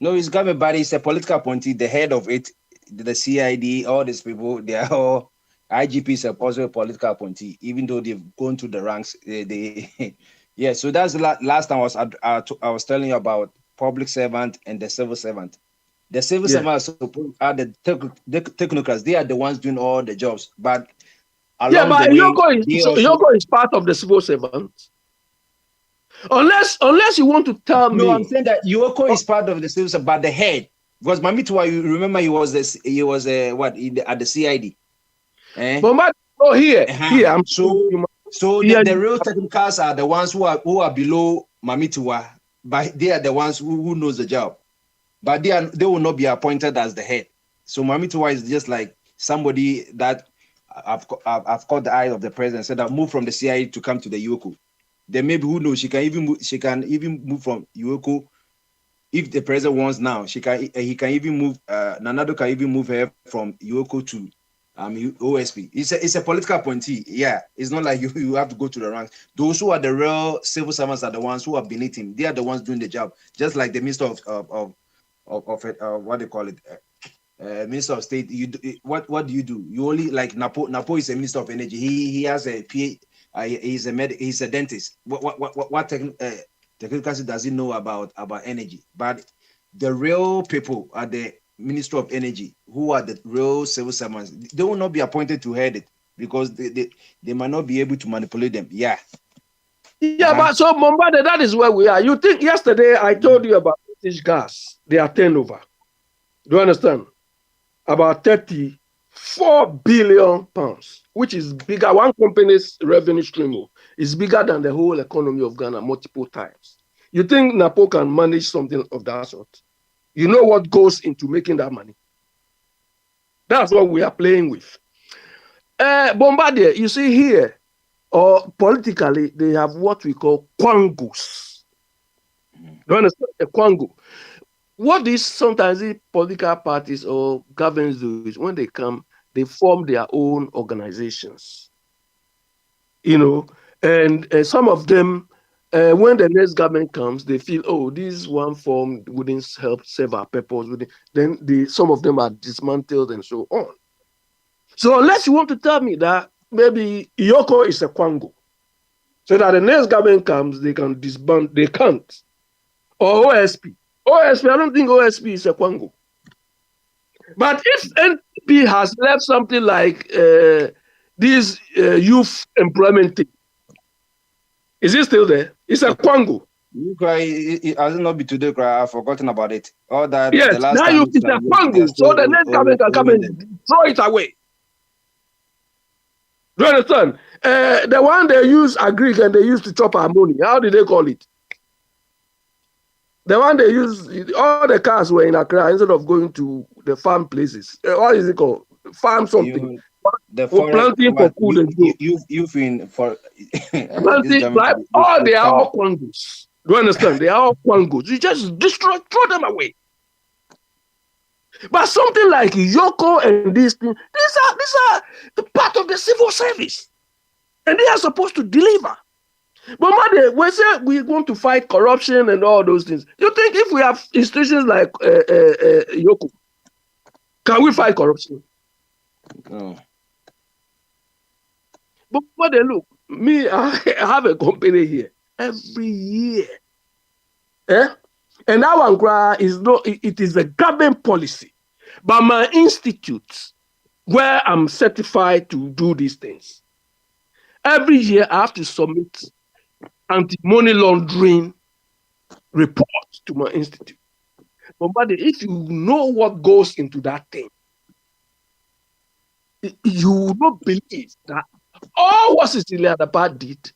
No, it's government body. It's a political appointee. The head of it, the CID, all these people, they are all IGP is a possible political appointee, even though they've gone through the ranks. Yeah. So that's the last time I was telling you about public servant and the civil servant. The civil servants are the technocrats. They are the ones doing all the jobs. But Iyoko is part of the civil servants. Unless you want to tell me. No, I'm saying that Iyoko is part of the civil servant, but the head. Because Mamituwa, you remember he was at the CID. But here. So the real technicals are the ones who are below Mamituwa, but they are the ones who knows the job. But they will not be appointed as the head. So Mamituwa is just like somebody that I've caught the eye of the president, said that move from the CIA to come to the Iyoko. Then maybe who knows, she can even move from Iyoko. If the president wants now, he can even move. Nanado can even move her from Iyoko to OSP. It's a political appointee. Yeah, it's not like you have to go to the ranks. Those who are the real civil servants are the ones who are beneath him. They are the ones doing the job. Just like the minister of what they call it, minister of state. What do you do? You only like Napo is a minister of energy. He has a PA. He's a dentist. What technically does he know about energy? But the real people are the Minister of Energy, who are the real civil servants. They will not be appointed to head it because they might not be able to manipulate them. Yeah. But so Bombardier, that is where we are. You think yesterday I told you about British Gas, their turnover. Do you understand? About 34 billion pounds, which is bigger. One company's revenue stream is bigger than the whole economy of Ghana multiple times. You think NAPO can manage something of that sort? You know what goes into making that money. That's what we are playing with. Bombardier, you see here, or politically, they have what we call quangos. Do you understand? A quango. What these sometimes these political parties or governments do is when they come, they form their own organizations. And some of them, when the next government comes, they feel, oh, this one form wouldn't help serve our purpose. Then some of them are dismantled and so on. So unless you want to tell me that maybe Iyoko is a quango, so that the next government comes, they can disband, they can't. Or OSP. I don't think OSP is a quango. But if NPP has left something like this youth employment thing, is it still there? It's a quango. You cry, it has not been today, cry. I've forgotten about it. All that. Yes, the last now time it's a quango. So the next government can come and throw it away. Do you understand? The one they use agric and they used to chop our money. How did they call it? The one they use, all the cars were in Accra instead of going to the farm places. What is it called? Farm something. For planting for food and food. You've been for planting, like all they are all quangos. Do you understand? They are all quangos. You just throw them away. But something like Iyoko and these things, these are the part of the civil service. And they are supposed to deliver. But we say we want to fight corruption and all those things. You think if we have institutions like Iyoko, can we fight corruption? No. But look, me, I have a company here every year. And that one is it is a government policy. But my institute where I'm certified to do these things. Every year I have to submit anti-money laundering report to my institute. But if you know what goes into that thing, you will not believe that all what Cecilia Adapa did,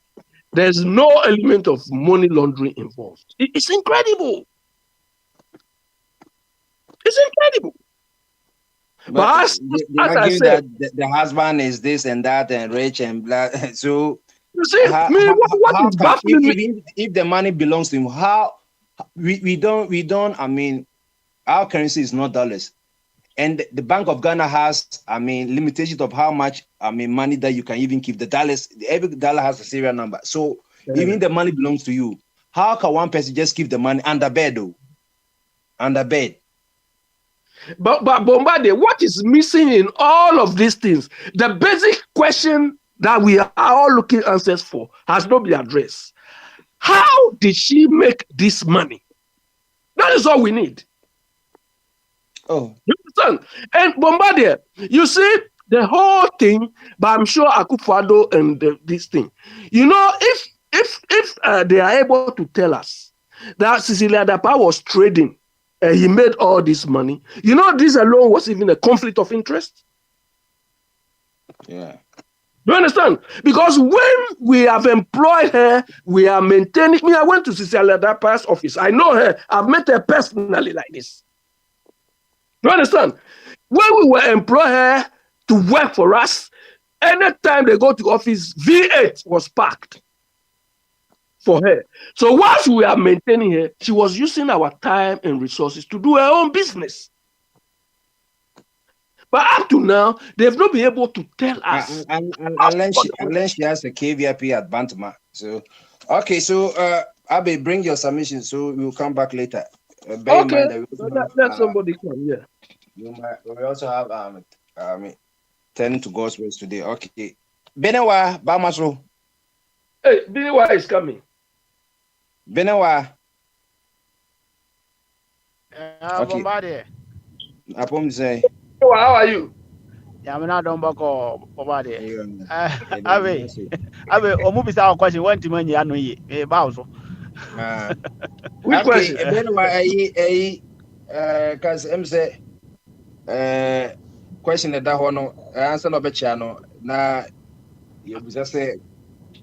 there's no element of money laundering involved. It's incredible. It's incredible. But as I said, that the husband is this and that and rich and blah. So you see, what is baffling me? If the money belongs to him, how we don't. I mean, our currency is not dollars, and the Bank of Ghana has, I mean, limitations of how much, I mean, money that you can even keep. The dollars, every dollar has a serial number. So even the money belongs to you. How can one person just keep the money under bed though? Under bed. But Bombardier, what is missing in all of these things? The basic question that we are all looking answers for has not been addressed. How did she make this money? That is all we need. Oh, you understand? And Bombardier, you see the whole thing, but I'm sure Akufo-Addo and this thing. You know, if they are able to tell us that Cecilia Adapa was trading, he made all this money. You know, this alone was even a conflict of interest. Yeah. Do you understand? Because when we have employed her, we are maintaining. I went to Cecilia Adapa's office. I know her. I've met her personally like this. Do you understand? When we were employing her to work for us, anytime they go to office, V8 was packed for her. So whilst we are maintaining her, she was using our time and resources to do her own business. But up to now, they've not been able to tell us. Unless she has a KVIP at Bantama. So, okay, so Abe, bring your submission. So we'll come back later. Okay, let somebody come. Yeah. We also have turning to God's words today. Okay, Benewa Bamaso. Hey, Benewa is coming. Benewa. Okay. Apom say. How are you? Yeah, I'm not done back or Bombardier. Abe, or movie style question. One to many, I know ye. Bowser. Which question? Benewa, because I'm say, question that one answer no bechano. Na, you just say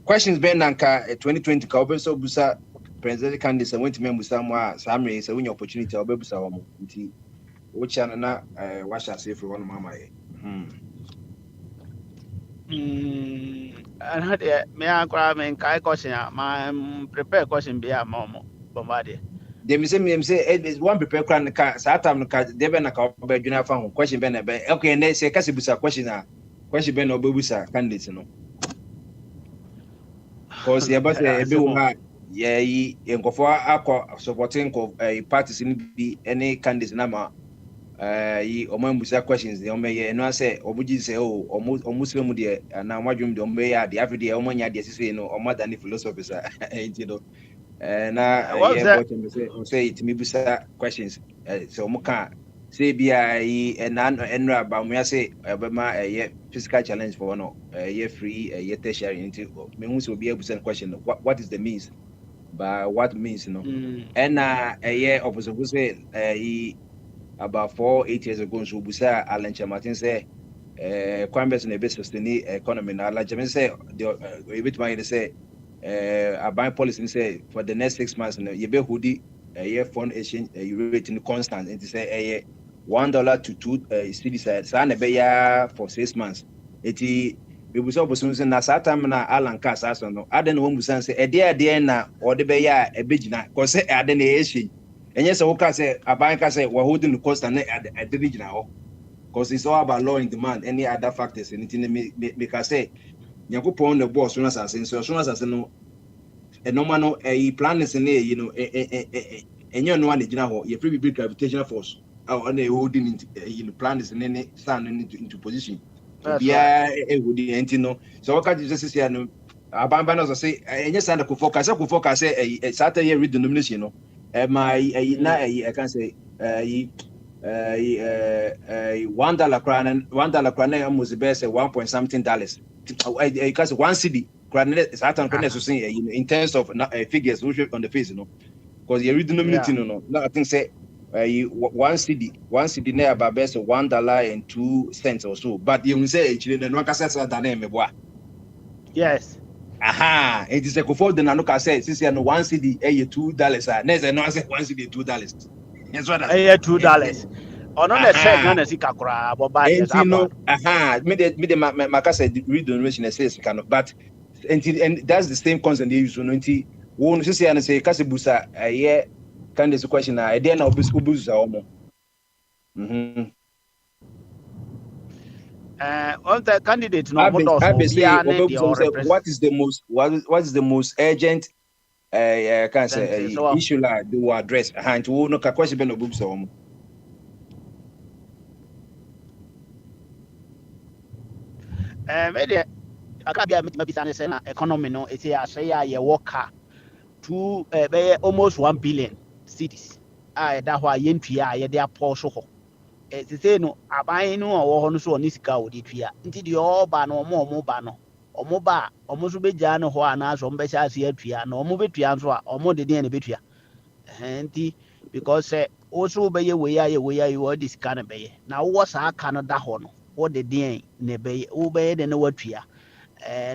questions Ben Nanka 2020 ka open so busa presidential candidates went to member somewhere Sammy so when opportunity obebusa wo nti wo chana na what shall say for one mama and had me akra me kai question my prepare question be am Bombardier. They say one prepare kran ka sa time ka de be na ka obedwuna fa ho question be na be okay na say ka se busa question be na obebusa candidates no. Because you about everyone, yeah, you go for supporting parties in be any candidates nama. Ye omusa questions. The omeye no say obuji say oh Muslim there and now madrum the omeye the every day omonya dey say no or more than the philosophers you know. Na yeah but say it me busa questions. So muka say bia enra ba mo say obema physical challenge for no free tertiary into me who so be able to send question what is the means by what means you know and opposite say about 4-8 years ago so busa Alan Martin say Kwambes na be sustain economy na Alan Martin say the bit my say a bank policy say for the next 6 months you be hoodie foreign exchange rate in constant and say $1 to 2 cedis sa na be ya for 6 months eti we busa obosun na sa time na Alan ka sa so no ade na wo busa say ede na o de be ya e begina cause say ade na exchange enye say wo ka say aban ka say we holding the constant na ade begina ho cause it's all about law and demand any other factors anything make I say Yakupon the boss as as no a normal plan is in you know and you know one you pretty big gravitational force on a holding plan is in any stand into position. Yeah, it would know. So what can you just say? No, Abambanos say, and yes, I could focus a Saturday read denomination. My I can say $1 crown almost best 1 point something dollars. Because one city crown is in terms of figures on the face, because you're reading no. I think say one city now about best $1.02 or so. But you say actually the no cassette than name. Yes. Aha, it is a for the Nanuka says, since you know one city, $2. Next, I know I said one city, $2. That's what I $2. On the set, none as Ikakura, aha, made my cassette read donation says kind of, but and that's the same concept they use. Won't you say and say Casibusa a year? Can this question? I dare not be Scubusa almost. On the candidate, no, what is the most urgent can say issue like do address hand to no question no books on maybe I can't be a economy no it's a say a worker to almost 1 billion cities. That's why yentia they are poor so it's say no aban no or no so on this car with it here until the all ban or more mobano or moba almost be jano ho anas on besha see a no move it to or more than any bit here and because also be way you are this kind of bay now what's our Canada horn what the day ne bay obey the no what here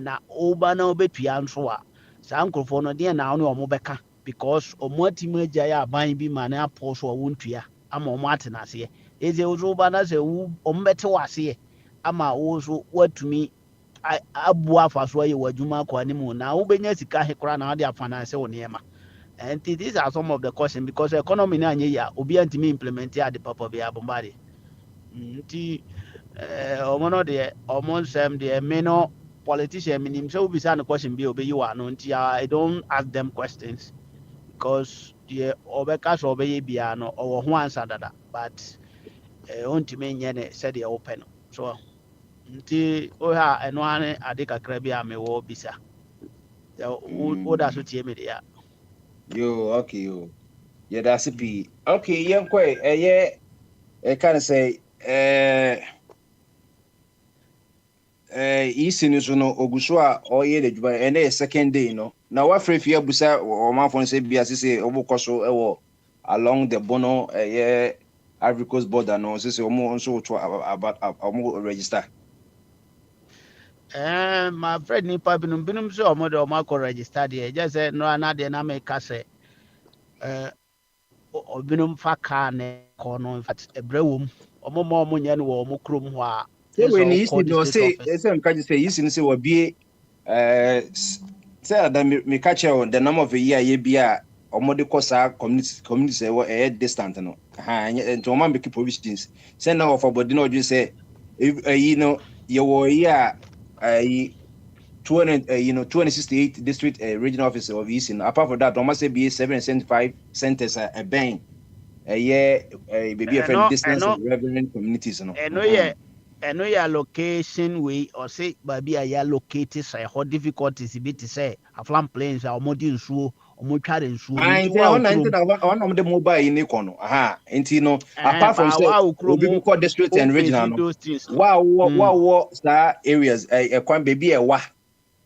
na oba na obetua nso a saa nkrofo no de na no omobeka because omotima gya ya ban bi ma na apo so wontua ama omo atenase eze ozo ba na se ombete wase ama ozo watumi abu afaso ye wadwuma kwa ni mu na obenya sika hekora na de afanase woniema. And these are some of the questions because the economy na anye ya obi antimi implement ya de papa bi abombare nti omono de omonsem de meno politician minim so be say question be obey you no nti I don't ask them questions because the obeka so obey bia no owo ho answer dada but ontime nye ne said the open so nti o ha eno ane ade kakra bi a me wo bisa o da so tie me de ya yo okay yo yeah that's it okay yen kwai kind of say isi so no oguso a oye de juba and a second day no na wa free fia busa o man fon say bia say obukoso ewo along the Bono Ivory Coast border no say omo nso to about omo register my friend ni pa binum so omo de omo ko register there just say no na de na make say obinum fa car ne ko no in fact ebrewum omo nya no wo omo krom ho a say when you see no say can say you see say we be say that me catch on the number of a year ye bia omo de kosa community say we distant no and to man be provisions say now for body no just say you know your year 268 district regional office of East. Apart from that, almost be 775 centers a bank a year baby a friend distance of reverend communities. And no your location we or say baby a located say how difficulties it be to say a flam planes or modern so or more challenge so I on the mobile in Econo. Aha, and you know, apart from we call district and regional. Wow, star areas a quite baby a wa.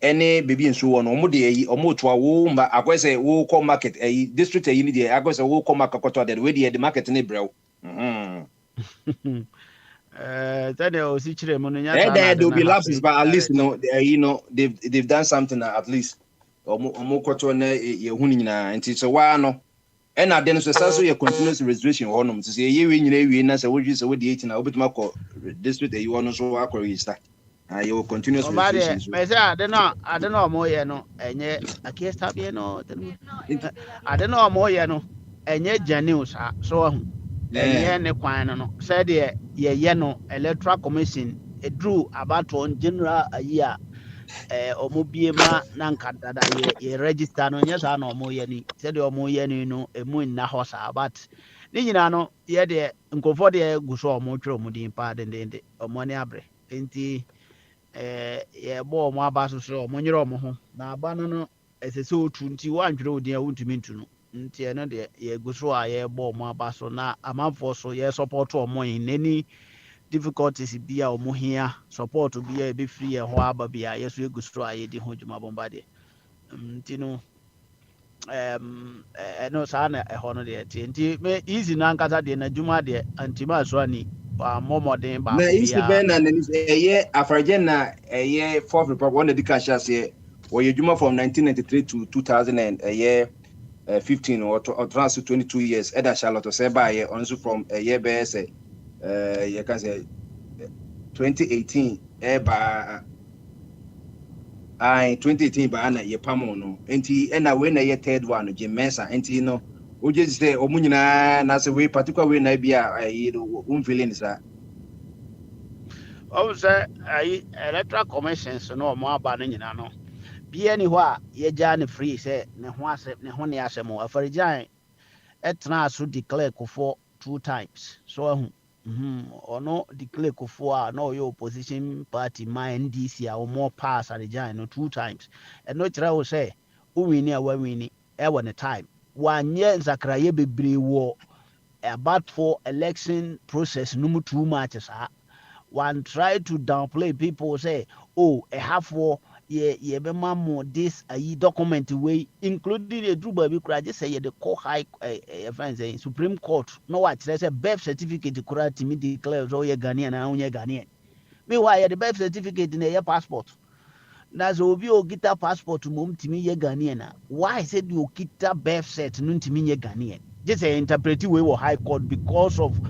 Any baby and so on, or to a womb, I go say, we'll call market a district a unity. I go say, we'll call market that way the market in April. That there'll be lapses, but at least you know they've done something at least. Or more quarter and it's a while no. And I then so your continuous registration honum to say you in as a would use with the 18 I'll be my district that you want to so register. Your continuous registration. I don't know more no and yet I can't stop you no I don't know more no and yet Janus so yeah ne kwan no said ye no electoral commission it drew about on general a year omobiema na nkadada ye register no nyesa na omoye ni said omoye ni no emu nna hosa but ni nyina no ye de nkofo de guso omotwe omudin pa dendende omone abre enti ye bo omo abaso so omonyere omo ho na aba no esese otu nti wantwere odin a wontumi ntu no nti no de ye gu so a ye bo mo aba so na amanfo so ye support omo in any difficulties bi a omo hia support bi a be free ye ho aba bi a ye so gu so a ye di ho djuma bomba de nti no no sa na ho no de nti me easy na nkata de na djuma de anti ma so ani momoden ba na ko isi bia ben na eye afraje na eye fourth republic one the cash as ye or juma from 1993 to 2015 or trans 22 years Eda Charlotte say by also from a year be say you can say 2018 ba 2018 ba na ye pamo no enti na we na ye third one Jemesa enti no o just say o munyina na say we particular we na bia feeling sir. o say electoral commissions no mo aba no nyina no bia ni ho a ye ja ne free say ne ho asem afarijan etna so declare kofo 2 times so ono declare kofo a no your opposition party my NDC a more pass arijan no 2 times and no try wo say who win a win e one time wanye nsakraye bebre wo about for election process no too much one try to downplay people say a half war ye be mamu this document way including the druba bi kura just say the court high Supreme Court no what say birth certificate kura timi declare so ye Ghanaian na onye Ghanaian meanwhile the birth certificate na your passport na so obi o gita passport mum timi ye Ghanaian na why said you gita birth cert no timi ye Ghanaian just say interpret way or high court because of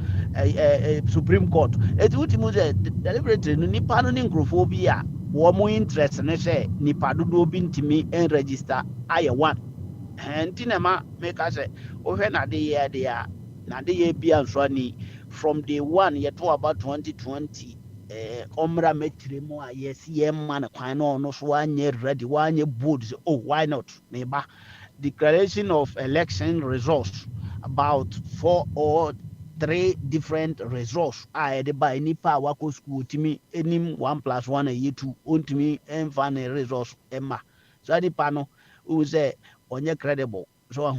Supreme Court it ultimately deliberately no nipa no nkrofobia wo mo interest ne say nipa dodo bi ntimi en register aye one and tinema make us say o hwe na de ye de a na de ye bia nso ni from day one ye to about 2020 omra metremo a yes ye man kwan no so anye ready wanye bold say oh why not neighbor declaration of election results about 4 or 3 different results I the by nipa wako school timi enim 1 + 1 a 2 ontimi enfane results emma so nipa no who say onye credible so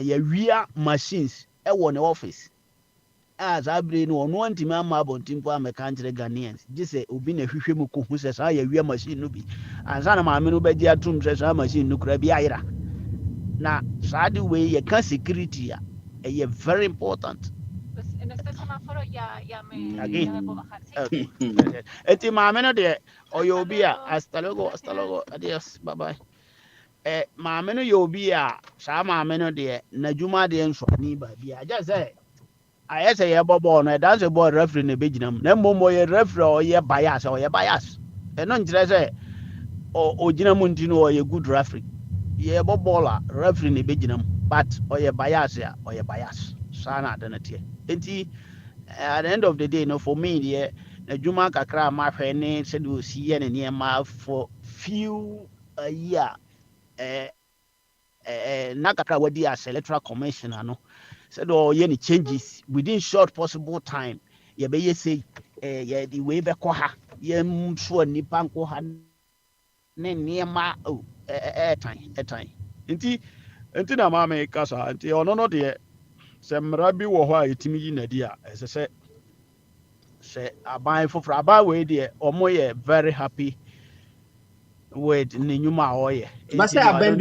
ya wia machines e wo ne office as abre no ono antimi ama abontim po ameka nkire Ghanaians gise obi na hwehwe mu ko hu se sa ya wia machine no bi ansa na maame no bagi atum se sa machine no kura bi ayira na side way ye can security a very important. En este semáforo ya me puedo bajar. ¿Sí? Eti maame no de oyobia hasta luego adiós bye bye. Maame no yobia sa maame no de na dwuma de nso ni ba bia ja say aye say ye bobo no dance boy referee ne beginam na momo ye referee o ye bias e no njire say o ginam ntino o ye good referee ye bobola referee ne beginam but o ye bias sana adanate enti at the end of the day no for me the adwuma kakra ma hwe ne said we see ne niema for few a year na kakra wadi as electoral commissioner no said oh ye changes within short possible time ye be ye say ye the way be ko ha ye so nipa nko ha ne niema time enti na ma me kasa enti ono no de se mra bi wo ho a etimi yi na di a se aban foforo aban we de omo ye very happy with ne nyuma oye but say aban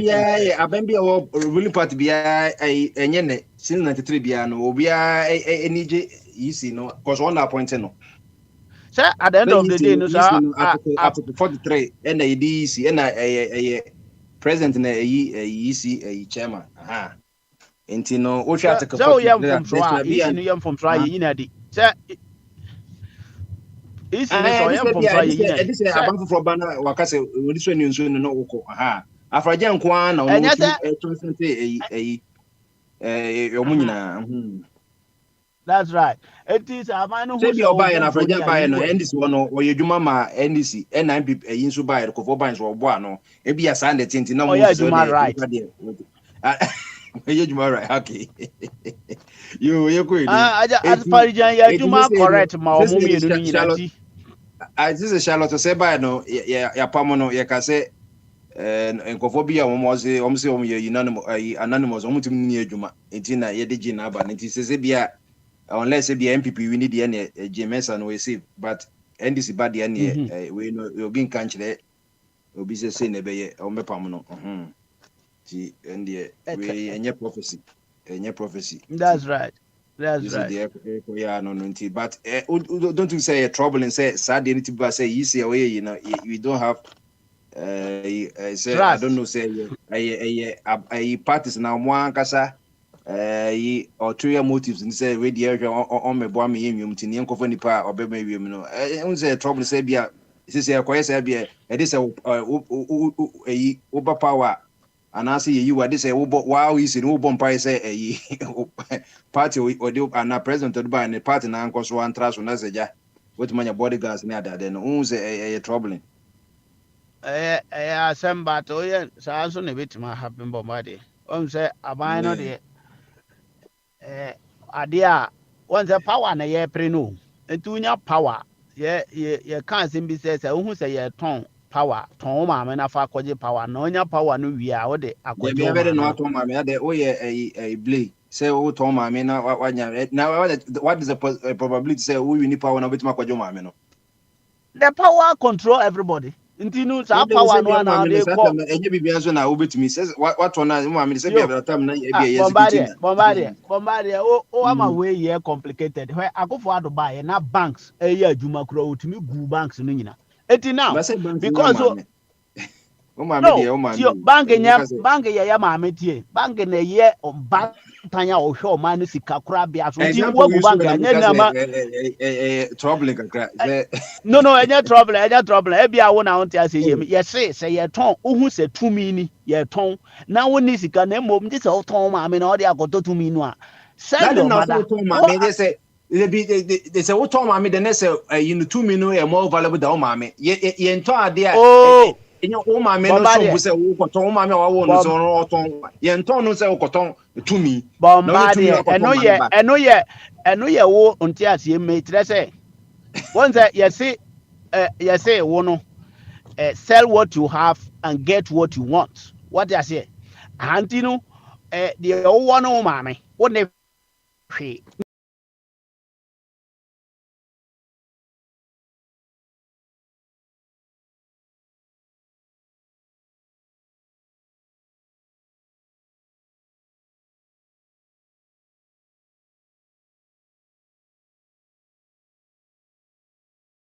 bia wo ruling party bia enye ne since 93 bia no obia enije yisi no cause one appointed no say at the end of the day no sir article 43 and the EDC and president na yisi chairman enti no o twa article 43 so yam from try yi na di say isi so yam from try yi na say abanfo for bana wakase wodi so nso no woko afraje nko an na ono omunyina that's right it is amanu who say obaye na afraje baye no ndc wono oyedwuma ma ndc NNP yi nso baye ko for ban so obo ano e bia sa ndet enti na mo so right right okay you go as Parijan ya juma correct ma omo mi enu nyinati this is Charlotte say by no ya pamo no ya ka say nkofo bi a wɔn se wɔn yɛ anonymous wɔn tim ni adwuma nti na yɛde gye na aba nti sese bi a unless bi MPP wi ni deɛ ne GMS no we save but NDC ba deɛ ne we no obi nka nkyerɛ obi se na bɛyɛ wɔn bɛpam no nti ndie we enye prophecy that's right yeah no nti but don't you say a trouble and say sad anything but say you say you know we don't have say I don't know say a parties now one kasa ulterior motives and say we the on me boy me yum tin yankofo nipa obema wiem no say trouble say bia say akoye say bia e dey say over power and I see you what they say wow is in Ubon Pai say party or do and president by the party now cause one trust on us with my bodyguards near that then who's a troubling some but oh yeah so also a bit my happen bombarded say I know the idea once a power na ye preno and to power you can't simply say who say your tongue power ton ma me na fa kwaje power na onya power no wi a wo de akwaje ya be no ton ma me ade o ye a blay say o ton ma me na wanya na what is the probability say o wi ni power na betima kwaje ma me no the power control everybody ntinu sa power no na dey call enye bibia so na o betimi say what on na ma me say bia time na e bia bombardie o ama we ye complicated where akofo adubai na banks e ye adwuma kura otimi gu banks no nyina eti now because bank ya maame tie bank na ye bank tanya o hwe o man sika kura bia so ti wo bu bank anya na ma trouble kakra no anya trouble e bia wo na won ti ase ye say ye ton ohu se tumi ni ye ton na wo ni sika na mom ti se o ton maame na o de akoto tumi no a send your mother they say what Tom Mami the next you know 2 million more valuable than Mami. Ye ento ade a enye o Mami no so say wo koton Mami wa wo no so no ton ye ento no say wo koton 2 million bombardie eno ye wo nti ase me tire say one say you say wo no sell what you have and get what you want what you say anti no the wo no Mami wo ne hwe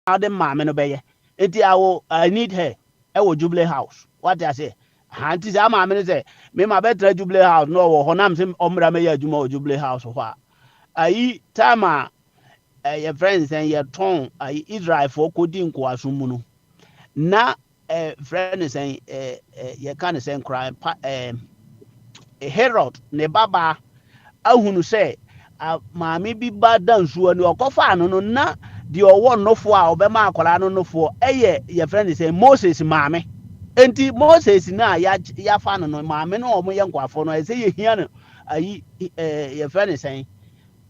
Adam mama no beye enti I need her e wo Jubilee House what I say anti say mama no say me ma betra Jubilee House no wo honam say omra me ya adwuma wo Jubilee House ho ayi time your friends and your ton Israel for kodi nko asum no na friend say you can say crime Herod ne baba ahunu say maame bi ba dansuo ni okofa no na the one no for obema akwara no for your friend say Moses maame enti Moses na ya fa no maame no omo ye nkwafo no say ye hia no ayi your friend say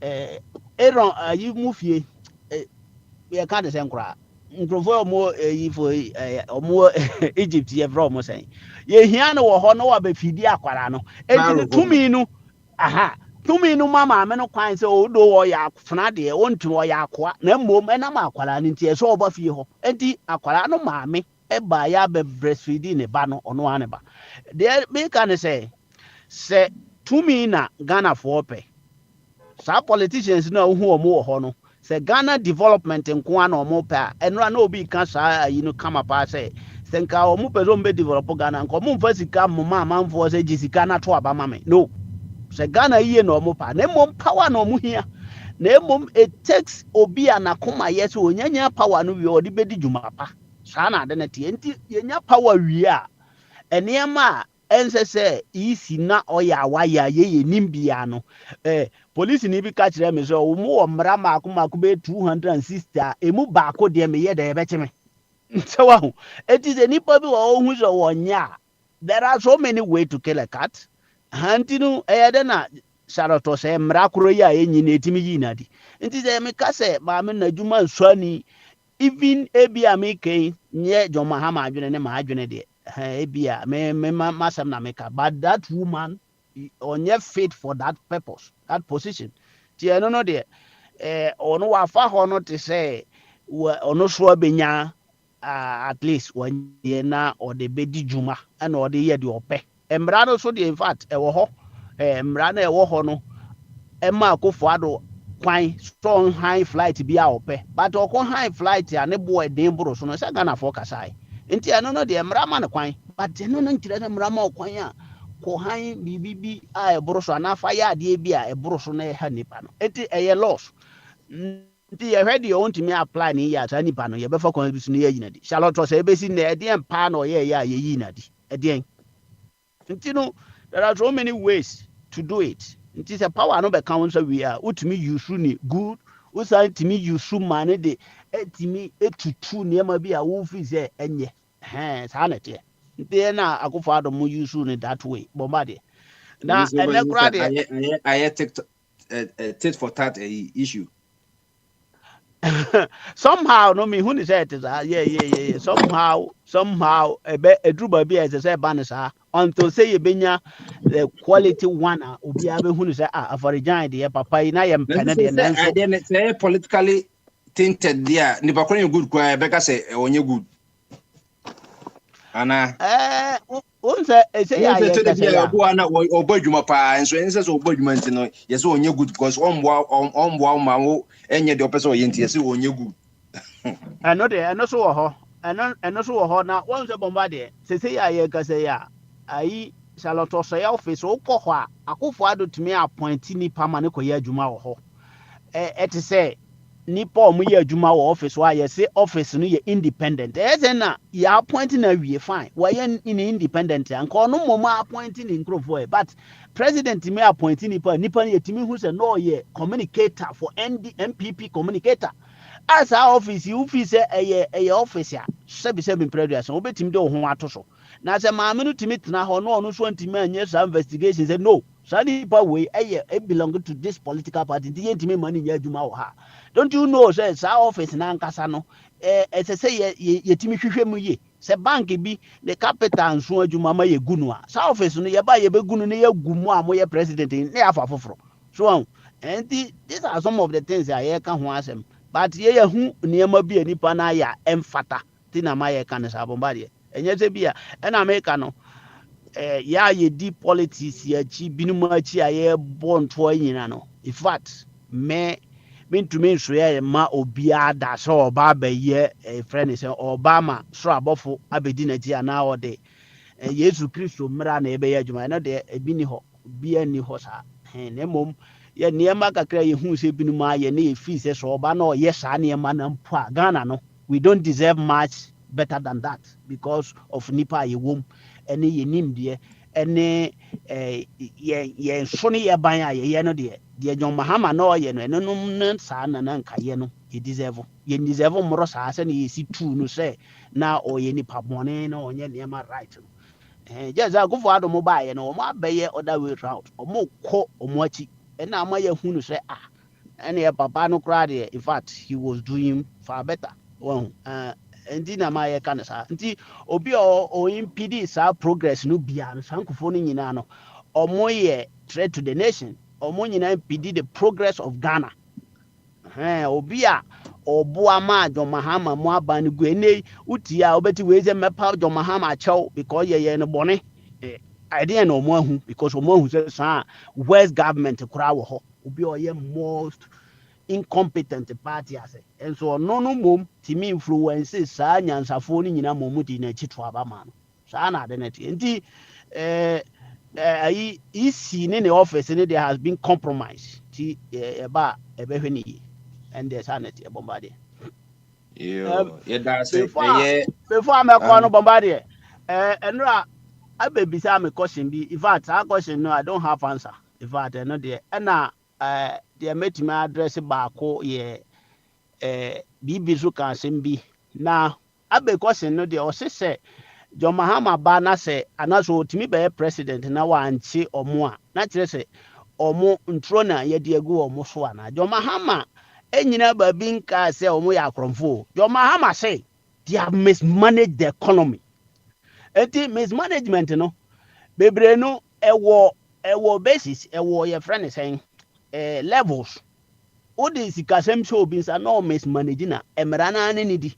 Aaron ayi mufie ye ka de say nkra nkrofo omo yi for omo Egypt ye bro omo say ye hia no wo ho no wa be fidi akwara no enti tumi no aha tumi no mama me no kwan se o do wo ya funa de wontu wo ya akoa na mmom na ma akwara ni ntie so oba fie ho enti akwara no maame e ba ya be breastfeeding ne ba no ono ane ba de me kan say tumi na Ghana for pe sa politicians na hu omo wo ho no se Ghana development nko ana omo pe enra na obi kan sa yi no kama pa say senka omo pe zo mbe develop Ghana nko mo mfa sika mo ma manfo se jisika na to aba mame no se Ghana yie no mo pa na mom power no mo hia na mom it takes obi anakoma yes onyanya power no wi odi bedi dwuma pa sa na de na tie enti yenya power wi a enema ense se isi na oya waya ye nimbia no police ni bi ka kire me so wo mo mra makoma ko be 260 emu ba ko de me ye de be chime so wa it is any people who hu so wonya there are so many ways to kill a cat hantinu na sharoto se mrakuro ya enyi na etimi yi na di nti ze me ka se ma me na djuma nswani even ebi amike nye joma ha ma adwene ne ma adwene de ebia me masam na meka, but that woman onye fit for that purpose, that position. Ti eno no de ono wa fa ho no te say ono so abenya at least one year na or the bedi juma and or the year the ope embra no so the in fact e wo ho embra na e wo ho no emma akofo ado kwan strong high flight bi a ope but okon high flight a ne boy den bro so no se Ghana for kasai nti eno no de embra ma ne kwan but eno no ntire na embra ma kwan a ko high bibibi a e bro so na fa ya de bi a e bro so na e ha nipa no enti e ye loss nti ye hwede o ntimi apply ni ya ta nipa no ye be fa kon bi so no ye yina di Charlotte say be si na e de pa na o ye ya ye yina di e de nti no there are so many ways to do it nti se power no be count so we are utimi use ni good usan timi use man de etimi etutu ne ma bi a wo fi se enye sa na te nti na akofo ado mo use ni that way bomba de na ene kura de I tit for tat issue. Somehow no me who say it is yeah somehow edruba bi as say banisa until say you benya the quality one obi abe who say aforijan de papa na yem pene de nanso I say politically tinted there nipa kwan good kwa beka say onye good ana unse say ya ya obo ana obo dwuma pa enso ense so obo dwuma ntino ye say onye good because omboa ma wo enye de opese oyenti ye say onye good ano de ano so wo ho ano so wo ho na wonse bomba de say ya ka say ya ayi Charlotte so ya office wo kɔ hɔ a akofo ado tumi appoint ni pama ne koye adwuma wo ho ete say nipa omo ye adwuma wo office wa ye say office no ye independent say na ya appoint na wie fine wa ye in independent anka ono momo appoint ni nkrofo but president me appoint nipa ne yetimi hu say no ye communicator for MPP communicator as our office you fi say eye office a sebi president obetimi de ho ato so na say maame no timi tena ho no ono so ntimi anye sa investigation say no so nipa we it belong to this political party the ntimi money nya adwuma wo ha. Don't you know say sa office na nkasa no say yetimi hwehwɛ mu ye say bank bi the capital nso adwuma ma ye gunu a sa office no ye ba ye be gunu ne ye gumu a mo ye president ne afa foforo so and these are some of the things I hear kan ho asem but ye hu niema bi anipa na ya emfata ti na ma ye kan sa bomba de enye se bia e na America no ya ye di politics ya chi binuma chi aye bonto nyina no in fact me ntumi so ye ma obia da so oba ba ye friend say Obama so abofo abedi na ji ana ode Yesu Kristo mra na ebe ye adwuma na de ebi ni ho bia ni ho sa na mom ye niema kakra ye hu se binuma ye na ye fi se so oba na ye sa niema na mpo a Ghana no we don't deserve much better than that because of nipa ye wom ene ye nimde ene ye so ne ye ban a ye no de John Mahama no ye no eno no sa na nka ye no ye deserve moro sa se ne ye si tu no say na o ye nipa bone na onye niema right no just go for ado mo ba ye no mo abaye other way round o mo kọ o mo achi ena ama ye hu no say ene ye papa no kra de in fact he was doing far better well ndi na ma ye kan sa nti obi o impede sa progress no bia no sankofo no nyina no omo ye threat to the nation omo nyina impede the progress of Ghana obi a oboa ma John Mahama mo aban gu ene uti a obeti we ze mepa John Mahama chew because ye no bone idea no mo ahu because omo ahu say sa West government kura wo ho obi o ye most incompetent party ase and so no mom timi influence sa nyansafo ni nyina mom di na chito abama no sa na de net enti isi ne office ne there has been compromise ti eba ebehwe ni and there's sanity bombardie that's it before me call no bombardie enra abebisa me question bi in fact that question no I don't have answer in fact no there na they met me address baako ye bibi so kan sem bi na abe question no de o se John Mahama ba na se anaso otimi be president na wanchi omo a na kire se omo ntro na ye de agu omo so ana John Mahama enyina ba bi nka se omo ya akromfo John Mahama say they have mismanaged the economy enti mismanagement no bebre no ewo basis ewo your friend is saying levels odi sikasem so obi nsa no mismanage na emra na ne di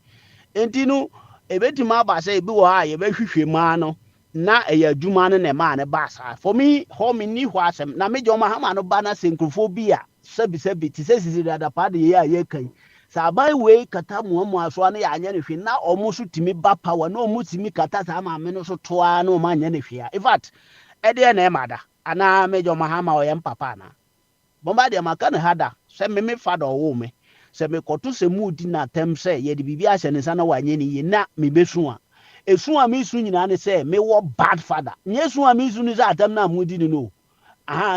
enti no ebetima ba say bi wo ha ye behwehwe ma no na eya adwuma no na ma ne ba sa for me ho me ni ho asem na me joma ha ma no ba na senkrofobia sebi ti se sisi da pa de ye a ye kan sa bai we kata muamu aso na ya anya ne hwe na omo so timi ba power na omo timi kata sa ma me no so toa na omo anya ne hwe in fact e de na e mada ana me joma ha ma o ye papa na bomba de maka ne hada se me fa do wo me se me koto se mu di na tem se ye de bibi a hye ne sa na wanye ne ye na me besu a esu a me su nyina ne se me wo bad father nye su a me su ni za atam na mu di ni no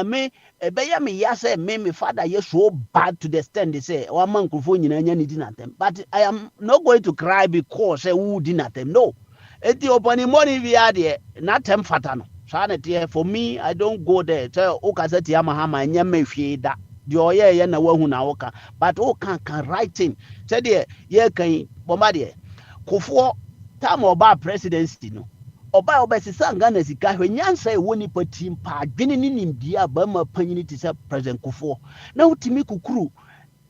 me ebeye me ya say me father yes so bad to the extent they say o man krofo nyina nya ni di na tem but I am not going to cry because say who di na tem no eti opani money we are there na tem fata no so na tie for me I don't go there say o ka say tia mahama nya me hwe da de o ye na wahu na wo ka but o can writing say there ye kan bomba there kofo time oba presidency no oba obesisa ngana sika hwe nyansa e woni patim pa adwene ni nimbia ba ma panyini ti se president Kufo na utimi kukuru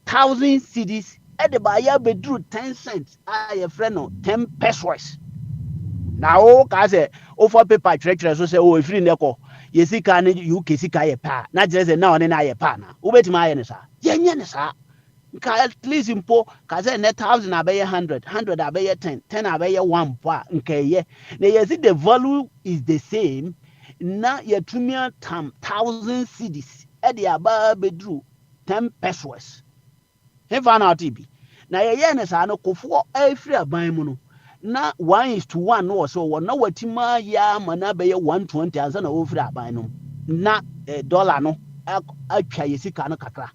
1000 cedis e de ba ya bedru 10 cents a ye frɛ no 10 pesos na o ka se o for paper treasure so se o efiri ndeko ye sika ne UK sika ye pa na jere se na one na ye pa na ubetima aye ne sa ye nye ne sa nka at least impo ka say net 1000 abeye 100 abeye 10 abeye 1 pa nka ye na you see the value is the same na ye tumia tam 1000 cedis e de aba bedru 10 pesos he fan out bi na ye ne sa no Kofo afri aban mu no na 1:1 no so wo na watima ya mana beye 120 ansa na ofri aban no na dollar no atwa ye sika no kakra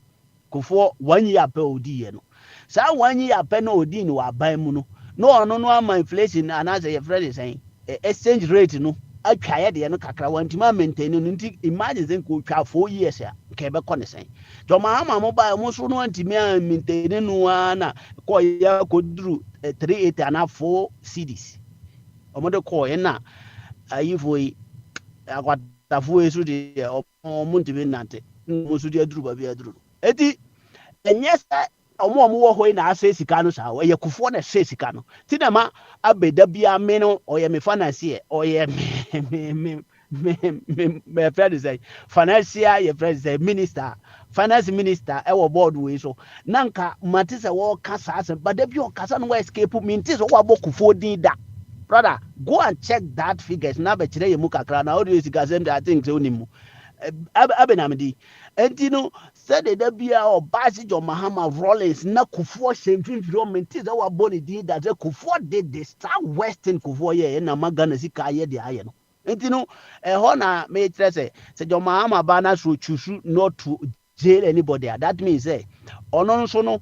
Kofo 1 year pe odi ye no sa 1 year pe na odi ni wa ban mu no no ono no ama inflation anase ye friend saying exchange rate no atwa ye de no kakra wantima maintain no nti imagine zen ko twa 4 years ya ke be ko ne sen to ma ama mo ba mo so no antimi maintain no na ko ya ko duru 38 and 4 cedis omo de ko ye na ayifo yi akwatafo esu de omo ntimi nante mo so de aduru ba bi aduru eti enye sa omo wo hoi na ase sika no sa ye Kofo na se sika no ti na ma abeda bia me no oye me finance oye me friend say financial ye friend say minister finance minister e wo board we so nanka mate se wo kasa ase bada bi o kasa no escape me nti so wo abo Kofo din da brother go and check that figures na be kire ye mu kakra na audio sika sem I think say onimu abenamdi entino said the bia or Basio Mahama Rollins na Kofo shemfimfiro menti that wa boni did that Kofo did the South Western Kofo ye na magana sika ye de aye no entino hona me trese se Jo Mahama bana so chusu not to jail anybody that means say ono so no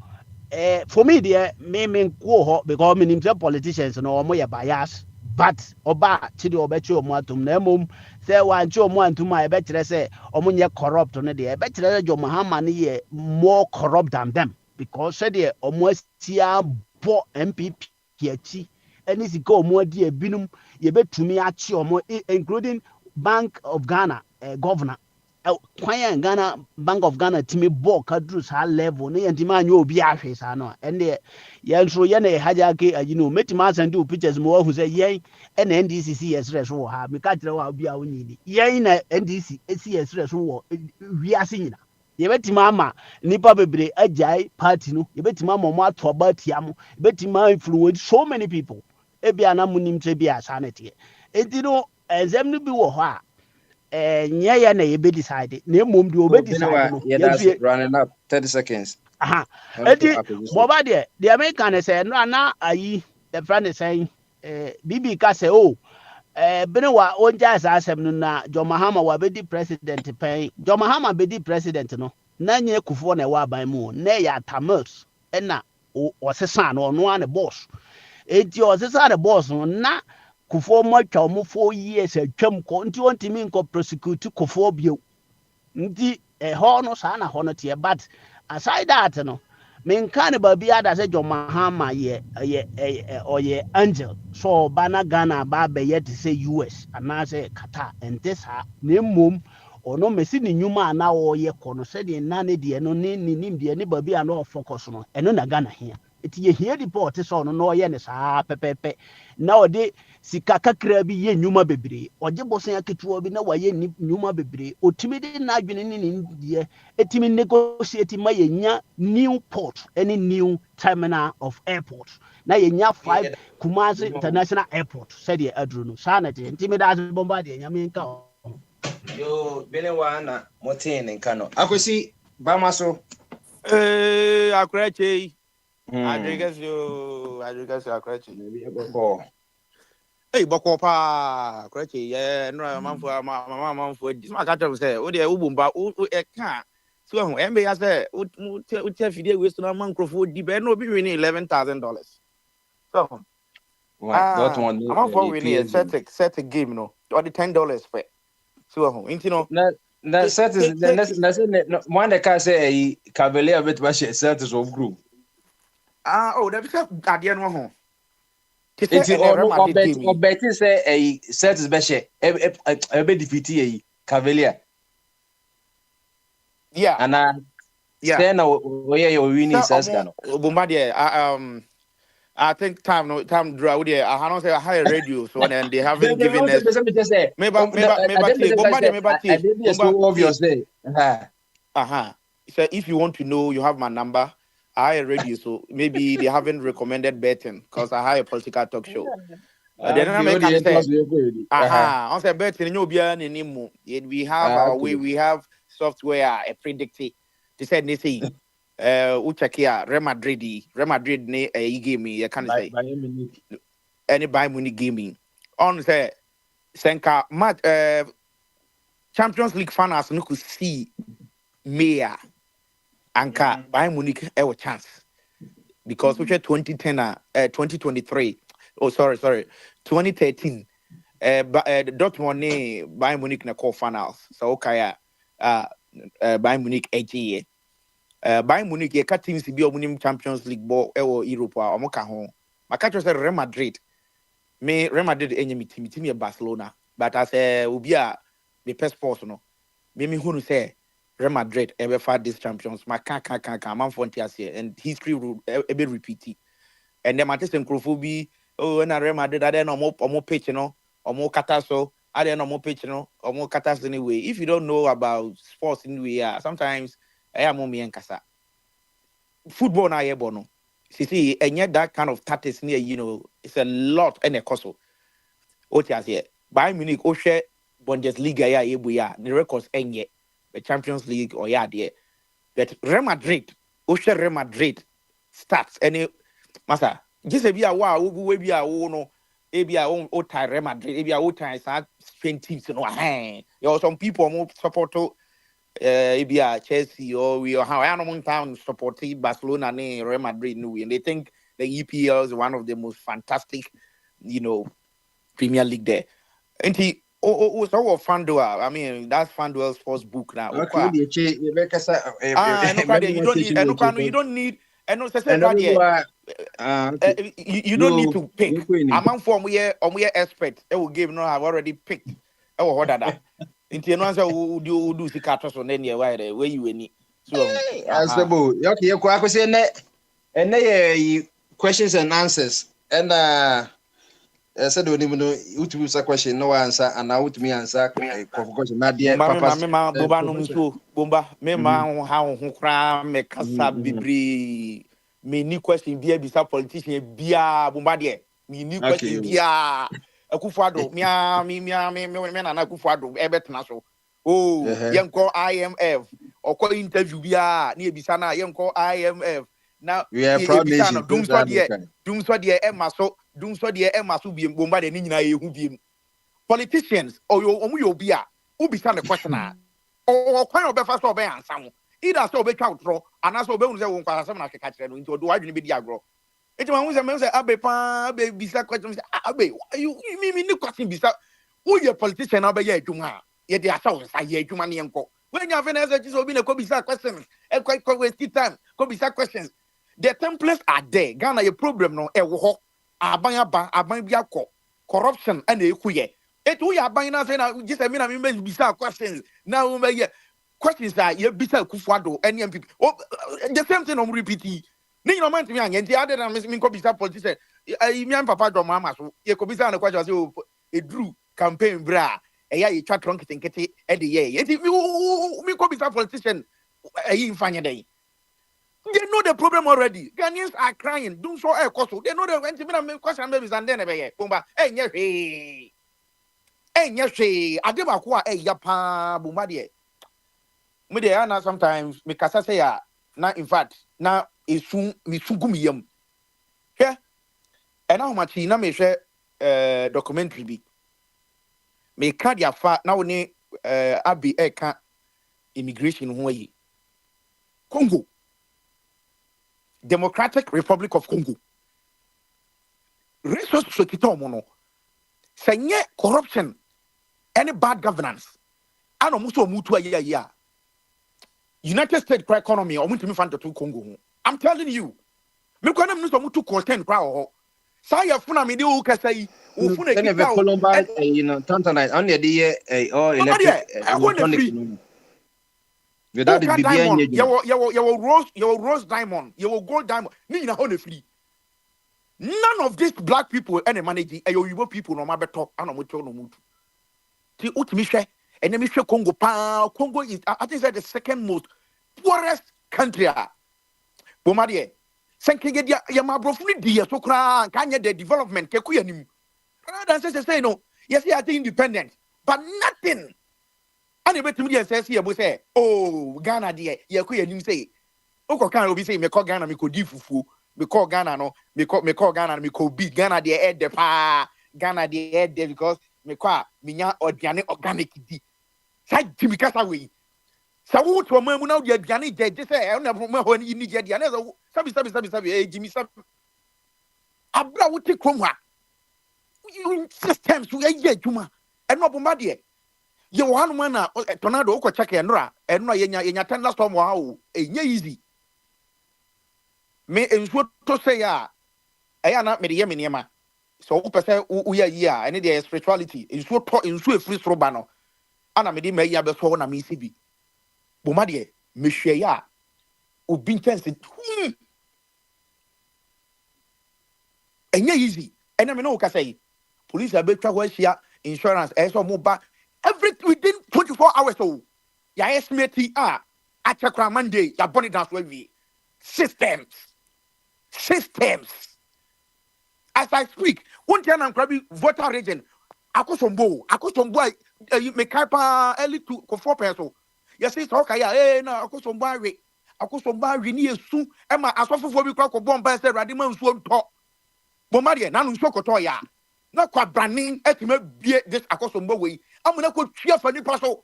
for me there me go ho because me nimse politicians no omo ye bias but oba chidi obechi omo atum na emom say wan chi omo antum a ebe kire say omo nye corrupt no de ebe kire Jo Mahama ne ye more corrupt than them because say de omo asia bo MPP achi any sika omo adi ebinum ye betumi achi omo including Bank of Ghana governor kwanya Ghana Bank of Ghana timi bo kadru sa level ne yantima anyo obi ahwe sa no ende ye nso ye na haja ke ajino metima send you pictures mo hu say ye na NDC yes reso ha me ka kire wa obi a woni ye na NDC yes reso wo wiase nyina ye betima ama nipa bebre ajai party no ye betima ama mo atoba tiam betima influence so many people e bia na munim tre bia sa na tie entino enzem no bi wo ho a nye ya na ye be decide na mom di obe decide no yes running up 30 seconds eti boba the American say no na ayi the friend is saying bibi ka say oh bene wa onja sa asem no na Jo Mahama wa be di president pen Jo Mahama be di president no na nye Kofo na wa ban mu na ya tamils na o sesa no no an boss eti o sesa the boss no na Kofo matwa mo 4 years atwam ko nti ontimi nko prosecute Kofo bio nti ho no sa na ho no tie but aside that no menka ne ba bia da se John Mahama ye angel so bana Ghana ba be ye to say US and na say Qatar and this ha ne mum ono mesi ne nyuma na wo ye kono se de na ne de no ne nim de ne ba bia no focus no eno na Ghana here eti ye here report so no no ye ne saa pepepe na ode sika kakra bi ye nyuma bebre oje bosan aketuo bi na wa ye nyuma bebre otimi de na adwene ne de etimi negotiate ma ye nya new port any new terminal of airport na ye nya 5 Kumasi International Airport said ye adru no sa na de etimi da bomba de nya me nka yo bene wana motin nkano akosi bamaso Akrechi Adrigas Akrechi Hey boko pa Akrechi yeah no man for this my catch say o de ubumba o e kan so ho embe ya say o te fidie we so na man crofo di be no bi win $11,000 so that one I'm for winning set a game no or the $10 for so ho you know na set is na one the can say Cavalier bit ba set is of group that be ade no ho it's or betting say a set is be share e be defeat e Cavalier yeah and say na we you winning sets can bomba I think time draw with there. I don't say a higher radio, so and they haven't given us. Maybe. So if you want to know, you have my number. I higher radio, so maybe they haven't recommended betting because I have a political talk show. Then I make I say betting. You be anymore. We have our way. We have software. A predictive. They said they say. Uchakia Real Madrid ne game you can say any Bayern Munich gaming on say senka match Champions League finals no could see Maya anka Bayern Munich a chance because which 2010 2023 sorry 2013 Dortmund ne Bayern Munich na call finals so okay Bayern Munich AG Bayern Munich ye teams bi omunim Champions League ball Europe omo ka ho maka cho say Real Madrid enye mi team ye Barcelona but as obi a me pest sports no me hunu say Real Madrid ever fought this champions maka man for ntiase and history will be repeat and them at some crofo na Real Madrid ade no omo pitch no omo kata so ade no omo pitch no omo kata so anyway if you don't know about sports anyway sometimes football na yebo no see and yet that kind of tactics near it's a lot and a cost what you say Bayern Munich o share Bundesliga ya yebo ya the records enye the Champions League or ya there but Real Madrid o share Real Madrid starts any master just be a wow we be a no e be a o tie Real Madrid e be a o tie 20 teams no you some people more support Ibia Chelsea or we are how I don't town supporting Barcelona and Real Madrid and they think the EPL is one of the most fantastic, Premier League there. And he so FanDuel. I mean that's FanDuel sports book now. Okay, you don't need you don't need to pick. Among form we expert. Will give have already picked. That. Inti no answer do sika so na ne why where you any so as the boy okay you kwa say na questions and answers and said don't even know you to question no answer and I would me answer question na there papa bomba no muso bomba me ma ho kra me kasa bibri me ni question bia bisa politician bia bomba there me ni question bia Akufo-Addo me na Akufo-Addo ebetena so yenko IMF okọ interview bia na ebisa na yenko IMF na ebisa na dumso de emaso bi bomba de nyina yehu bi politicians omu yo bia ubisa na question a okwan obefa so obe ansa mo either so obetwa utro ana so obehunu se won kwasa sem na keka kire no nti odo wadwene be di agro. It's my woman say abe bisa question abe you me ni question bisa who your politician abe ye adwuma ye dey asa wo sa ye adwuma ne enko when you have an answer just obi na ko bisa questions e ko waste time ko bisa questions the templates are there. Ghana a problem no ewo aban biako corruption and ekuye. It we are buying us and just I mean bizarre questions. Now questions are you bisa Kufuado any MPP. Oh, the same thing I'm repeating. Ni no man to me and the other than me ko bisa politician. Me and papa do mama so ye ko bisa na question say e drew campaign bra. Eya ye twa trunk tinkete e de ye. Me ko bisa politician infanya dey. They know the problem already. Ghanaians are crying. Don't show a cost. They know the question babies and then Bumba. Hey, Adebakwa, Yapa, Bumbadi. Mediana sometimes, because I say, now in fact, now it's soon, Misugumium. Here, and how much he may share documentary be. May Kadia fat now, Abi Eka immigration way. Congo. Democratic Republic of Congo. Resource sector mono. Senye corruption, any bad governance. Ano muso mutu ya. United States economy or mutu mi fan to Congo. I'm telling you. Me kwa na muso mutu content kwa ho. Saya funa mi de o kasai. O funa kita. Colomba, Tanzanite on the electric. Without the diamond, your rose diamond, your gold diamond, none of these black people any managing your people no matter talk and no mutu. See Utimisha and then Mr. Congo Congo is I think the second most poorest country. Bomadie. Sanke ya mabrofuni dia so kra kanya the development kekuya nim. Rather than say no, yes, I think independent, but nothing. And you to me says here, say, oh, Ghana, dear, you say, Oko can be say, me call Ghana, me could difufu, me call Ghana, no, me call Ghana, me could be Ghana, the head, the pa, Ghana, the head, because me call Minya organic D. Side to me, Cataway. So, what to a moment now, the organic, they say, I don't know when you need the other. Sabi, Jimmy Sab. Abra would take Cromwa. You systems to a year, Juma, and not Bombadier. You one man tornado ko check and yenya ten last time wow easy me enso to say ya na me de yema so wo pese wo ya and the spirituality enso free throw ba no ana me de me ya be so na me sibi boma de me hwe ya obi intense easy and me no ka say police abetwa ho hia insurance so mo ba everything within 24 hours. So, ya estimate at Chakra Monday, ya bonnet dance with systems. As I speak, one time I'm grabbing voter region. Akosombo, you make kaipa early to 4 pesos. You say, okay, no, Akosomba, Rini, Su, Emma, as often for we crack a bomb by the Radiman Swam talk. Bomadia, Nanu Sokotoya. Not quite branding, estimate be this Akosombo way. I'm going to cheer for the person.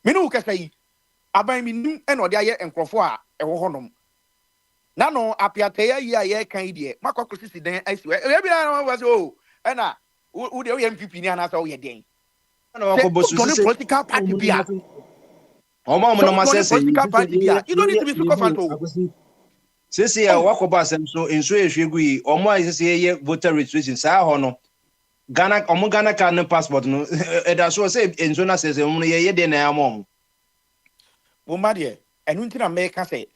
Minuka say, I buy me new and or the and Crawford, a honum. Nano, Apiatea, ya can't dear. My cockles then I swear. Every I was Anna, would the MPP Nana saw your day? Political party beer. Political party beer. You don't need to be so comfortable. Say, I walk about them so in Swedish, you or more is a voter registration, Sahono. Ghana, Ghana can passport. No, that's what say. In Zona says, only a year then I am on. Bombadier, and until America say,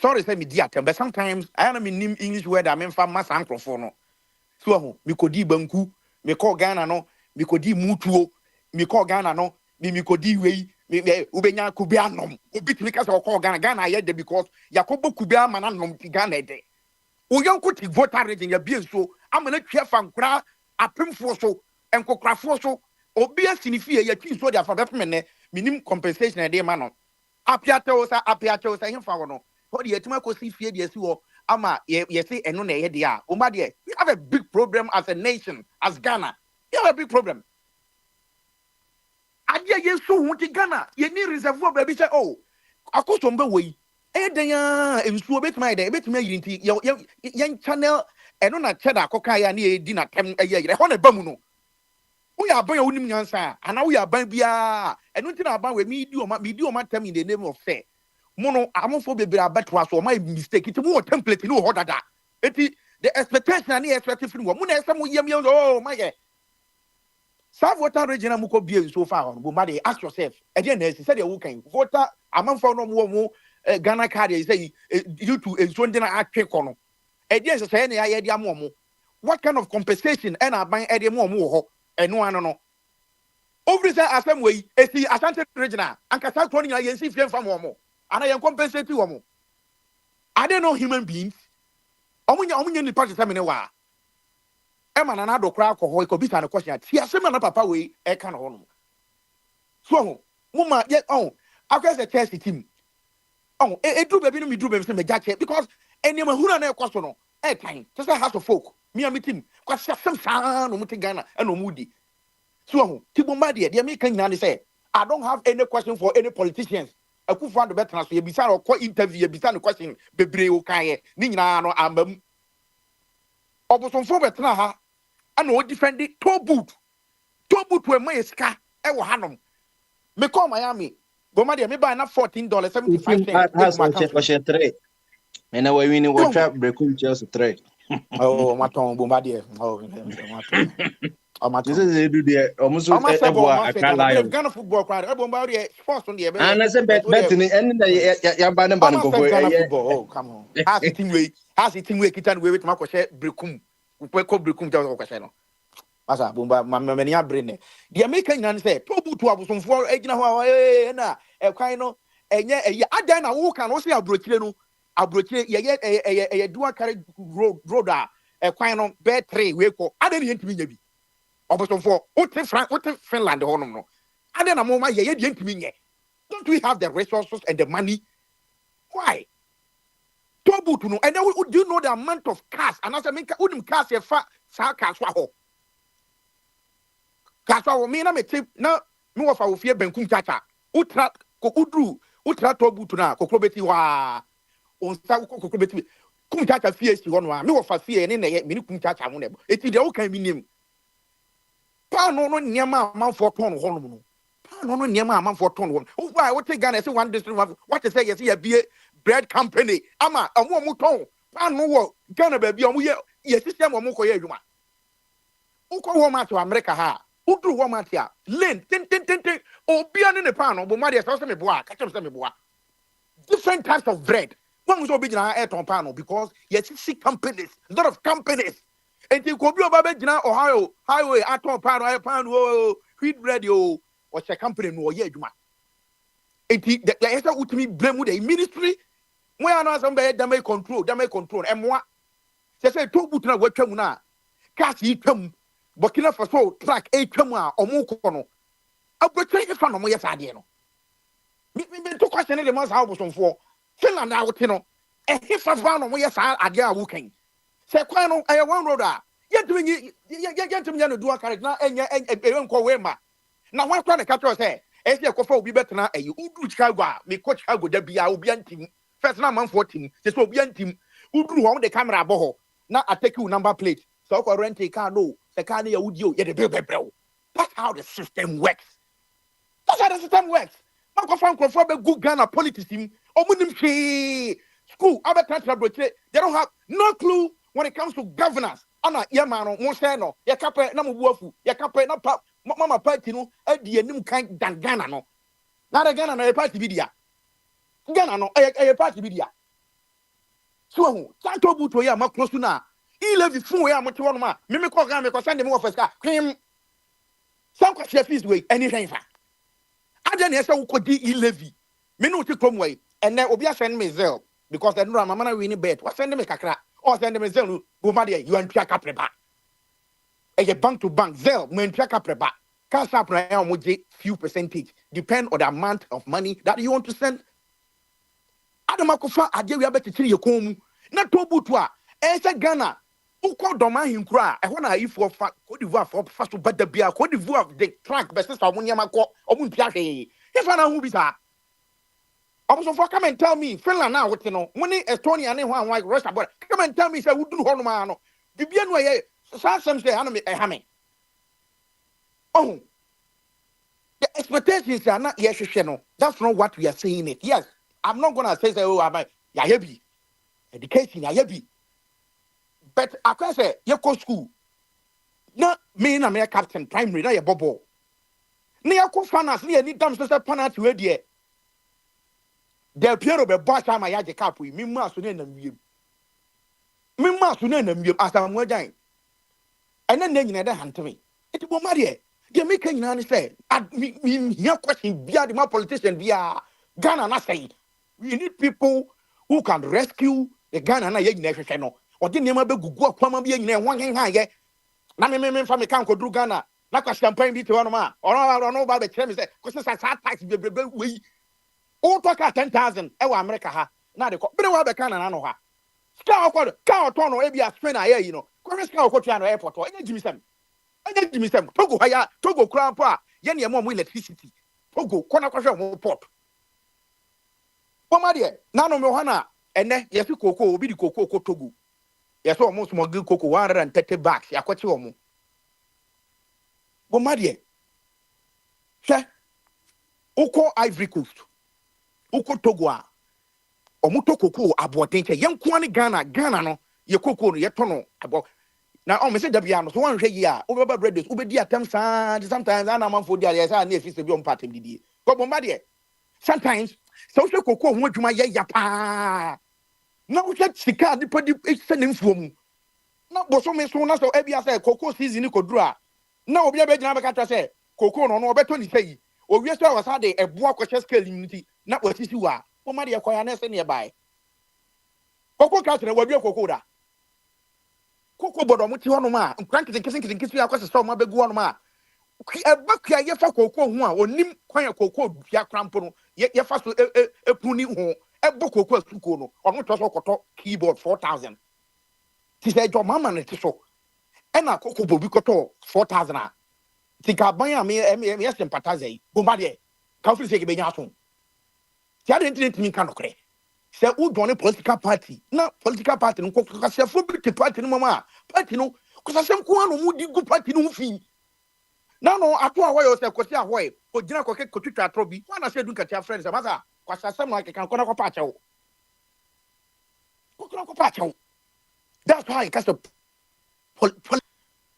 sorry, say me dear, but sometimes I am in English word I mean for my microphone. So, me could di banku, me call Ghana no, me could di mutuo, me call Ghana no, me could di way, me ubenya kubianom, ubit because of call Ghana yet because Yakobo kubia mananum Ghana de. Uyon could voter region ya bien so, I'm gonna cheer from cra. Apem so and Cocrafo so obia sinifia ya twin so their for government minimum compensation a day man. Apiato him for no. What the Etima Cosi fear the SU ama ye say and no ne dia. Umadie, we have a big problem as a nation, as Ghana. You have a big problem. Adia ye so want Ghana, ye need reservoir baby say oh Akosombe way. Edaya ensuo betima ide betima yinti yan channel eno na cheda koka ya na edi na tem eye ho na bamu no we are ban onim nyansa ana we are ban bia eno nti na ban we mi di o ma tem in the name of fair mono amofo bebre abeto so my mistake it mo template no ho dada eti the expectation and the expectation wo mo na ese mo yem oh my yeah South Water regional muko be so far on but ask yourself again na say the who can voter amamfo no mo Ghana card is say you to enso na atwe kono again say na ya de amomo what kind of compensation and aban e de mo ho eno ano no over say asem we esi Asante regional anka South Water ya yensi fie fam mo ana yen compensate wo mo are they no human beings omunya ni party time ne wa Emma na do kra alcohol ko bisa na question ti asem na papa we e ka no no so muma ye akwa Chelsea team do baby no me do baby say me jache because enema huna na ekoso no e kan to say house of folk me am team kwase asem sa no muti Ghana e no mudi so ti bomba de me kan nyina ne say I don't have any question for any politicians Akufo Addo betra so ye bisa no ko interview ye bisa no question bebre o kan ye ni nyina no ambam obosonfo betra ha ana o defend toe boot we my ska e wo hanom me call Miami boma de me buy na $14.75 for 3 and we win what trap breakum Chelsea 3 oh maton boma de maton this is do the almost Ghana football crowd boma de sports on the and I said bet ni and ya ban ban ko oh come on has the team we kitan we with ma ko share brekum ko brekum ja ko share no Masa bomba mamani abrene the American nan say tobu to abusonfo agina ho na e kwan no enye adan na wo kan wo say abrokire no abrokire ye dual carry road e kwan no be 3 we ko adan ye ntimi nya bi obusonfo wote Finland ho no adan na mo ma ye de ntimi nye don't we have the resources and the money why tobu to no and then do you know the amount of cash and as I mean unim cash ye fa sa cash wa ho Kaswa wo me na me tip na me wo fa wo fie benkum chacha utra kokudru utra tobutu na kokrobeti wa onsa kokrobeti kum chacha fie si ho no a me wo fa fie ne na me ni kum chacha ho ne eti de wo kan bi nim pa no nyama amanfo ton ho no no pa no nyama amanfo ton ho wo why wo take Ghana say one district what to say yes ya be bread company ama omo ton pa no wo Ghana ba bi omo ye system omo ko ye adwuma uko wo ma to America ha Udru womatia lane tin obia ne pa no bo ma de so me boa ka chem se me boa different types of bread one so be gina airton pa no because yes see companies a lot of companies and you go be oba be gina Ohio highway airton pa no wheat bread yo o che company no ye adwuma enti the esa utimi blame the ministry mo ya no asem be damage control emwa say to butu na watwa mu na cash yi twam Burkina Faso track twam a omo ko no abotwe fa no mo yes ade no me to question the most how bosonfo Finland a wote no fa no mo yes ade a wo kan se kwan no one road a yentumi no dual carriage na enye enko we ma na wa kwa na ka tro se ese ko fa obi betena udu Chicago a me ko Chicago da bia obi antim first na man 14 se so obi antim udu ho de camera bo ho na atake you number plate so ko rent a car no the car near Udio, yet the bill. That's how the system works. That's how the system works. Marco Franco for good Ghana politics or school, other countries, they don't have no clue when it comes to governance. Anna Yamano, Monsano, Yakape, Namu, Yakape, Mama Party, no, the new kind than Ghana, no. Not a Ghana, a party video. Ghana, no, a party video. So, Santo Butoya, more close to now. Levi fun ya moto no ma me ko ga me ko send me office ka kwim some question fees way anything fa ade na ese wo ko di Levi me no ti krom way and obi a send me zel because the no mama na we ni bet wa send me kakra or send me zel go ma de you antwa ka preba e bank to bank zel mo antwa ka preba cash app na ya mo je few percentage depend on the amount of money that you want to send adama ko fa ade we abetitiri ye kom na tobutu a ese Ghana uko doma hinkura ehwo na ifo fa Cote d'Ivoire fa so bada bia Cote d'Ivoire the track be sister omunya makọ omuntia hwe ifa na hu bi sa obuso for come and tell me Finland na wote no muni Estonia ne ho anwa Russia border come and tell me say wuduru ho no ma no bibia no ye some say anu me ehame the expectations are not yes no that's not what we are saying it yes I'm not gonna say oh am I heavy education heavy. But I can say you go school. Na me na me captain primary na ye bobo. Na ye ko finance na ni dam so say penalty we de. Del Piero be boss ama ya je cap we me mu aso na wiem. Me mu aso na wiem asamu agyan. Ene na nyina da hanteme. Eti bo ma de. De me kan nyina ne say me here question bia the politician bia Ghana na say we need people who can rescue the Ghana na ye nyina hwehwe no. Odi nema be gugu akwama bia nyina ho henhan ye. Na me fa me kan kodru Ghana na kwa champagne bi te wono ma ono ba be kire me say kwese sa tax bebrebe we o to ka 10,000 e wa America ha na de ko be wa be kan na no ha ska akọ ka oto no e bia Spain aye yi no ko ska akọ tua no airport o enye jimisem Togo ha ya Togo kran po a ye ne mo electricity Togo kona kwahwe mo port Poma de na no me ho na ene ye fi koko obi di koko ko Togo ye so mo smuggle koko 130 bags yakwachi omo Poma de she uko Ivory Coast uko Togo a omo to koko aboden che ye nko ani Ghana no ye koko no ye to no abo na o me se dabia no so wan hwe yi a o beba bread o bedi atam sa sometimes ana manfo dia ye sa na efi se bi o mpatem didie ko bomba de sometimes so hwe koko ho adwuma ye ya pa na wo hwe sika de padi se ne mfuo mu na boso me so na so ebia se koko season ni koduru a na obi abegina be ka tra se koko no no obeto ni sei o wie so wasa de ebo akwache scale immunity na wasisi wa bomba de koya na se ne bai koko ka tene wadwe koko da koko bodo mo ti hono ma nkranke kisi akwase so ma begu hono ma ebakua ye fa koko ho a onim kwan koko dua krampo no ye fa so epuni ho ebo koko asuko no ono to so koto keyboard 4,000 ti say jo mama ne ti so e na koko bobi koto 4,000 a ti ka ban ya me sympathize yi bomba de ka ofisi ke benya so ti ade internet mi kan okre se u doni political party na political party no ko se fo bi party no mama party no ko se sem ko anu mu di gu party no fi na no ato a wo se ko se a wo e ko gina ko ke ko twitwa atro bi wa na se dun ka tia friends amasa ko se sem no ke kan ko na ko pa che wo ko pa che wo that's why I cast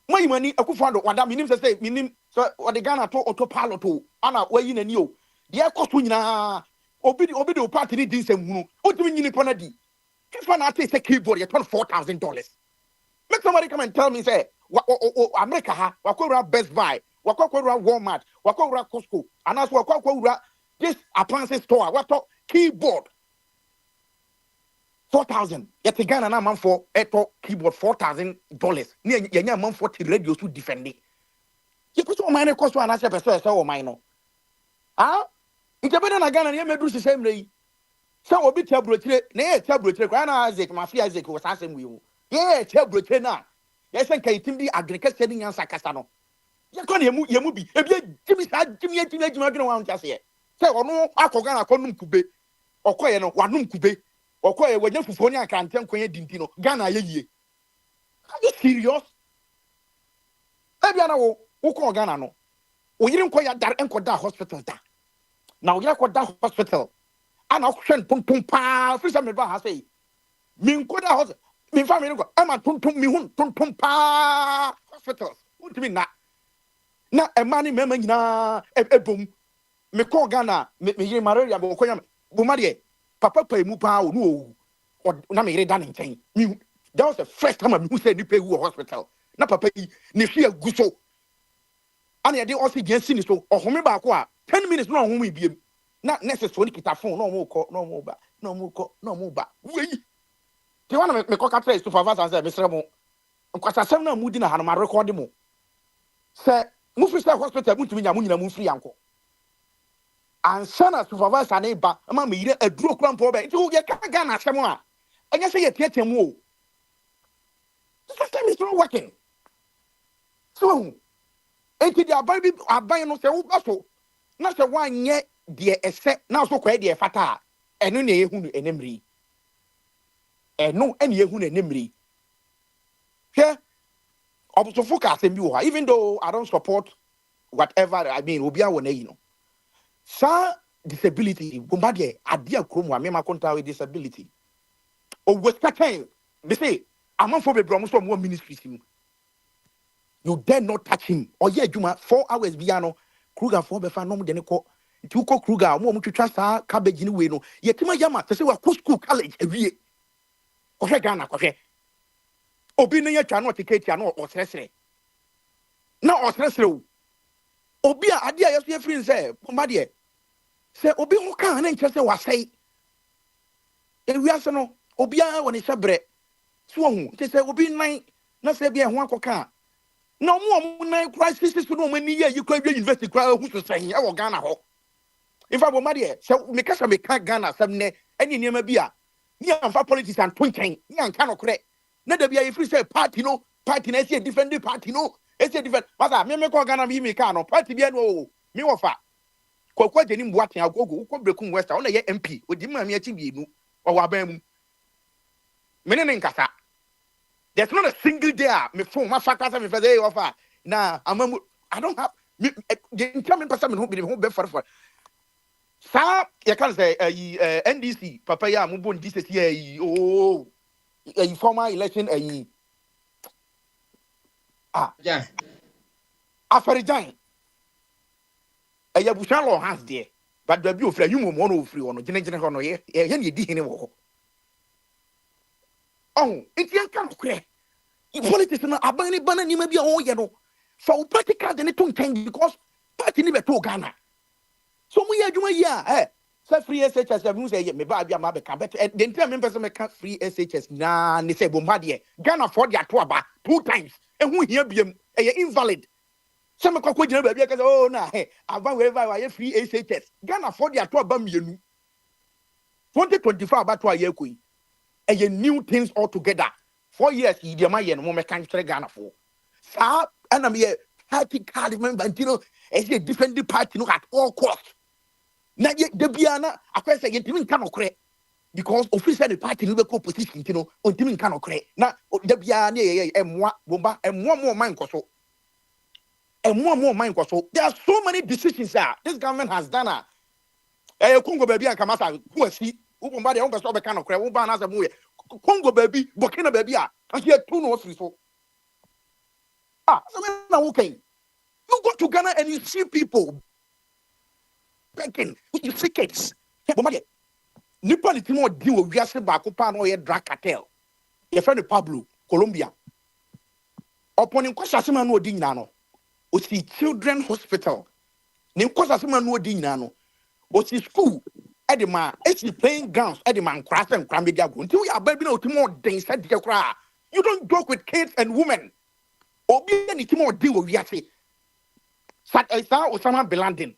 my money akufando wada minim say minim so wada Ghana to autopilot to ana wayi nani o de akoso nyina obi de party ni din sem hunu otimi nyini pona di kifa na ate say keyboard you turn $4,000 make somebody come and tell me say America ha wakora Best Buy wakora Walmart wakora Costco and as wakora this appliance store what keyboard 4,000 yet Ghana na man for eto keyboard $4,000 ni yenya man for the radio to defend it you put on mine cost one as a person say o mine no ah Ikebeda na Ghana ye medu se same rei se obi tia brochire na ye tia brochire kwa na Isaac mafia Isaac was asem wi hu ye tia brochire na ye sen kai tim di agriculture ni nyansa kasa no ye ko na ye mu bi ebi jimi adwuma dwena wan tiase ye se ono akoga na konum kube okoye no wanum kube okoye wanya fufuo ni akante nkonye dinti no Ghana ye yie are you serious ebi ana wo ko Ghana no oyire nko ya dar enko da hospital da now you got that hospital and auction pum pa frisa me ba ha say min ko da hospital min family ko e ma tum mi hun tum pa hospitals untimi na e mani mema nyina e bom me ko Ghana me ye malaria bo ko yam bo ma de papa pa mu pa o no na me yere da nchen mi that was the first time I who said ni pay hospital na papa yi ne hwe aguso ana ye de oxygen sin so ohome ba ko a 10 minutes no ho mi biem na necessary kita phone no mo ba we ti wana me ko ka trace supervisor say me sere mo nkwasa sem na mu di na ha no ma record mo se mu free hospital mu tumi nya mu nyina mu free anko ansana supervisor na ba ama me yire aduro kura mpo ba ti wo ye ka Ghana asem a anya say ye tietia mu o the system is not working so enti dia aban no se wo ba so na se wanye de ese na so kwa de fata eno na ehunu enemri eno ene ehunu enemri here obuso focus em bi wo ha even though I don't support whatever I mean obi awo na yi no sa disability bombardie adia kromo amema konta with disability o western they say amanfo be bro so mo ministries mu you dare not touch him or ye adwuma 4 hours bia no Kruger for be fa no de ne ko nti uko Kruger mo twetwa saa cabbage ni we no yetima yama se wa ko school college awie ko hwe Ghana ko hwe obi ne yatwa no ticket ya no osresre na osresre o obi a ade a yeso yefiri se bombardie se obi ho kan na nkyɛ sɛ wasɛe ewiase no obi a wɔ ne hyɛbrɛ so hu te sɛ obi nan na sɛ bia ho akɔka na ɔmo nan crisis so no ɔmo ni yɛ yi kɔ university kɔ hu so sɛn ɛwɔ Ghana hɔ infa bo ma deɛ sɛ meka Ghana sɛm nɛ ɛne nneɛma bi a ni amfa politics and twinkyɛn ni anka no korɛ na da bia yɛfiri sɛ party na ɛsɛ defend party no ɛsɛ defend masa me kɔ Ghana me mi ka no party bia no me wɔ fa kwa jeni mbuate agogo ko brekum west ona ye MP odi ma me achi bienu o wa ban mu mene ne nkasa there's not a single day me phone ma fa kasa me fa dey offer na amamu I don't have me tell me person me ho be for sa ye kan say NDC papa ya mu bon DCC former election yeah Afarijan busha law hands there but there be ofra you mo no ofri ono gene ho no ye ne di hene wo oh it yan kan kre politics no abani bana ni ma bi o ye no for practical de ne to nkan because party ni be to Ghana so mu ye adwuma yi a say free SHS you say me ba bia ma be ka but the time me person me ka free SHS na ne say bombardie Ghana for their to aba 2 times ehun hia biam invalid. Some of the baby because oh na about wherever I free SHS Ghana for their 2 mienu 2024 about 2 year kui a new things all together 4 years he dey my no me kan kire Ghana for sa and me party card member until as a different party no at all cost na ye de biana akwa say yentimi nka no kire because official the party no be opposition you know ontimi nka no kire na de biana ye emwa bomba emwa mo man koso. And more mind so there are so many decisions that this government has done. Congo baby and Kamasa, who is he? Who body on the stop kind of crap, who ban as a movie. Congo baby, Burkina baby, and here 2 no 3 so. Okay. You go to Ghana and you see people begging with your tickets. Nipa ni timo di wo wiase ba ko pa no ye drug cartel. Your friend Pablo, Colombia. Upon in kwasha sema no di nyina no. Osi children hospital ne nkosa sema no di nyina no osi school edema esi playing grounds edema nkrasa nkra media go until you are baby na otimo den said de kra you don't joke with kids and women obi ni timo di wo wiase sat Osama bin Laden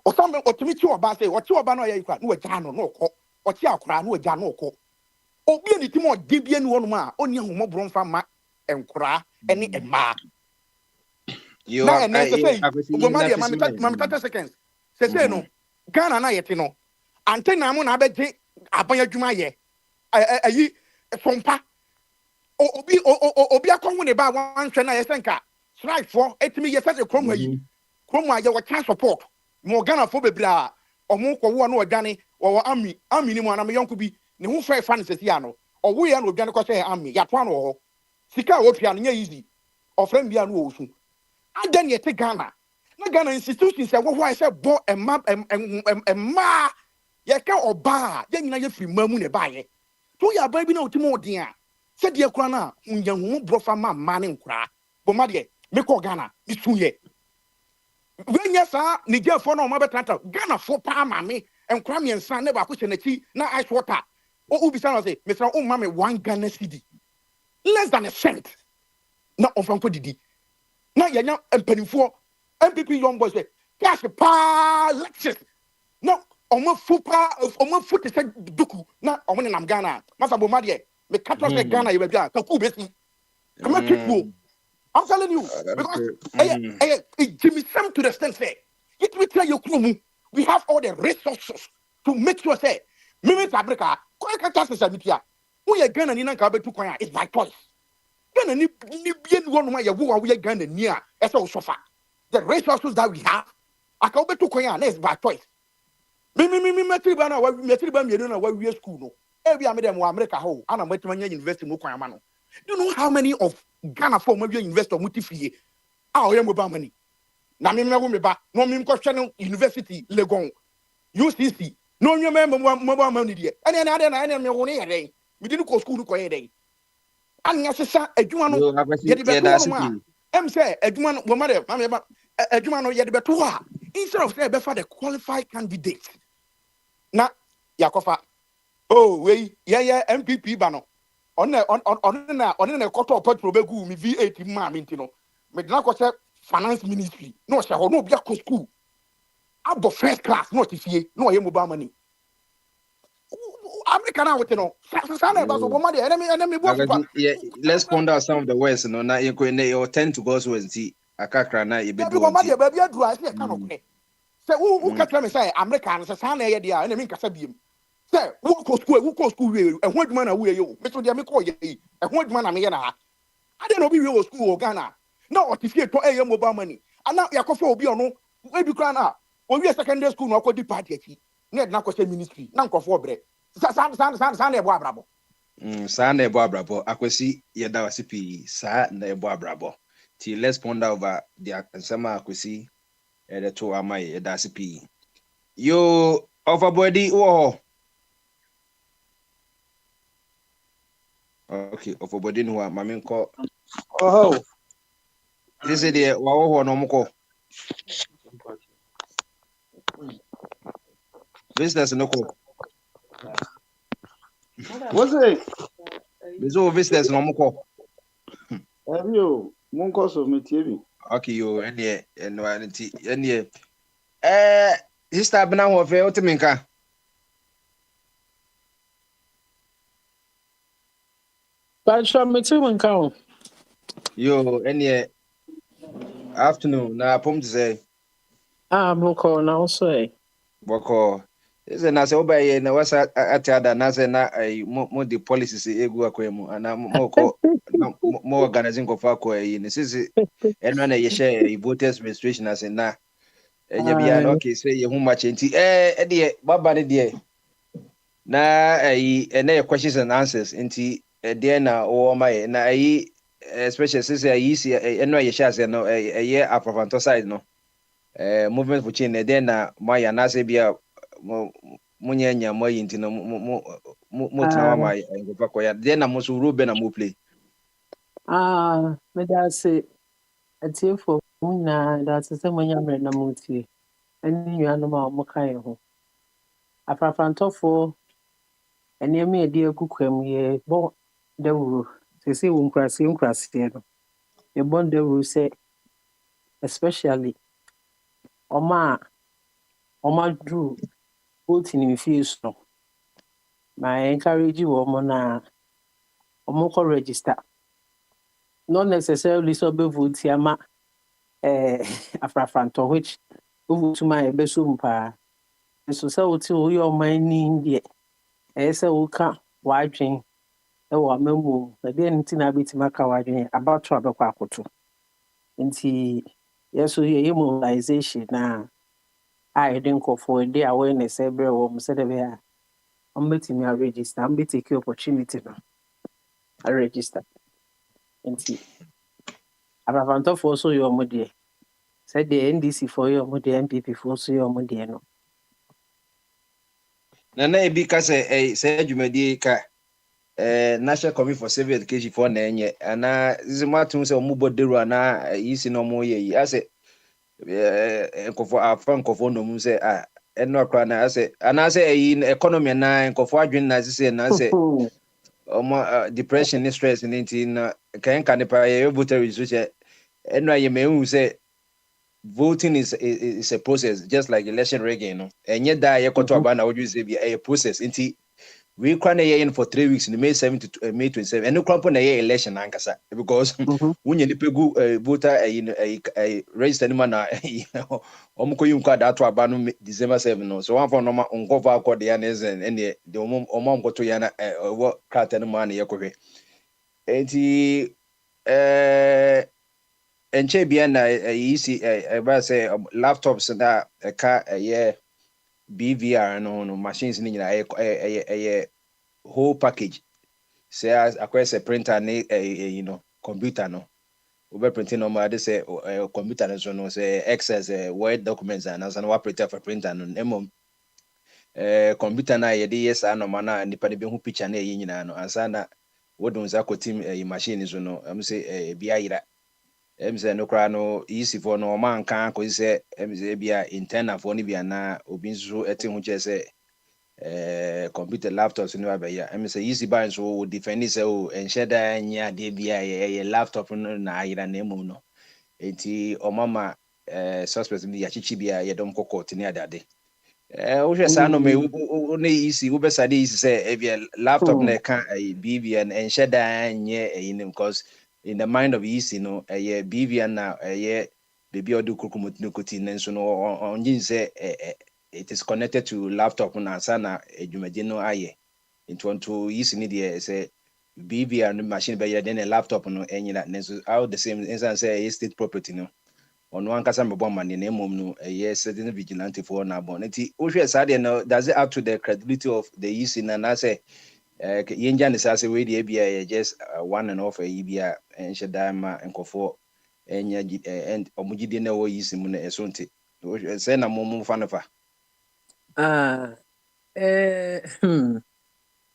Osama otimi ti oba say oti oba no ye kwa no agya no no ko oti akra no agya no ko obi ni timo di bia ni wonu ma oni ahomobro mfa ma enkra eni ema you na and say mama 30 seconds say no Ghana na yete no antena mo na abeje aban adwuma ye ayi fompa obi akon ne ba wan hwe na yesenka strike for etimi ye say krom ayi krom aye wo chance support mo Ghana fo bebra omo kwo wo na odwane wo ami ni mo na me yonko bi ne ho fa fan sesi ya no owo ya na odwane ko say ami ya to an wo ho sika wo pia no nya easy ofrem bia no wo su adan ye te Ghana na Ghana institutions say wo say bo emma ye ka oba ye nyina ye firi mamu ne baaye to ya ba bi na otimo odin a se de kura na unya hu brofa ma ne nkura bo ma de me ko Ghana mi suye wenya sa Niger fo na o ma betanta Ghana fo pa ma me nkura me nsan ne ba ko chenachi na ice water o ubisa na say me say o ma me 1 Ghana cedi less than a cent na on franco didi na yanya empanifo MPP young boys say cash pa lectures no omo futi se duku na omo ne nam Ghana masa bo ma de me katwa se Ghana ye bia ka ku besi come keep I'm telling you because Jimmy Sam to the extent say it will tell you we have all the resources to make sure say me Africa ko ka tax se mitia wo ye Ghana ni na ka betu kwan it's by choice Ghana ni bien wonu ma ye wo Ghana ni a e say sofa the resources that we have aka obeto kwan a na is by choice me metriba na metriba mienu na we school no e bia me dem wa America ho ana metima nya university mo kwan ama no you know how many of Ghana for maybe investor mutifie ah oye mobile money na me wo me ba no me ko hwe no university Legon UCC no nwe me mobile money die ene na me wo ne yeden me di no ko school ko yeden anya sesa adwuma no ye de beto no ma em say adwuma no wo ma de ma me ba adwuma no ye de beto ha instead of say be for the qualified candidate na yakofa oh we yeah MPP ba no on na koto petrol begu mi V8 ma mi ntino me dina ko say finance ministry no say ho no bia ko school abo first class no tifie no ye mobile money America na wote no sana ba so bomade enemy bo super let's point out some of the words no na you tend to go so and see akakra na ye be do bomade ba bia duru ase ka no kune say who ka tell me say America na sana ye dia enemy nkasa biem say who ko school we ehun adwuma na we ye o me so dia me ko ye ehun adwuma na me ye na ha ade no bi we school o Ghana na otifie to eye mobile money ana yakofa obi ono we bi kra na o we secondary school no akodi party achi na na ko say ministry na nkofo bre sa na ebo abrabo sa na ebo abrabo akwesi ye da wasipi sa na ebo abrabo ti let's ponder over the ansama akwesi the to amai ye da wasipi yo overbody wo okay overbody no wa mame nko oh this is the wa wo no mko business no ko what's it bezo business no mko yo monko so metie okay yo ene enwanti ene history bena ho fe otiminka But from me too nka yo ene afternoon na pom to say moko na also boko is na se obaye na wasa atiada na se na mo the policies egu akwemu ana moko mo organizing ko fa ko ni sisi eno na ye share voters registration as na enye bia na okay say ye hu match nti de baba ne de na ene ye questions and answers nti de na o my na especially since si eno ye share say no ye aprofanto side no movement for change de na my na say bia munyanya moyi nti no mo tena ma ngofa ko ya de na mo so rube na mo play me da say atiefo munya da se munya mre na mutie ani nuanom a mo kai ho afrafrantofo ene me edi akukwam ye bo dawuru se wo nkrase no ye bon dawuru se especially oma dru voting in fees no my encourage you omo na omo ko register not necessarily so be vote ama afrafranto which vote my be so mpa so say oti o your money dey say o ka wadwen e wo amamu na dey nti na betima ka wadwen about to abekwa akoto nti yeso ye mobilization na I didn't go for a day awareness every woman said I'm meeting me a register. I'm take opportunity now. I register. And see. I've for also your mother. Said the NDC for your mother, MPP for also your mother. No. Nana ebi ka say dwumadi ka National Committee for Civil Education for na enye ana zimatu say omuboderu ana yisi no mo ye ase nkofo afrankofo no mu say eno akra na ase ana say economy na nkofo adwen na say na say depression stress nti na kan kan pa ye voter registration eno aye me say voting is a process just like election rigging no enye da ye koto aba na wodu say be a process nti we can in for 3 weeks in May 7 to May 27 and no crump na ye election ankasa because when you pegu voter a register man na omko yum kwa that aba no December 7 no so one for no onkofa akọ de na zen and the omam koto ya na wo krata no man ye kohwe enti enche bia na easy ba say laptops na ka BVR no machines ni nyina whole package. Say across a printer ni computer no. We printing normal they say computer so no say access Word documents and as an operator for printer no computer na yɛde yɛ saa nɔma na nipa de bɛhu picture na ɛyɛ nyinaa no ansa na wodun sa kotim machine so no am sɛ bi ayira am sɛ no kra no easy for no man kan ko sɛ am sɛ bia internal for no bia na obi nso ɛte ho kyɛ sɛ computer laptops no abɛya am sɛ easy ban so wo defend sɛ o enhyɛ da nya de bia yɛ laptop no na ayira na emum no enti omama suspect bi yakyichi bia yɛdɔm kokɔ tini adade wohwɛ saa no me ne easy wo bɛsa de easy sɛ ebia laptop na ka BVN enhyɛ da nyɛ eyinim because in the mind of easy no BVN na baby odu kukumutinu kuti nenso no onyin sɛ it is connected to laptop na sana edwumadi no aye into easy ne de sɛ BVN machine bɛyɛ de ne laptop no enyina nenso all the same insan sɛ state property no ono ankasa mbɔ mane na emom no certain vigilante for na bon nti wohwɛ saa de no does it add to the credibility of the EC na say yenja ne say we de bia just one and off bia enhye dama nkofo enya and omugide na wo EC mu na eso nti wohwɛ say na mom fa no fa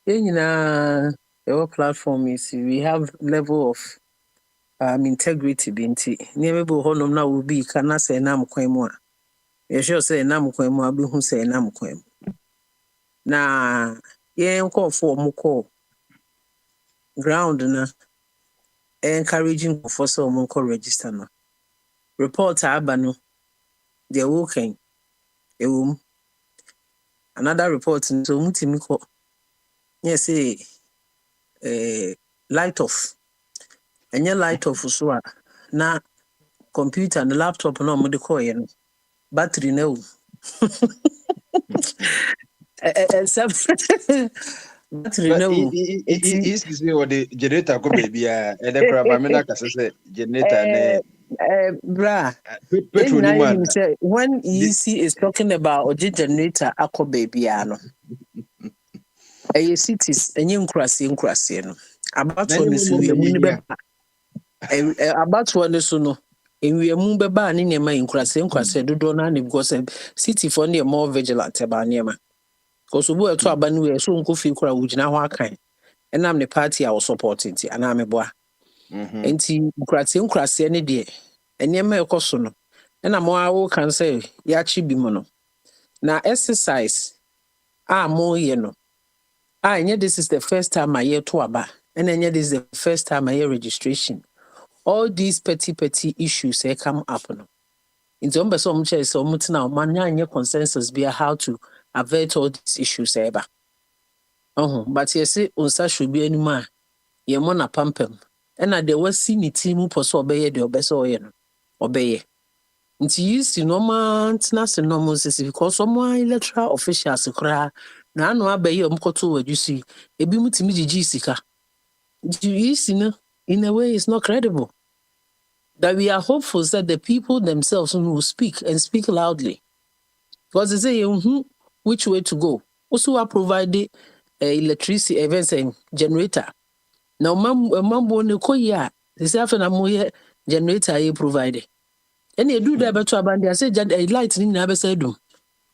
yenyina our platform is we have level of integrity binti niebe bo honom na will be kana say nam kwan mu a ye sure say nam kwan mu abi hu say nam kwan mu na ye nkofo mo call ground na encouraging for so mo call register no report aba no they working another report so mutimi ko yes say light off enye light off so a na computer and laptop no mo de call ye no battery na o battery na o is say what the generator go baby e de kra ba me na kase say generator ne bra petrol ni man when EC is talking about oji generator akọ baby ano cities enye nkurase no about one so we mu ni be about one so no enwiemu beba ne nema nkurase dodo na ne because city for ne more vigilant about nema because obu eto aba ne we so nko fi kura wugina ho akan enam ne party I was supporting ti ana me boa enti nkurase ne de enema ekoso no na mo awo kan say ya chi bi mo no na exercise mo ye no this is the first time I hear to aba and this is the first time I hear registration. All these petty issues come up no. In some person say so mutina man consensus be how to avert all these issues eba. But you say unsa should be any man. Ye mona pampem. And there was see ni team poso obey the obeso ye no. Obey. Nti yisi no man tina se no moses because someone electoral officials kra na anu abaye omkoto wajusi ebi mutimi jiji sika. Yisi no in a way it's not credible. That we are hopeful that the people themselves will speak and speak loudly. Because they say which way to go. Also are provided electricity events and generator. Now mambo ne koya they say after na generator you provided. And you do that better than they say light in na be say do.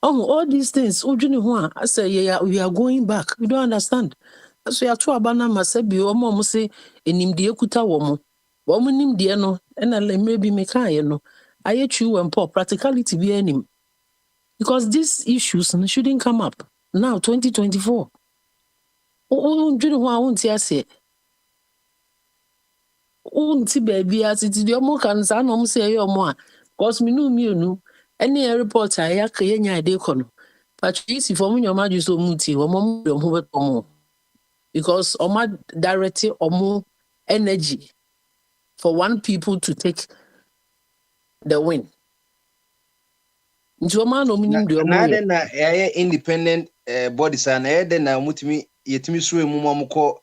All these things I say we are going back. We don't understand. So ya to abana masabi omo say enimde ekuta wo mo nimde no na maybe me kan no ayechu and poor practicality be anim because these issues shouldn't come up now 2024 ndwene ho a wonti ase wonti baby asiti de omo kan sa na omo say omo a because me no any report ya ka yenya de ko no but isi for me nyoma ju so muti omo ho beto because omo direct omo energy for one people to take the win. Na independent bodies and na mutimi yetimi so emu mo ko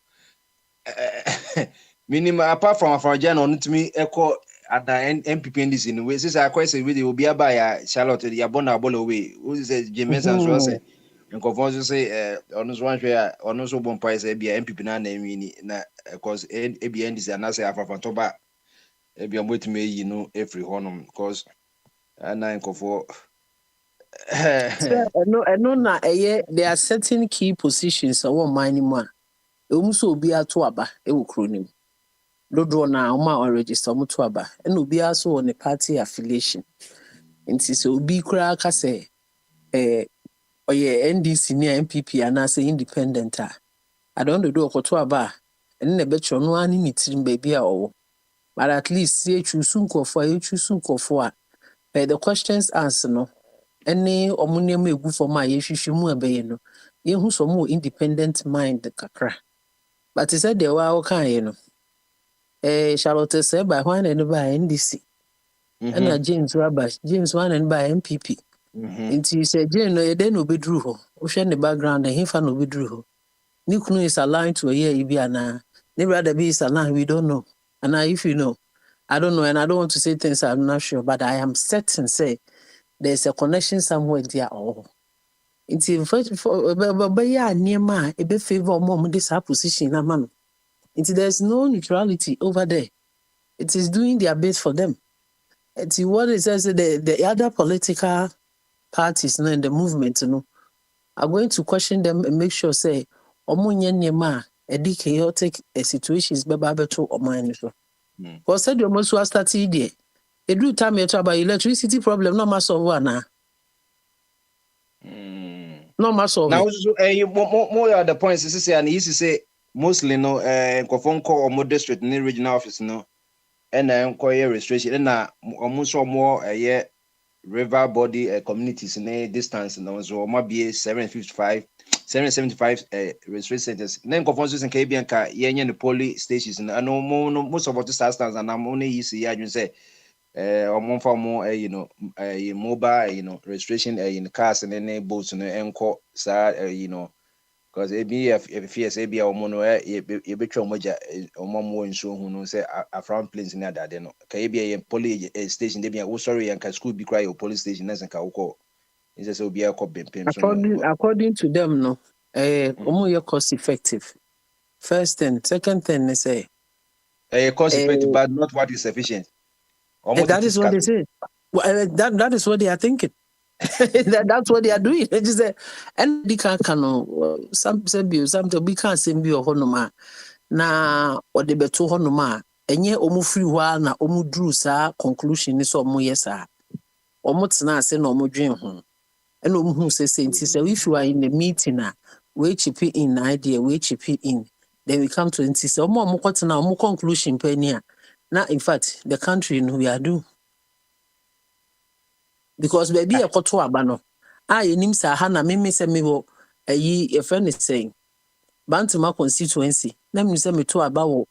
minimum apart from Afrojan on mutimi eko at the MPP in this in way. Since I quite say with you, be by Charlotte, the Abona Bolo way. Who says James and so say, and conform say, on this one share, on also one price, be MPP na because ABN is an answer from Toba. Be I'm waiting me, you know, every honor because and I for. No, na there are certain key positions or mining man. So be a tuaba, a cronim. Dodo na oma or register mutuaba, and will be also on a party affiliation. And so be crack say, or ye NDC near MPP and I say independent. I don't do a tuaba, and never bet no one in it baby or. But at least say choose soon for you choose soon for. The questions answer no. Any omunia me go for my issue mu abeye no ye hu so more independent mind kakra but he said the wa kan ye no Charlotte said by one and by NDC and James Rabas James one and by MPP into said Jane no ye den obedru ho wo hwe ne background and him no obedru ho ni kunu is aligned to a year ibi ana ne brother be is aligned we don't know and if you know I don't know and I don't want to say things I'm not sure but I am certain say there's a connection somewhere there. Oh, it's for near ma a bit favor mom this position. There's no neutrality over there. It is doing their best for them. It's what it says the other political parties in the movement are going to question them and make sure say near ma a chaotic situations to or mine. Because said you almost was started there. A do time you talk about electricity problem, no matter what now. No matter. Now, more are the points. This is and he say mostly no phone call or more district in the regional office no, and inquiry registration. And almost more river body communities in a distance no, so might be 775 registration centers. Then conferences in Caribbean car the police stations and I know most of what the stands and I'm only easy. I say. Or more for more, mobile, registration in cars and then boats and encore, because if yes, be our mono, a bit moja or more in so who knows a front planes in that, then Caribbean police station, they be sorry and can school be cry or police station as a call. It's just be a cop. According to them, no, more cost effective. First thing, second thing, they say cost effective, but not what is sufficient. That is what they say. Well, that is what they are thinking. That's what they are doing. They just say, and they can't some we can't send you a honoma. Na what they be to honoma. And yet, omu free while na omu drew sa conclusion is omu yesa. Omu tina say no omu dream home. And omu who says if you are in the meeting na we chip in idea, we chip in. Then we come to insist. Omu tina omu conclusion penia. Now, in fact, the country we are due. Because baby, a koto abano. Nim sahana, mimi se me wo a friend is saying, Bantama constituency. Let me say me to about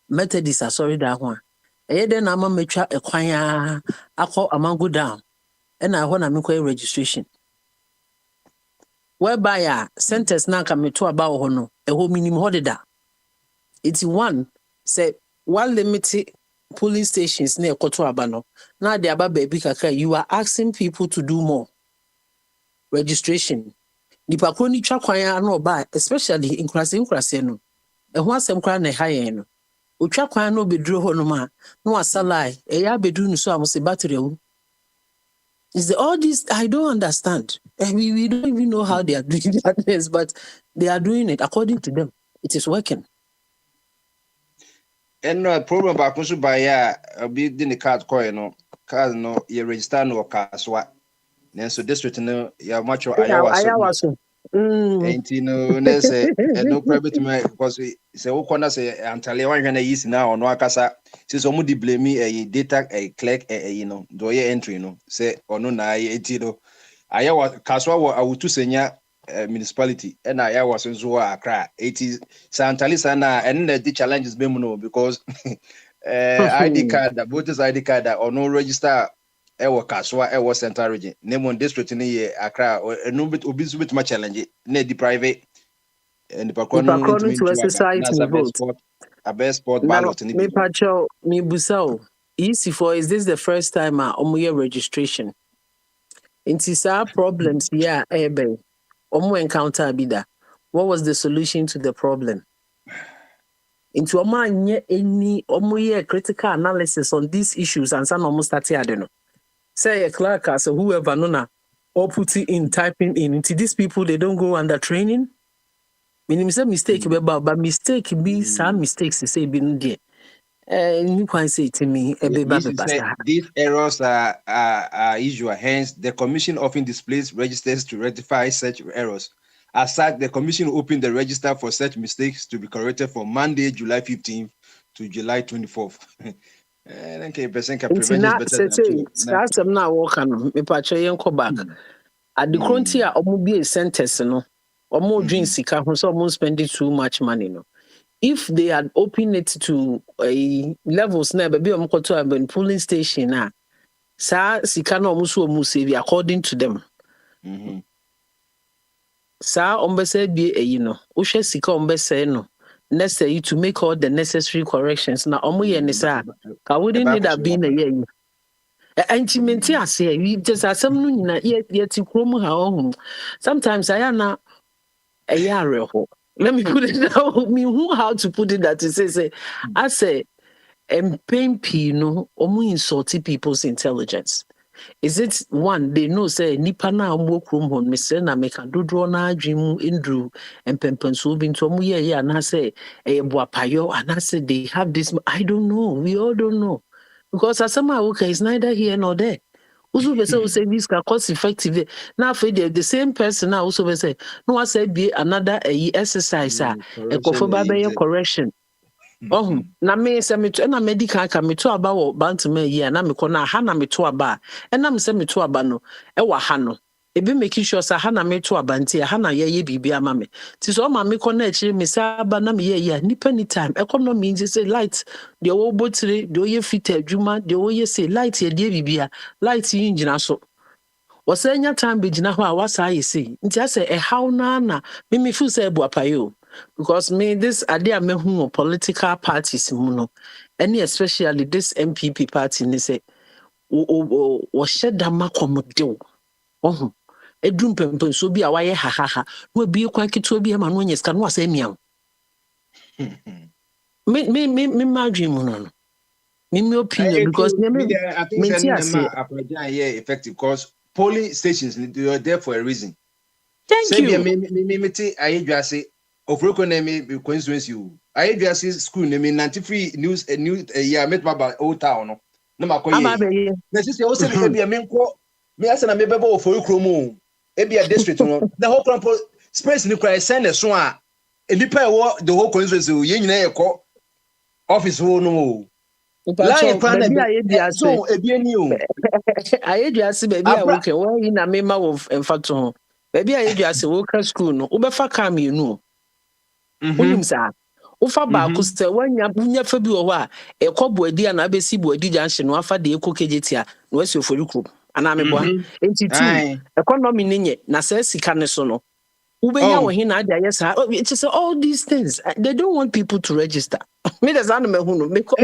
Methodist, sorry that one. Then I'm a metra a choir, I call a man go down. And I want to make a registration. Whereby centers now come to about hono, a whole minimum holiday. It's one, say, one limited police stations near Koto Abano. Now they are baby kaka. You are asking people to do more registration. The pakoni chakwaya no buy, especially in Krasino. And once I'm crying a high end. Uchakwaya no be drew honoma. No asalai. A ya be doing so I must say battery. Is all this I don't understand. We don't even know how they are doing that, but they are doing it according to them. It is working. And no problem about Kunsu by be in the card coin no you register no caswa. Then so district no ya much ayawaso. Ain't no say no private because say who corner say antale wan hwe is now no akasa say so mu di blame a data a clerk do ye entry no say ono na enti no ayawa kaswa wo awutu senya municipality and I was in Zua Accra. It is Santali Sana and the challenges no because ID card, the voters ID card or no register Ewa Kaswa, Ewa Central Region, Nemon District in the Accra or no bit obese with my challenge, need the private and the Pakon to exercise a best sport ballot in the me busao EC4, is this the first time omuye registration? Into some problems, yeah, omu encounter bida. What was the solution to the problem? Into omuye critical analysis on these issues and some almost started. Say a clerk as whoever nona or put it in typing in. Into these people, they don't go under training. Meaning say mistake, but mistake be some mistakes to say be there. You can say to me, these errors are usual. Hence, the Commission often displays registers to rectify such errors. As such, the Commission opened the register for such mistakes to be corrected from Monday, July 15th to July 24th. At the frontier, be a sentence, no, or more drinks, so spending too much money, no. If they had opened it to levels never be a polling station, sa sikano musu musevi according to them. Sa ombese be ushe sika ombese no necessary to make all the necessary corrections. Na omuye ne sa ka wouldn't need have been a year. Antimenti ase we just asem no nyina yeti krom ha sometimes I na a year. Let me put it down. Me who how to put it that say I say MPP no omu insulting people's intelligence. Is it one they know say nipa na work room on me say na make a do draw na dream indru and pempenso bin to omu ye na say boapayo and I say they have this. I don't know. We all don't know because asama okay is neither here nor there. Also say this can cost effective. Now for the same person now also say no I say be another exercise a correction. Oh na me say me to na medical ka me to aba wo bantama yi na me ko na ha na me to aba e na me say me to aba no e wa ha no e be make sure say ha na me to aba nti ha na ye bibi ama me ti so ma me ko na akire me say aba na me ye nipa ni time economy nti say light de wo botire de wo ye fit adwuma de wo ye say light ye de bibia light yi ngina so wasanya time be gina ho a wasa ye say nti ase e how na me feel say buapayo. Because me this idea me who political parties muno, any especially this MPP party ni say o shed dama komodo. Oh, edrum pempen so bi a waye ha no bi kwa kito bi ma no nyeska no asa miam. Me margin muno. Me opinion because I think effective because polling stations they are there for a reason. Thank you. I say Ofroko name constituency you. I just school name 93 news yeah met about old town no makoye. Na say o say me be me nko me asa na me beba Ofroko mu e be a district no the whole campus space ni cry send so a nipa e the whole constituency ye nyina ye ko office wo no line plan na so e bi ani o ayeduase baby a wo ke wo yi na me ma wo mfato ho baby ayeduase wo ka school no wo be fa ka me nu Unimsa. Ufa ba kuste wanya fa bi wo a ekoboadi na abesi boadi junction no afa de ekokejetia no wasi oforikru ana mebo enti tu economy ninye na say sika ne so no ubenya wo hin na ade ayesa it is all these things they don't want people to register me the zan me hu no me to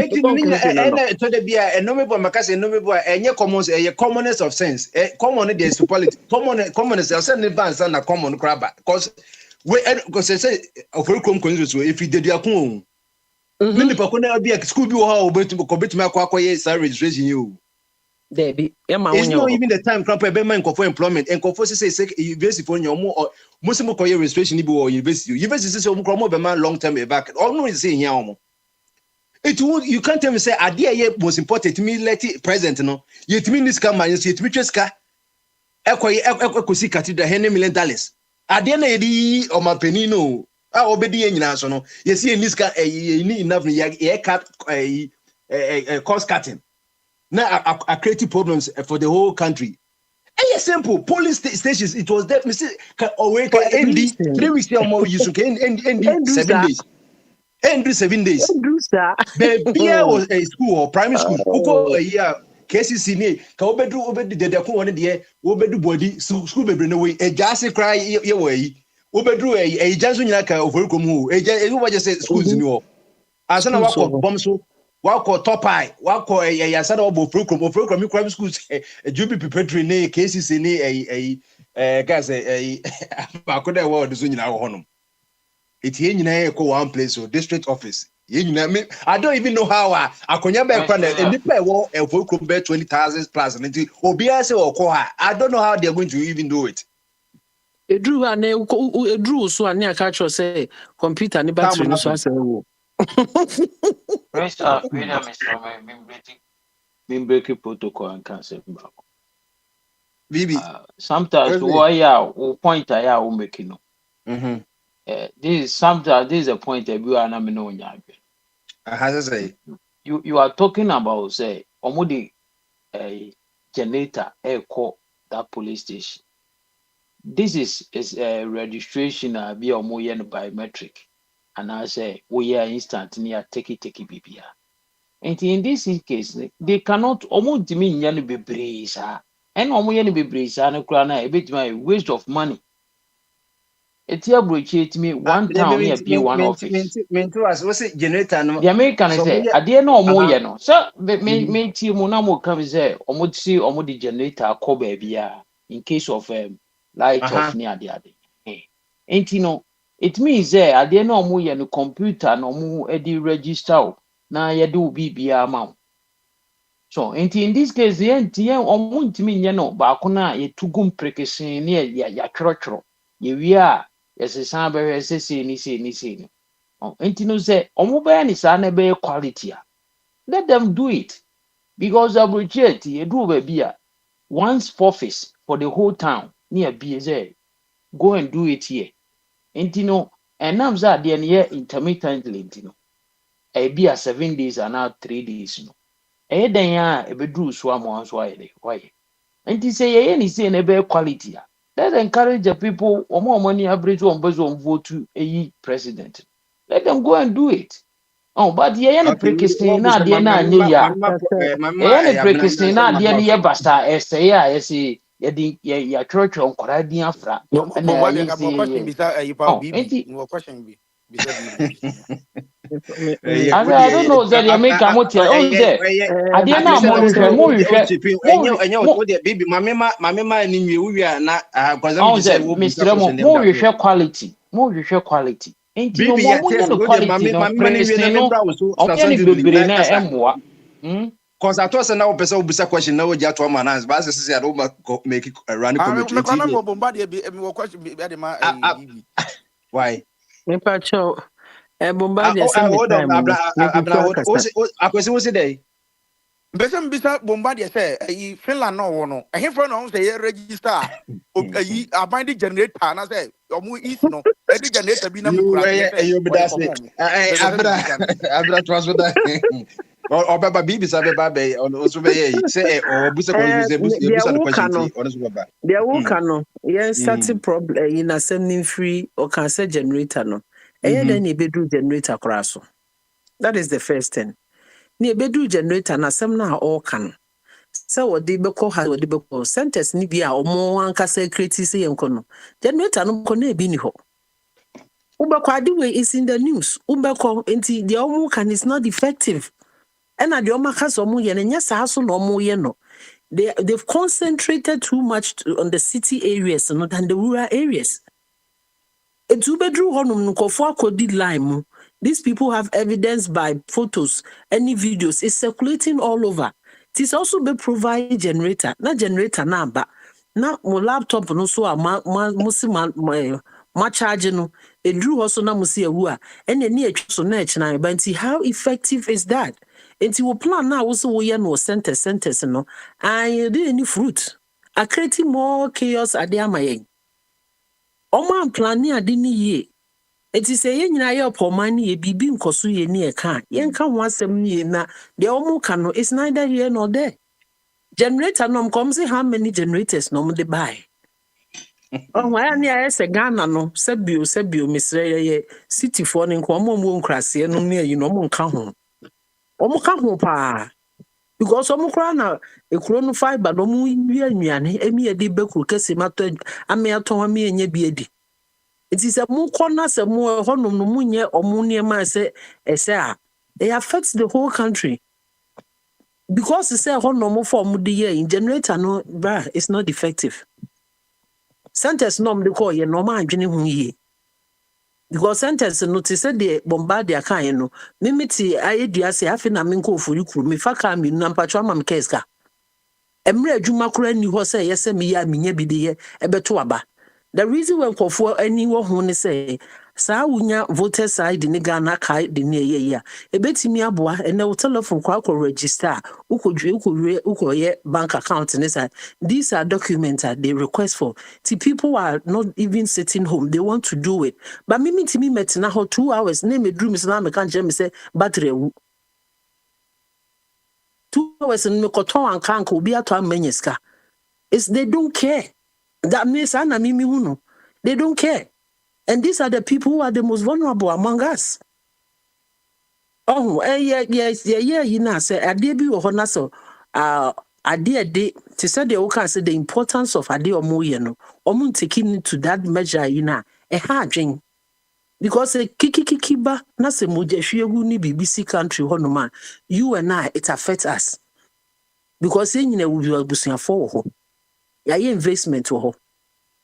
the bia no mebo makase no mebo enye commons commonest of sense common the municipality common is say ne ban na common craba because because say Ofroko constituency if you did yakun me pa ko na be school bi wo ha obetumi akwakoye sa registration you there be it's not even the time crap be man for employment and for say university for your mo koye registration bi wo university say mo be man long term back all no is say here omo you can't tell me say idea most important me let it present no yetimi ni ska man yetimi tweska ekosi cathedral $100 million ade na yedi o mapeni no a obedi nyina so no yesi eniska ni enough ye cut cost cutting na a creative problems for the whole country and simple police stations it was that mistake away ND 3 weeks more use ND 7 days ND 7 days there was a school or primary school uko year KCC ni ka obedu dede ko woni de obedu body school bebre no we ejase cry ye we obedu ejanso nyina ka Ofroko mu eja e wo just say schools ni wo asana wako bomb so wako topai wako ya sada obo program mi crime schools jubi preparatory ne cases ne guys ba ko da wo so nyina wo honom eti nyina ko one place or district office nyina me I don't even know how akonya be kwa na nipa wo program be 20,000 plus nti obi ase wo ko ha I don't know how they are going to even do it. Edru so ane aka cho say computer ni battery no so ase wo. Mr. breaking protocol and cancel back. Bibi. Sometimes we point I will make no. This is a point that we are not knowing. You are talking about say omudi a generator call that police station. This is a registration be omoyen biometric. And I say, we are instant near take it BBR. And in this case, they cannot almost mean yani be brisa. And almost be brisa and a bit my waste of money. It's here bridge me one town here be one office. What's it generator? The American say, I dare no more yano. So may team monamo come say, almost see almost the generator call baby in case of light off near the other. Ain't you know? It means there at the end of the computer no mu edi register na ye do bibia ma. So in this case the omu ntimi nye no ba ko na ye tugum prekesen ne ya twrotwro ye wi a ye sesan be hwese ni no no say omu be ni sa na be quality let them do it because appreciate ye do be a once office for the whole town near be say go and do it here. Intino and now that the near intermittently intino. A be a 7 days and now 3 days no. A then ya a bedroom swam once why. And say any say a better quality. Let encourage the people or more money average on bosom vote to a president. Let them go and do it. Oh, but the any prekistin na the na ya. Any prekistin na the any basta essay ya church on Coradian fra. And I don't know that you make a motive. I didn't know baby, Mamma, and you are not more quality. More quality. Ain't you quality? Because I told now person will be a question now just 1 month but as I don't make it a run why Bombardier Besem bisa Bombardier say Finland no wono e hefro no say register aband generator na say omu is no e di generator bi na mukura you be that abra transfer that or baba bibi sabe baba on so be say or busa question on so baba there will can yes starting problem in assembling free or can say generator no then you bedroom generator crash. That is the first thing. Near bedroom generator na some na all can. So what they beko has what they beko centers ni bia or more anka say creative say enkono. Generator no kone bi ni ho. Ubeko way is in the news. Ubeko enti the omo can is not effective. And at the omo has omo ye nya sa so no omo ye no. They've concentrated too much on the city areas not than the rural areas. A 2-bedroom home nkofo akodi line. These people have evidence by photos, any videos. It's circulating all over. It is also be provide generator. Na generator na ba. Na mo laptop no so musi ma charge no. E drew also na musi ewu a. Ene ni etwa so na echina ba nti how effective is that? Nti wo plan na wo so wo ye no centers no. And dey any fruit. Are creating more chaos ade amayen. Oman plan ade ni ye. It is a nyina ye opoman ye bibi nkoso ye ni e kan. Ye nka ho asem ni na de omo kan no is neither here nor there. Generator no come say how many generators no de buy. Oh why na ye se Ghana no sebio misre ye city for ni nko omo nkrase no ne yi no omo nka ho. Omo ka ho pa. Because omo kra na ekuro no fiber no mu wi anwane emi e de bekuru kese mato ame ato ha me enya bi edi. It is a more corner, some more honum, no munye or munia, say, a It affects the whole country. Because it's a whole normal form of the year in generator, no, bruh, it's not effective. Centers norm the call ye normal and ye. Because centers notice the bombard their kind, no. Mimiti, I do say, I think I'm in call for you, me faka me, Nampatram Keska. Emre Jumakura ni ho say, yes, me ya, me be the ebetuaba. The reason when call for anyone who say, Sa wunya voter side ni Ghana kai de ne ye ebetimi aboa ene wo telephone kwa register uko ye bank account ne say these are documents they request for. See, people are not even sitting home, they want to do it, but me met na ho 2 hours ne me dream is na me kan me say battery 2 hours in me koton anka obi ato amanyeska. It's they don't care. That means ana mimi huno, they don't care. And these are the people who are the most vulnerable among us. Oh, yes, you know, say, I did be a so, I did, to say the okay, say the importance of a day or more, you know, or taking to that measure, you know, a hard drink. Because a kikikiba, not a mujeshiuni BBC country, man, you and I, it affects us. Because in you will be a for her. Yeah, investment to her.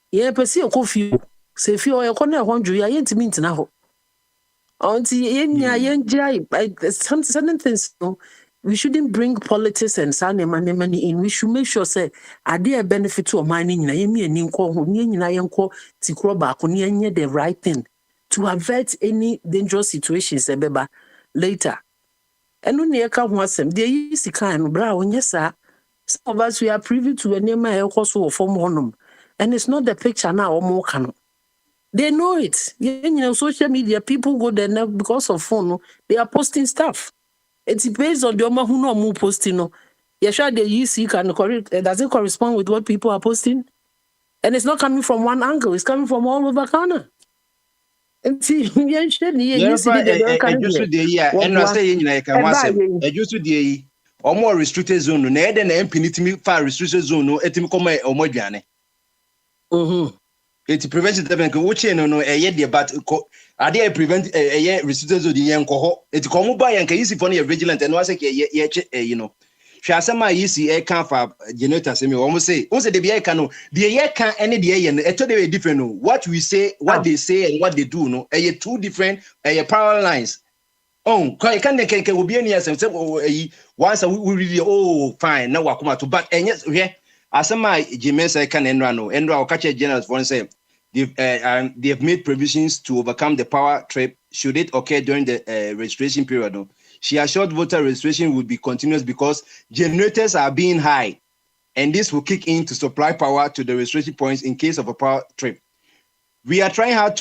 Yeah, but see a coffee. Say if you're a corner, wonder you ain't mean to know. Certain things, we shouldn't bring politics and money in. We should make sure, say, are there a benefit to a mining? The right thing to avert any dangerous situations later. And when you come once, there is a kind brown, yes, sir. Some of us we are privy to a name I also form honum, and it's not the picture now or more canon. They know it. You know, social media, people go there now because of phone. They are posting stuff. It's based on the Oma who know more posting. No, yeah, sure they use can correct. Does it correspond with what people are posting? And it's not coming from one angle. It's coming from all over Ghana. And see, and I say or more restricted zone. No, then the MP far restricted zone. No, etimi come or more jane. It prevents them to watch no a year, but are they prevent a year restricted to the young cohort? It's come by and easy for your vigilant and was a you know. Shasama easy a can for generators. Me almost say, also the BI cano, the year can any day and a totally different. What we say, what they say, and what they do, no, a two different parallel lines. Oh, can be any as once we really fine now come to but and yes, yeah. As my Jimenez can Enra catch a general for say they have made provisions to overcome the power trip should it occur during the registration period. No. She assured voter registration would be continuous because generators are being high, and this will kick in to supply power to the registration points in case of a power trip. We are trying hard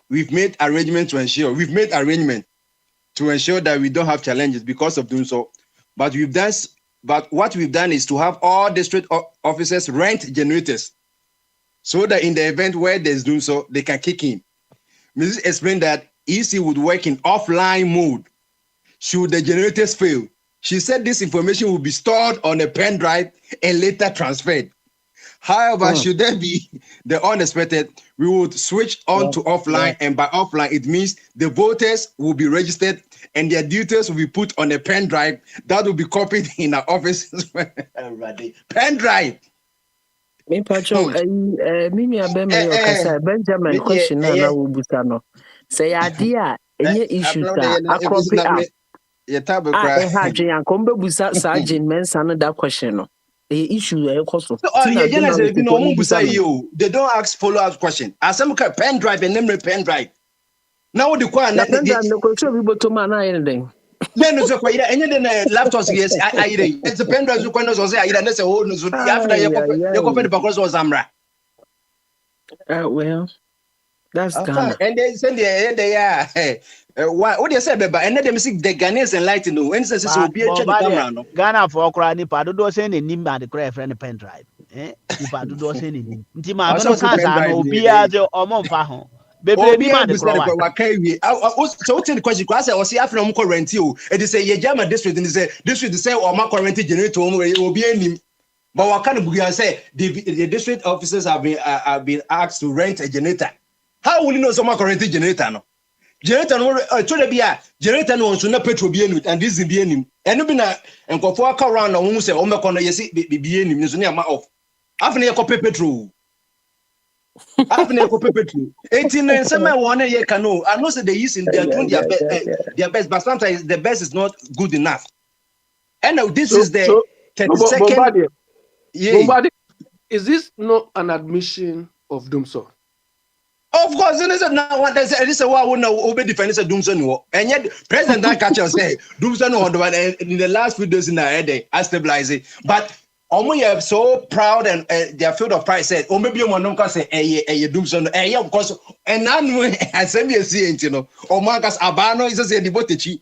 We've made arrangements to ensure that we don't have challenges because of doing so. But what we've done is to have all district officers rent generators so that in the event where there's doing so, they can kick in. Mrs. explained that EC would work in offline mode should the generators fail. She said this information will be stored on a pen drive and later transferred. However, should there be the unexpected, we would switch on to offline, and by offline, it means the voters will be registered and their details will be put on a pen drive that will be copied in our offices. Pen drive. Me patrol, Mimi Abeme Okasa, Benjamin question now will be no. Say idea, any issues that I copy out. I had Jan Combo Busa Sergeant Mensan that question. The issue they don't ask follow-up question. As some pen drive and memory pen drive. Now the one that no control we to man anything. Then so quite any laptops yes it's a pen drive you can say I don't say oh no after you copy the because was Zamra. Well, that's Ghana. And they send they are what they say, but and let them see the Ghanaians enlightened. No, and says will be a camera. No, Ghana forOkrani, Pado send a nimba the craft friend pen drive. Eh, if I do send Tima, no cancer, no beer or Monfaho. Baby, man, so what's the question? Because I was here from current you. It is a Yajama district, and they say district to say or my current generator will be any. But what kind of say the district officers have been asked to rent a generator. How will you know some current generator? No. generator no to be a generator no so na petrol bi enu and diesel bi enim enu bi na enkofo aka round na wo se o mekọ no yesi bi enim so na ma off afne ye ko petrol afne ye ko petrol 89 sema won ye kano I know say they use in their doing their best but sometimes the best is not good enough and now this is the 32nd Bombardé, is this not an admission of Dumso? Of course, it is now what this is a war no obey defense Dumso no. And yet President Dan catch us say Dumso no in the last few days in the head I stabilize it. But we are so proud and their field of pride said, oh maybe one don't say Dumso no of course and now I send me a you know or Marcus Abano is a devoted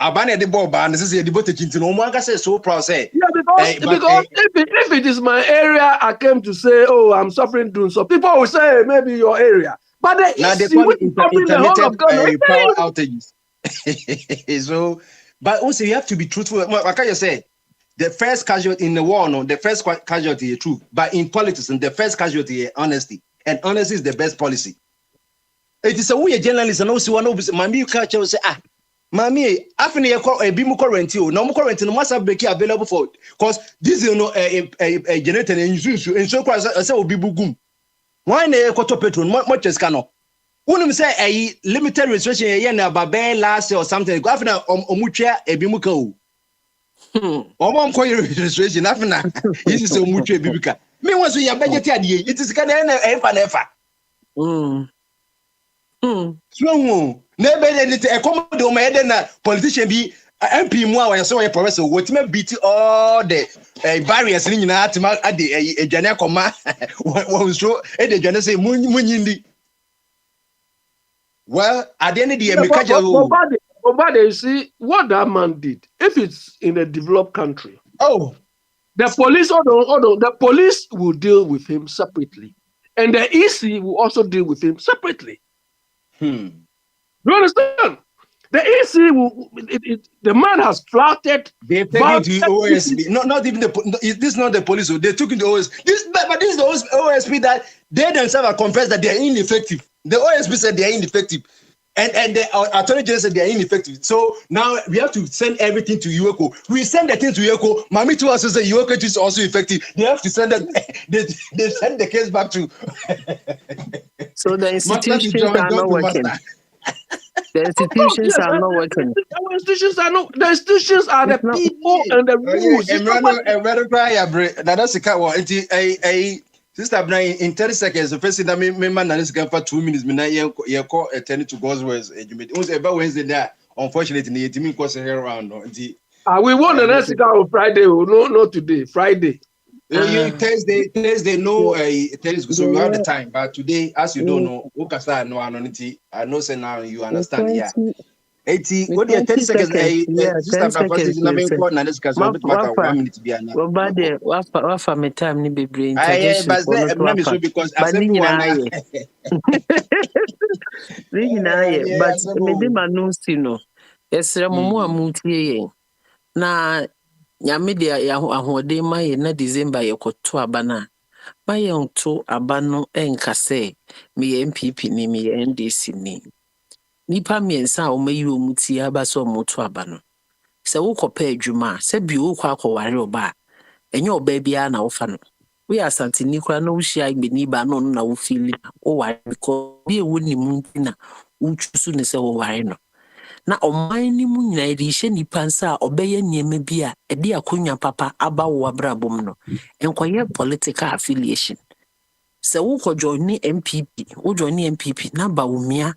Abane the ball ban this is a devoted into no one can say so proud say because if it is my area I came to say oh I'm suffering doing so people will say maybe your area but now they call it intermittent power outages so but also you have to be truthful like I say the first casualty in the war no the first casualty is true but in politics and the first casualty is honesty and honesty is the best policy it is a way journalist and also one of my new culture will say Mami, after you call a bimu current you, no more current no must have be available for because this is no a generator and so I say will be bugum. Why ne koto petrol much as cano? Wouldn't say a limited restriction a na babe last or something. Go after omucha a bimuko. Omon call restriction after this is a mucha bibuka. Me once we are budget it is can ever. So never anything a common domain na politician be MP mu a so professor what me beat all the barriers ni nyina atima ade adwane koma won so e de adwane say munyindi well at the end of the day Obade, you see what that man did if it's in a developed country the police the police will deal with him separately and the EC will also deal with him separately. You understand? The EC will. The man has flouted. They take it to OSP. Not even this is not the police. They took it to OSP. But this is the OSP that they themselves have confessed that they are ineffective. The OSP said they are ineffective, and the Attorney General said they are ineffective. So now we have to send everything to UECO. We send the thing to UECO. Mami to us say UECO is also effective. They have to send that. They send the case back to. So the institutions are not working. The institutions are not working. The institutions are not. The institutions are the people and the rules. Sister Brian, in 30 seconds, the first thing that me man is going for 2 minutes. Me na ye call attending to God's words. About Wednesday there, unfortunately, the team was here around. We won the next on Friday. No, today. Friday. Thursday, no, so you have the time. But today, as you don't know, I know, say now you understand. Yeah. 80, what 30 seconds? 10 seconds. Wafa me time ni bebre because but maybe manusi no. Esre mumu amutie ye. Na nyame dia ya ahode ma ye na December ye koto abana. Ma ye nto abano enkase me MPP ni me NDC ni. Nipa miensa o mayi o muti aba so moto abano. Se wo kopa adwuma, se bi wo kwa akware oba. Enye oba bia na wo fa no. We asante ni kura na wo hia igbeni ba no na wo fili. O ware because bi e woni mu na wo chusu ne se wo ware no. Na oman ni mu nyina edi hye nipa nsa obeye niema bi a edi akonya papa aba wo abrabom no. Enkoye political affiliation. Se wo ko join MPP, wo join MPP na ba wo mia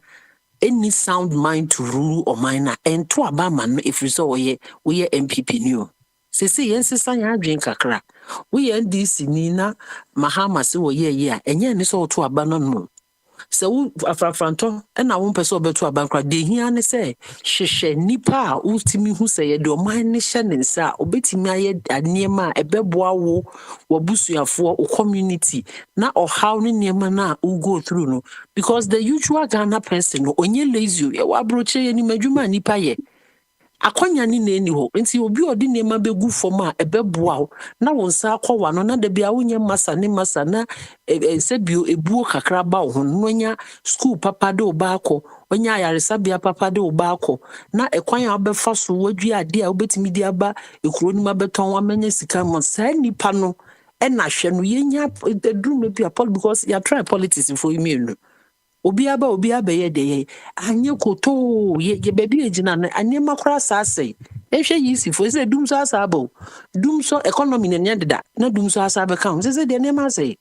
any sound mind to rule or minor and to abaman if you saw we MPP new. Se yes sanya adwen kakra. We NDC nina Mahama se wo ye and ye ni so to abano no. So afranto and I won't person to abankra de hia ne say hwehwe nipa ultimi hu say de o man ne hye ne nsa obetimi aye aniema ebeboa wo wabusuafo o community na o how ne niema na u go through no because the usual Ghana person no onye lazy e wa broche ye ni madwuma nipa ye akwanya ni na eni ho nti obi odi nema begu fom a ebeboa wo na wo nsa akwa no na da bia wonye masa na se bio ebuo kakra ba wo no nya school papa de obako onya ayaresa bia papa de obako na ekwanya obefa so wadwi ade a obetimi di aba ekuro ni mabeton wa manya sika mo sa nipa no e na hwe no yenya drum bia because ya try politics for you obi aba ye de anye koto ye baby ejina na anye makora sase ehwe yi sifo se dum so asabo dum so economy na nya deda na dum so asabe kan se de nema se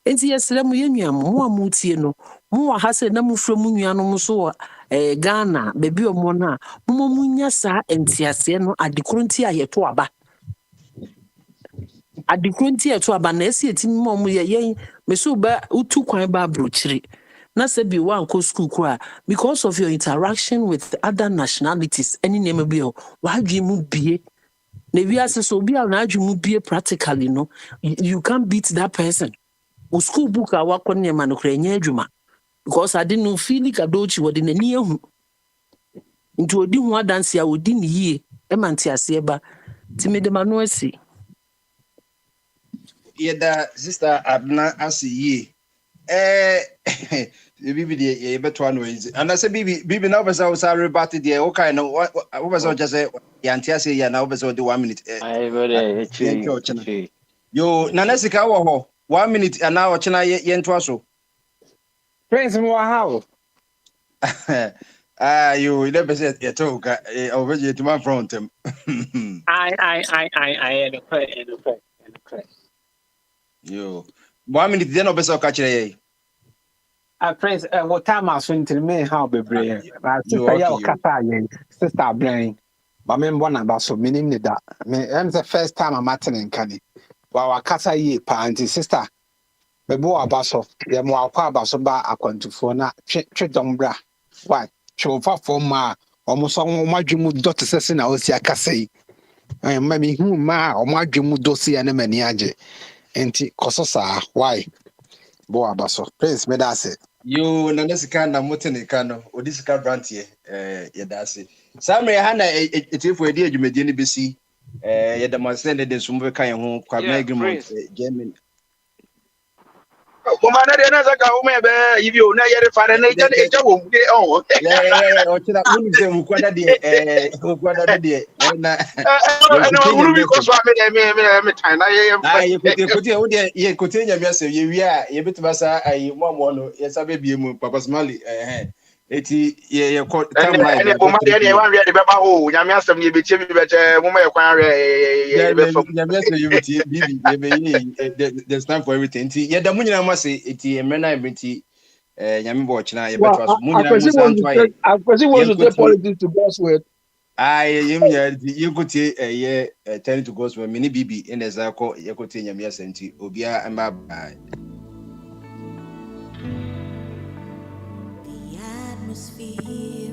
enti yesere mu yenua mo amutie no mo wa ha se na mu frɛ mu nuanom so Ghana baby omo na mo munya sa entiase no adekronti ayeto aba adekronti ayeto aba na esi etimi mo ye meso ba utu kwan ba brochiri na se bi wan ko school kwa because of your interaction with other nationalities any name bi o wa dwi mu bie na wi ase so bi a na dwi mu bie practically no you can't beat that person o school book a wa konne ma no kra nya adwuma because I didn't feel like adochi wodi na ni ehu nti odi hu adanse a odi ni yie e ma ntiase ba ti me de manu asi yeda sister Abna asi yie bibi de beto anu enzi and I say bibi na obesa o rebut de o kai no obesa just say yantiase ya na obesa de 1 minute I very yo na nasika wo ho 1 minute and now ochina ye nto aso Prince mo how you never said you talk over to my front him. I Yo 1 minute then obesa catch ye Prince what time I swing to me how be brave sister ya okata ye sister brain but me mbona ba so minim ni da me am the first time I'm attending kani wa wakata ye pa anti sister bebo abaso ye mo akwa abaso ba akwantufo na twe dombra why chofa form ma omuso omadwemu dot sese na osi akasai ma mi hu ma omadwemu dosi ya na mani age enti kososa why bo abaso Prince me da se yo na nesika na motene kano odisika brand ye dase samre ha na etifo edi adwumedie ni besi ye demonstrate de sumbe kan ho kwa agreement Germany Kumana de na saka ume be yivio na yere fare na eja wo de on o tira unu de ukwada de na na unu bi ko so me tan na ye kote nya mi ase ye wi a ye bituma sa ayi mo no ye sabe bie mu papa smali eti ye ko camera e ko ma de wan wi de be ba ho nya mi asem ye be tie bi be che mo ma ye kwan ye be fam nya mi ase ye be tie bibi ye be there's time for everything ye da munyina ma se eti emena ebiti nyame bo china ye beto aso munyina mo san twa I want to take politics to God's word yem ya ye kote ye turn to God's word mini bibi in ezako ye kote nyame asenti obia amba ba atmosphere